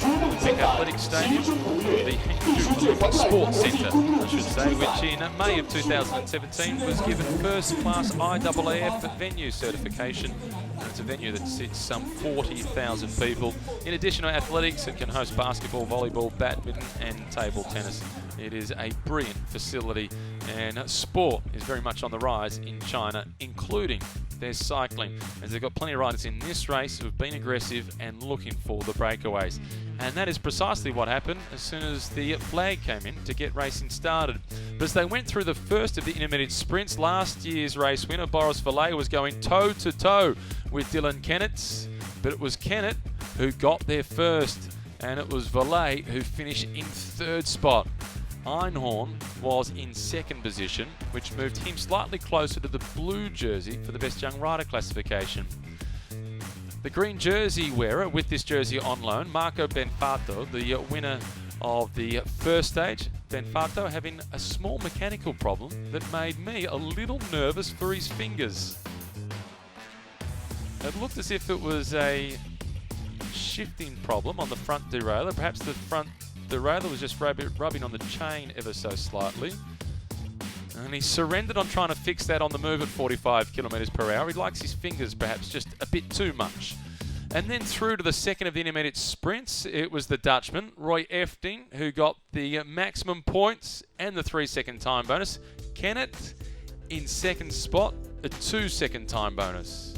Olympic Athletic Stadium, the Hangzhou Olympic Sports Centre, I should say, which in May of 2017 was given first-class IAAF venue certification. And it's a venue that sits some 40,000 people. In addition to athletics, it can host basketball, volleyball, badminton and table tennis. It is a brilliant facility, and sport is very much on the rise in China, including their cycling, as they've got plenty of riders in this race who have been aggressive and looking for the breakaways. And that is precisely what happened as soon as the flag came in to get racing started. But as they went through the first of the intermediate sprints, last year's race winner Boris Vallet was going toe-to-toe with Dylan Kennett, but it was Kennett who got there first, and it was Vallet who finished in 3rd spot. Einhorn was in 2nd position, which moved him slightly closer to the blue jersey for the best young rider classification. The green jersey wearer with this jersey on loan, Marco Benfato, the winner of the first stage. Benfato having a small mechanical problem that made me a little nervous for his fingers. It looked as if it was a shifting problem on the front derailleur. Perhaps the front derailleur was just rubbing on the chain ever so slightly. And he surrendered on trying to fix that on the move at 45 kilometres per hour. He likes his fingers perhaps just a bit too much. And then through to the second of the intermediate sprints, it was the Dutchman, Roy Efting, who got the maximum points and the 3-second time bonus. Kennett in 2nd spot, a 2-second time bonus.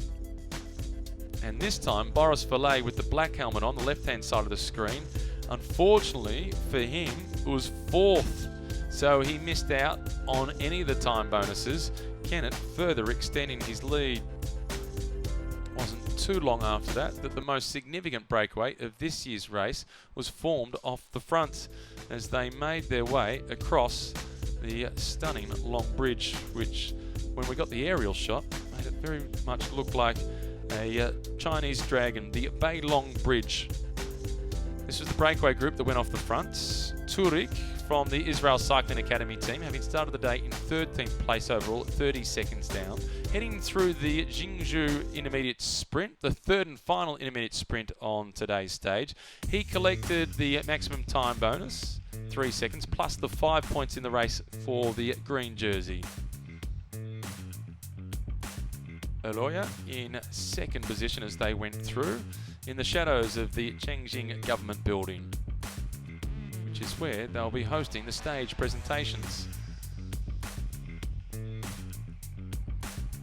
And this time, Boris Vallet with the black helmet on the left-hand side of the screen. Unfortunately for him, it was 4th. So he missed out on any of the time bonuses. Kennett further extending his lead. Wasn't too long after that the most significant breakaway of this year's race was formed off the front as they made their way across the stunning long bridge, which when we got the aerial shot made it very much look like a Chinese dragon, the Beilong Bridge. This was the breakaway group that went off the front. Turik from the Israel Cycling Academy team, having started the day in 13th place overall, 30 seconds down. Heading through the Jingzhou intermediate sprint, the 3rd and final intermediate sprint on today's stage. He collected the maximum time bonus, 3 seconds, plus the 5 points in the race for the green jersey. Aloya in 2nd position as they went through in the shadows of the Chengxing government building, which is where they'll be hosting the stage presentations.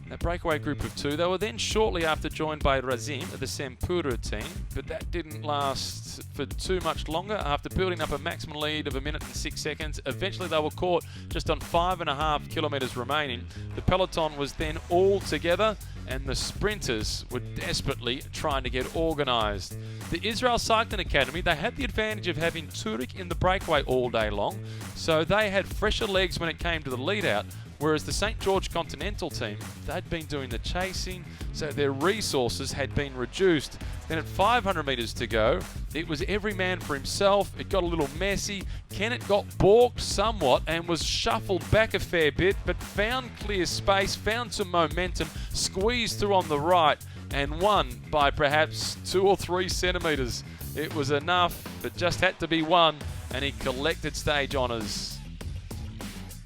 That breakaway group of 2, they were then shortly after joined by Razim of the Sempura team, but that didn't last for too much longer. After building up a maximum lead of 1 minute and 6 seconds, eventually they were caught just on 5.5 kilometres remaining. The peloton was then all together, and the sprinters were desperately trying to get organised. The Israel Cycling Academy, they had the advantage of having Turik in the breakaway all day long, so they had fresher legs when it came to the lead out, whereas the St. George Continental team, they'd been doing the chasing, so their resources had been reduced. Then at 500 metres to go, it was every man for himself. It got a little messy. Kennett got balked somewhat and was shuffled back a fair bit, but found clear space, found some momentum, squeezed through on the right, and won by perhaps 2 or 3 centimetres. It was enough, but just had to be won, and he collected stage honours.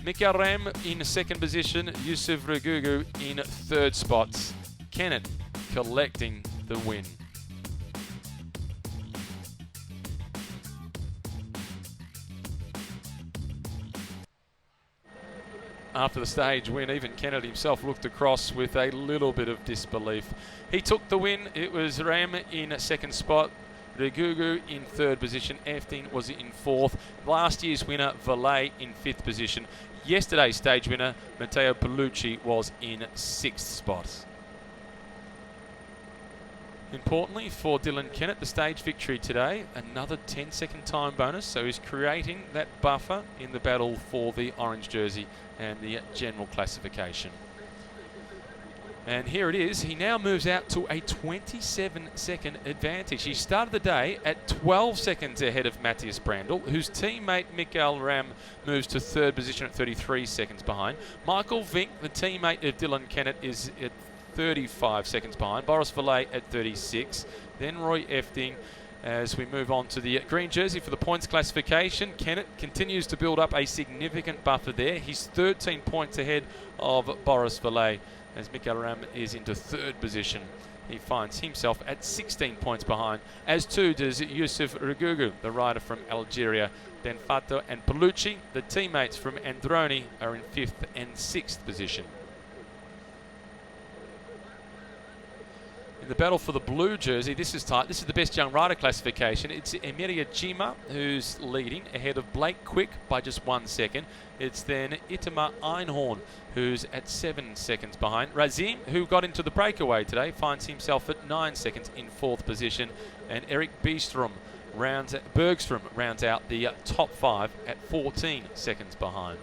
Mika Rem in 2nd position, Yusuf Regugu in 3rd spot. Kennett collecting the win. After the stage win, even Kennett himself looked across with a little bit of disbelief. He took the win. It was Rem in 2nd spot, Regugu in 3rd position, Efting was in 4th. Last year's winner, Vallet in 5th position. Yesterday's stage winner, Matteo Paolucci, was in 6th spot. Importantly for Dylan Kennett, the stage victory today, another 10-second time bonus, so he's creating that buffer in the battle for the orange jersey and the general classification. And here it is, he now moves out to a 27-second advantage. He started the day at 12 seconds ahead of Matthias Brandl, whose teammate Mikael Ram moves to 3rd position at 33 seconds behind. Michael Vink, the teammate of Dylan Kennett, is at 35 seconds behind. Boris Valet at 36. Then Roy Efting as we move on to the green jersey for the points classification. Kennett continues to build up a significant buffer there. He's 13 points ahead of Boris Valet as Mikael Ram is into 3rd position. He finds himself at 16 points behind, as too does Yusuf Rugugu, the rider from Algeria. Benfato and Paolucci, the teammates from Androni, are in 5th and 6th position. In the battle for the blue jersey, this is tight. This is the best young rider classification. It's Emilia Jima who's leading ahead of Blake Quick by just 1 second. It's then Itamar Einhorn who's at 7 seconds behind. Razim, who got into the breakaway today, finds himself at 9 seconds in 4th position. And Eric Bergstrom rounds out the top 5 at 14 seconds behind.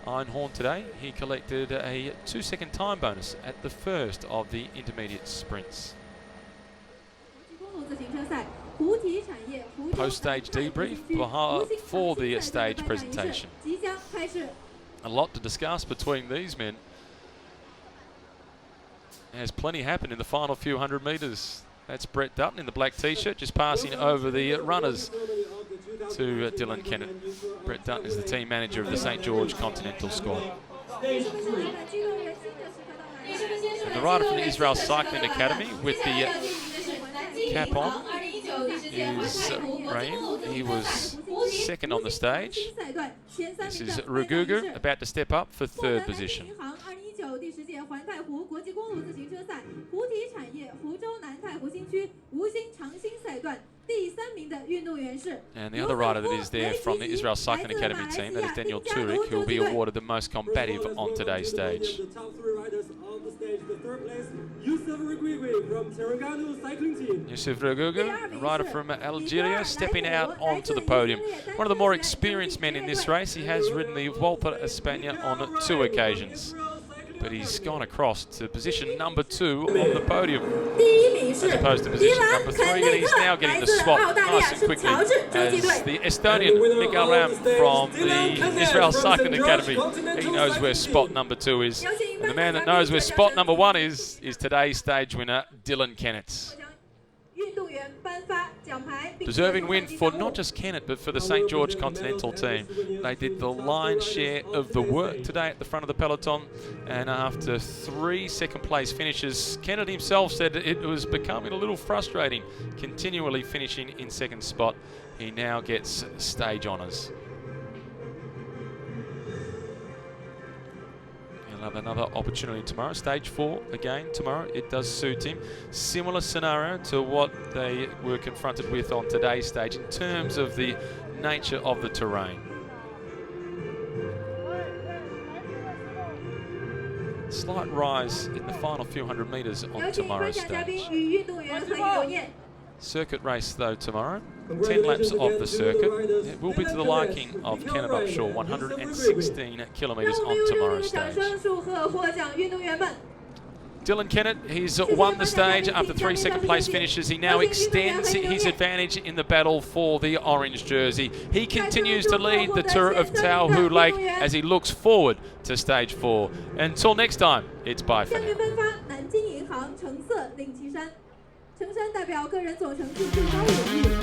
Einhorn today, he collected a 2-second time bonus at the first of the intermediate sprints. Post-stage debrief for the stage presentation. A lot to discuss between these men. There's plenty happened in the final few hundred metres. That's Brett Dutton in the black t-shirt, just passing over the runners to Dylan Kennett. Brett Dutton is the team manager of the St. George Continental squad. And the rider from the Israel Cycling Academy with the cap on is Rahim. He was 2nd on the stage. This is Rugugu, about to step up for 3rd position. And the other rider that is there from the Israel Cycling Academy team, that is Daniel Turek, who will be awarded the most combative on today's stage. Yusuf Rugugu, a rider from Algeria, stepping out onto the podium. One of the more experienced men in this race. He has ridden the Volta a España on 2 occasions. But he's gone across to position number 2 on the podium, as opposed to position number 3, and he's now getting the swap nice and quickly as the Estonian Mikael Ram from the Israel Cycling Academy. He knows where spot number 2 is, and the man that knows where spot number 1 is today's stage winner, Dylan Kennett. Deserving win for not just Kennett, but for the St. George Continental team. They did the lion's share of the work today at the front of the peloton, and after 3 second-place finishes, Kennett himself said it was becoming a little frustrating, continually finishing in 2nd spot. He now gets stage honours. He'll have another opportunity tomorrow. Stage 4 again tomorrow. It does suit him. Similar scenario to what they were confronted with on today's stage in terms of the nature of the terrain. Slight rise in the final few hundred metres on tomorrow's stage. Circuit race though tomorrow. 10 laps of the circuit. It will be to the liking of Kennett Upshaw. 116 kilometres on tomorrow's stage. Dylan Kennett, he's won the stage after 3 second-place finishes. He now extends his advantage in the battle for the orange jersey. He continues to lead the Tour of Taihu Lake as he looks forward to stage 4. Until next time, it's bye for now. 成山代表个人总成绩最高荣誉。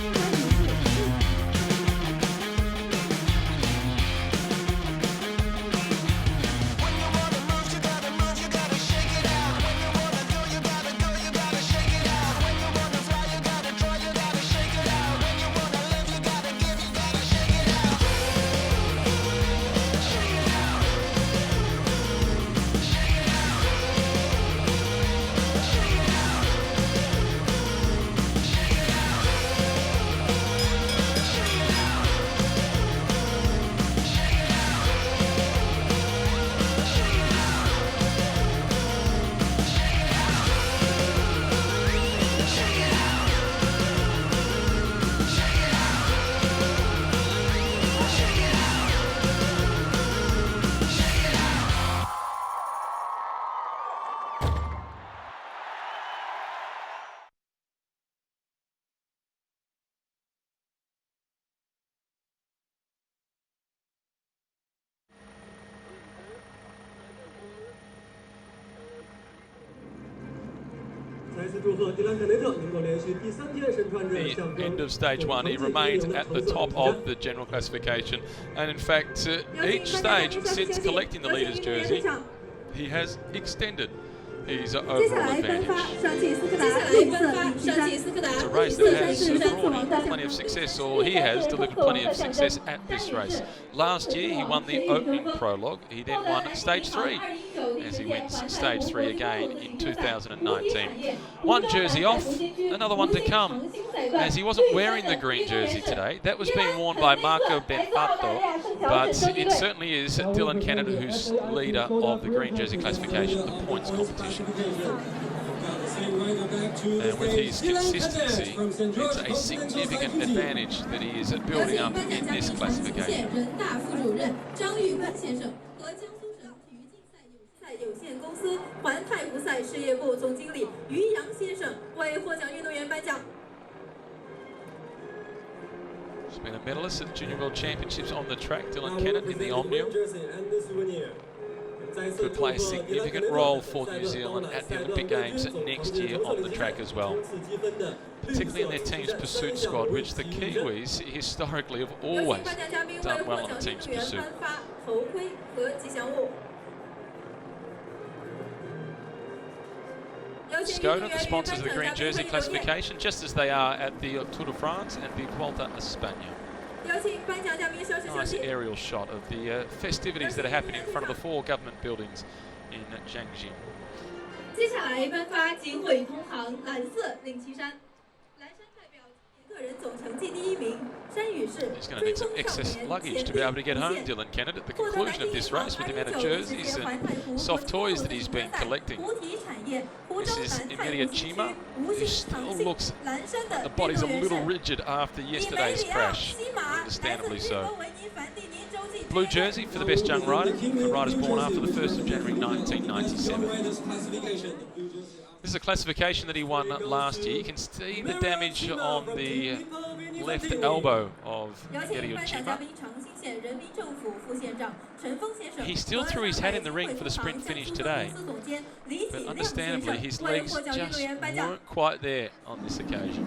the end of stage 1, he remained at the top of the general classification, and in fact, each stage since collecting the leader's jersey, he has extended his overall advantage. It's a race that has brought him plenty of success, or he has delivered plenty of success at this race. Last year he won the opening prologue, he then won stage 3 as he wins stage 3 again in 2019. One jersey off, another one to come, as he wasn't wearing the green jersey today. That was being worn by Marco Benfatto, but it certainly is Dylan Kennedy who's leader of the green jersey classification, the points competition. And with his consistency, it's a significant advantage that he is building up in this classification. 有限公司环太湖赛事业部总经理于洋先生为获奖运动员颁奖。He's been a medalist at Junior World Championships on the track. Dylan Kennett in the Omnium could play a significant role for New Zealand at the Olympic Games next year on the track as well, particularly in their team's pursuit squad, which the Kiwis historically have always done well on the team's pursuit. Skoda, the sponsors of the green jersey classification, just as they are at the Tour de France and the Vuelta a España. Nice aerial shot of the festivities that are happening in front of the 4 government buildings in Jiangxi. He's going to need some excess luggage to be able to get home, Dylan Kennett, at the conclusion of this race with the amount of jerseys and soft toys that he's been collecting. This is Emilia Chima, who still looks like the body's a little rigid after yesterday's crash, understandably so. Blue jersey for the best young rider, the riders born after the 1st of January 1997. This is a classification that he won last year. You can see the damage on the left elbow of Etienne Chima. He still threw his hat in the ring for the sprint finish today, but understandably his legs just weren't quite there on this occasion.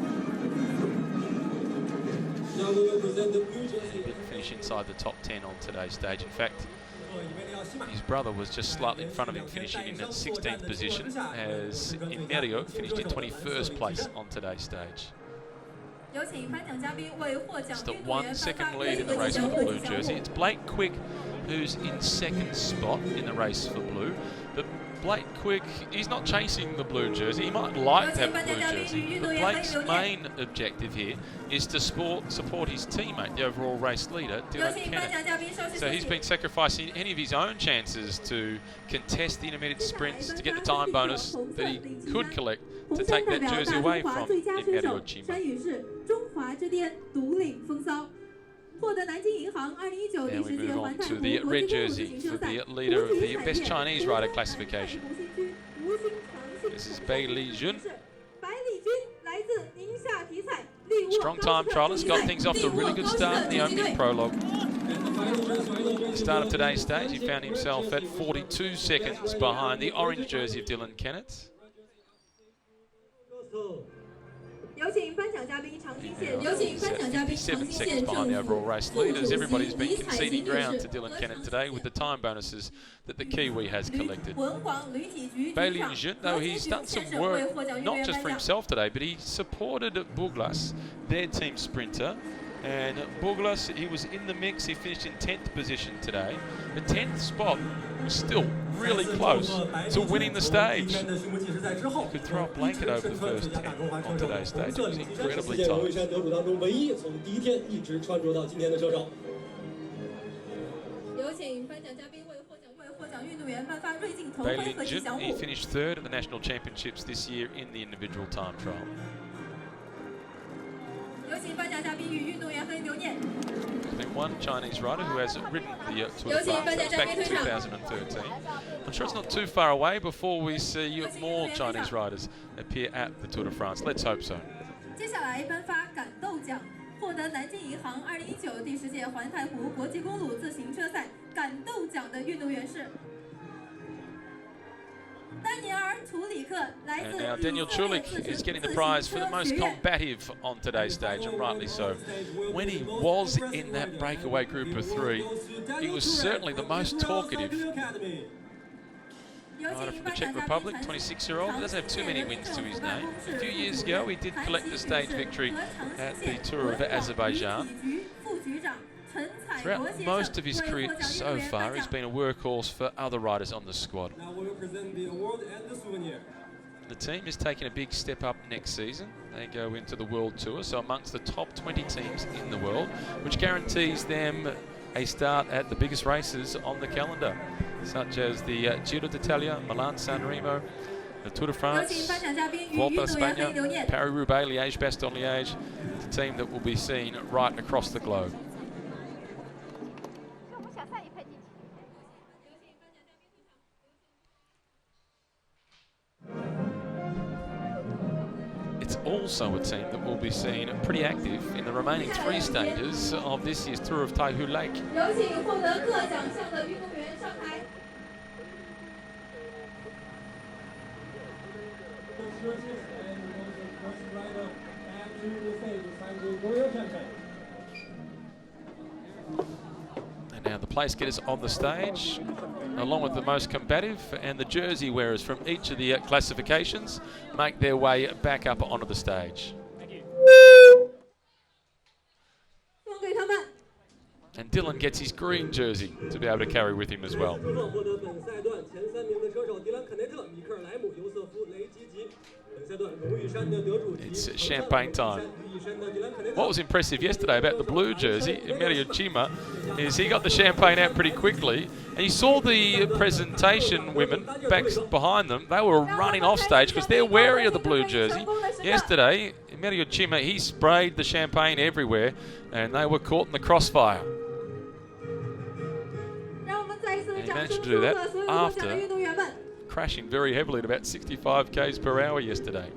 He didn't finish inside the top 10 on today's stage. In fact, his brother was just slightly in front of him, finishing in at 16th position, as Imperial finished in 21st place on today's stage. Just a 1 second lead in the race for the blue jersey. It's Blake Quick who's in 2nd spot in the race for blue. But Blake Quick, he's not chasing the blue jersey. He might like to have the blue jersey, but Blake's main objective here is to support his teammate, the overall race leader, Dylan Kennett. So he's been sacrificing any of his own chances to contest the intermediate sprints to get the time bonus that he could collect to take that jersey away from Imperial Chima. And we move on to the red jersey for the leader of the best Chinese rider classification. This is Bai Li Jun. Strong time trialist, got things off to a really good start in the opening prologue. At the start of today's stage, he found himself at 42 seconds behind the orange jersey of Dylan Kennett. 7 seconds behind the overall race leaders. Everybody's been conceding ground to Dylan Kennett today with the time bonuses that the Kiwi has collected. Bai Li Jun, though, he's done some work, not just for himself today, but he supported Buglas, their team sprinter. And Buglas, he was in the mix. He finished in 10th position today. The 10th spot was still really close to winning the stage. He could throw a blanket over the first 10 on today's stage. It was incredibly tight. Bai Li Jun, he finished 3rd at the national championships this year in the individual time trial. There's been one Chinese rider who has ridden the Tour de France. That was back in 2013. I'm sure it's not too far away before we see more Chinese riders appear at the Tour de France. Let's hope so. 获得南京银行2019第10届环太湖国际公路自行车赛感动奖的运动员是 And now Daniel Chulik is getting the prize for the most combative on today's stage, and rightly so. When he was in that breakaway group of 3, he was certainly the most talkative. Rider from the Czech Republic, 26-year-old, doesn't have too many wins to his name. A few years ago, he did collect a stage victory at the Tour of Azerbaijan. Throughout most of his career so far, he's been a workhorse for other riders on the squad. The team is taking a big step up next season. They go into the World Tour, so amongst the top 20 teams in the world, which guarantees them a start at the biggest races on the calendar, such as the Giro d'Italia, Milan-San Remo, the Tour de France, Volta a España, Paris-Roubaix, Liège-Bastogne-Liège. It's a team that will be seen right across the globe. It's also a team that will be seen pretty active in the remaining 3 stages of this year's Tour of Taihu Lake. And now the place getters on the stage, along with the most combative and the jersey wearers from each of the classifications, make their way back up onto the stage. And Dylan gets his green jersey to be able to carry with him as well. It's champagne time. What was impressive yesterday about the blue jersey, Emilio Cima, is he got the champagne out pretty quickly, and you saw the presentation women back behind them. They were running off stage because they're wary of the blue jersey. Yesterday, Emilio Cima, he sprayed the champagne everywhere, and they were caught in the crossfire. And he managed to do that after crashing very heavily at about 65 k's per hour yesterday.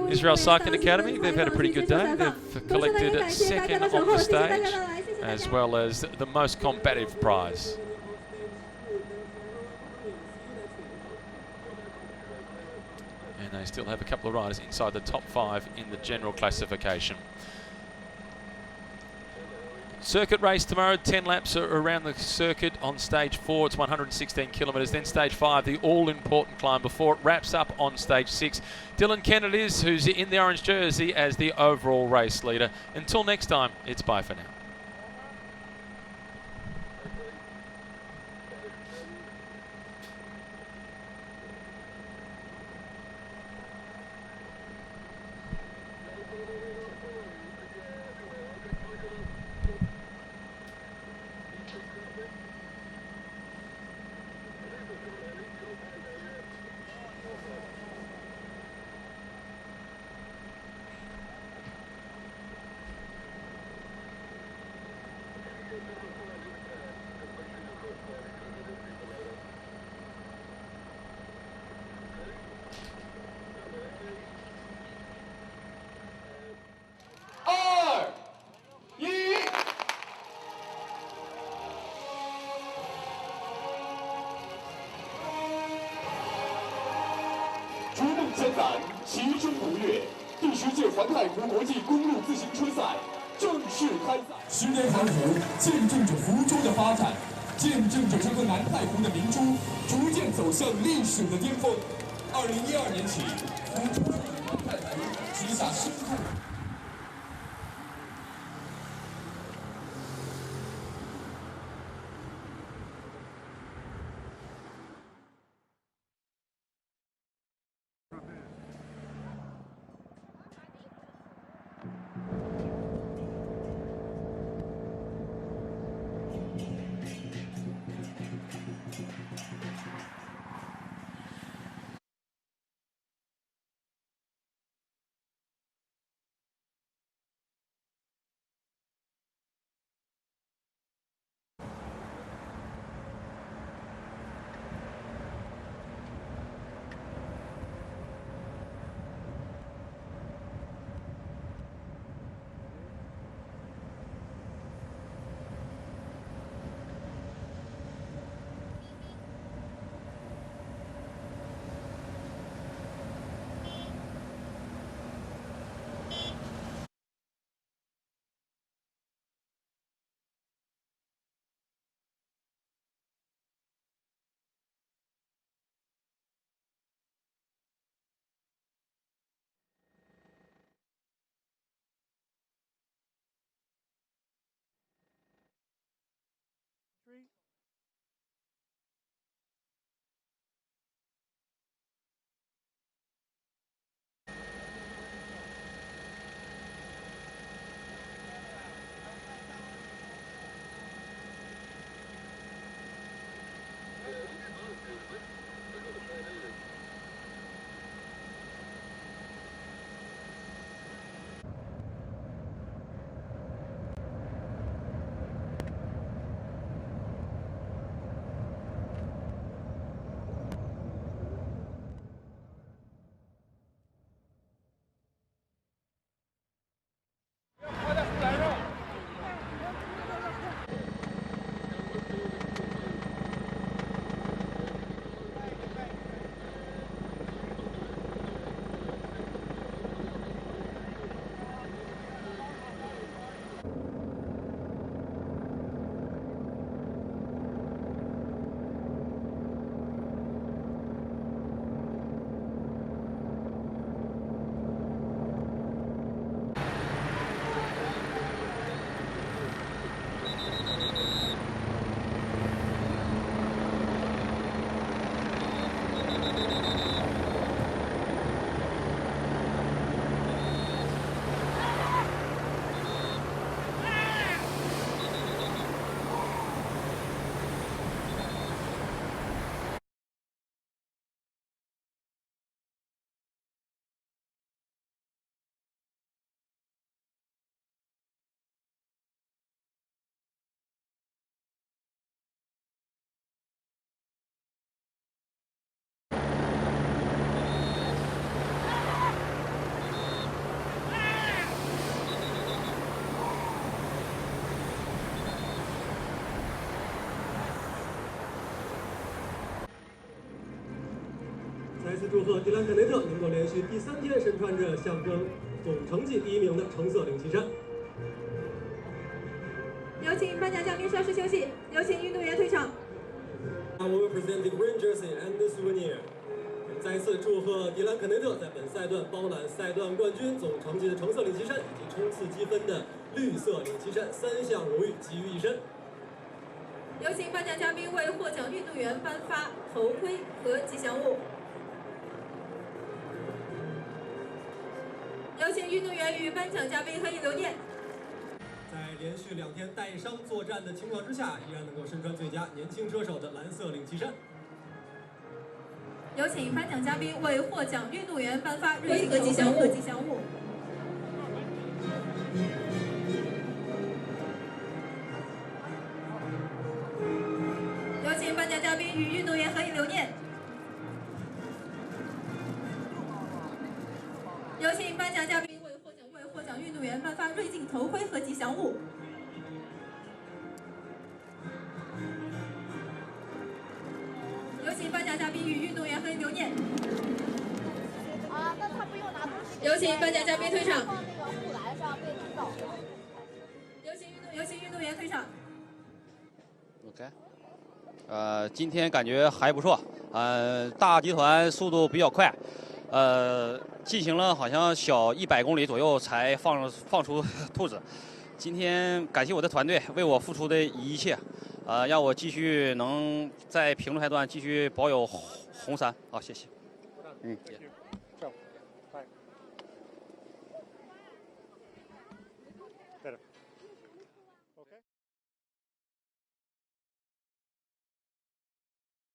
Israel Cycling Academy, they've had a pretty good day. They've collected second on the stage, as well as the most combative prize. And they still have a couple of riders inside the top 5 in the general classification. Circuit race tomorrow, 10 laps around the circuit. On stage 4, it's 116 kilometres. Then stage 5, the all-important climb before it wraps up on stage 6. Dylan Kennett is, who's in the orange jersey, as the overall race leader. Until next time, it's bye for now.艰难，其中不越。第10届环太湖国际公路自行车赛正式开赛。10年环湖，见证着福州的发展，见证着这个南太湖的明珠逐渐走向历史的巅峰。2012年起，福州环太湖旗下深厚。次祝贺迪兰肯内特能够连续第3天身穿着象征总成绩第1名的橙色领旗衫。有请颁奖嘉宾稍事休息，有请运动员退场。We will present the green jersey and the souvenir。再次祝贺迪兰肯内特在本赛段包揽赛段冠军、总成绩的橙色领旗衫以及冲刺积分的绿色领旗衫3项荣誉集于一身。有请颁奖嘉宾为获奖运动员颁发头盔和吉祥物。有请运动员与颁奖嘉宾合影留念。在连续2天带伤作战的情况之下，依然能够身穿最佳年轻车手的蓝色领旗衫。有请颁奖嘉宾为获奖运动员颁发瑞和吉祥物。有请颁奖嘉宾与运动员合影留念。有请颁奖嘉宾为获奖运动员颁发锐镜头盔和吉祥物。有请颁奖嘉宾与运动员合影留念。那他不用拿东西。有请颁奖嘉宾退场。放那个护栏上被领导。有请运动员退场。OK。今天感觉还不错。大集团速度比较快。进行了好像小100公里左右才放出兔子。今天感谢我的团队为我付出的一切。让我继续能在平路赛段继续保有红衫。好，谢谢。Better.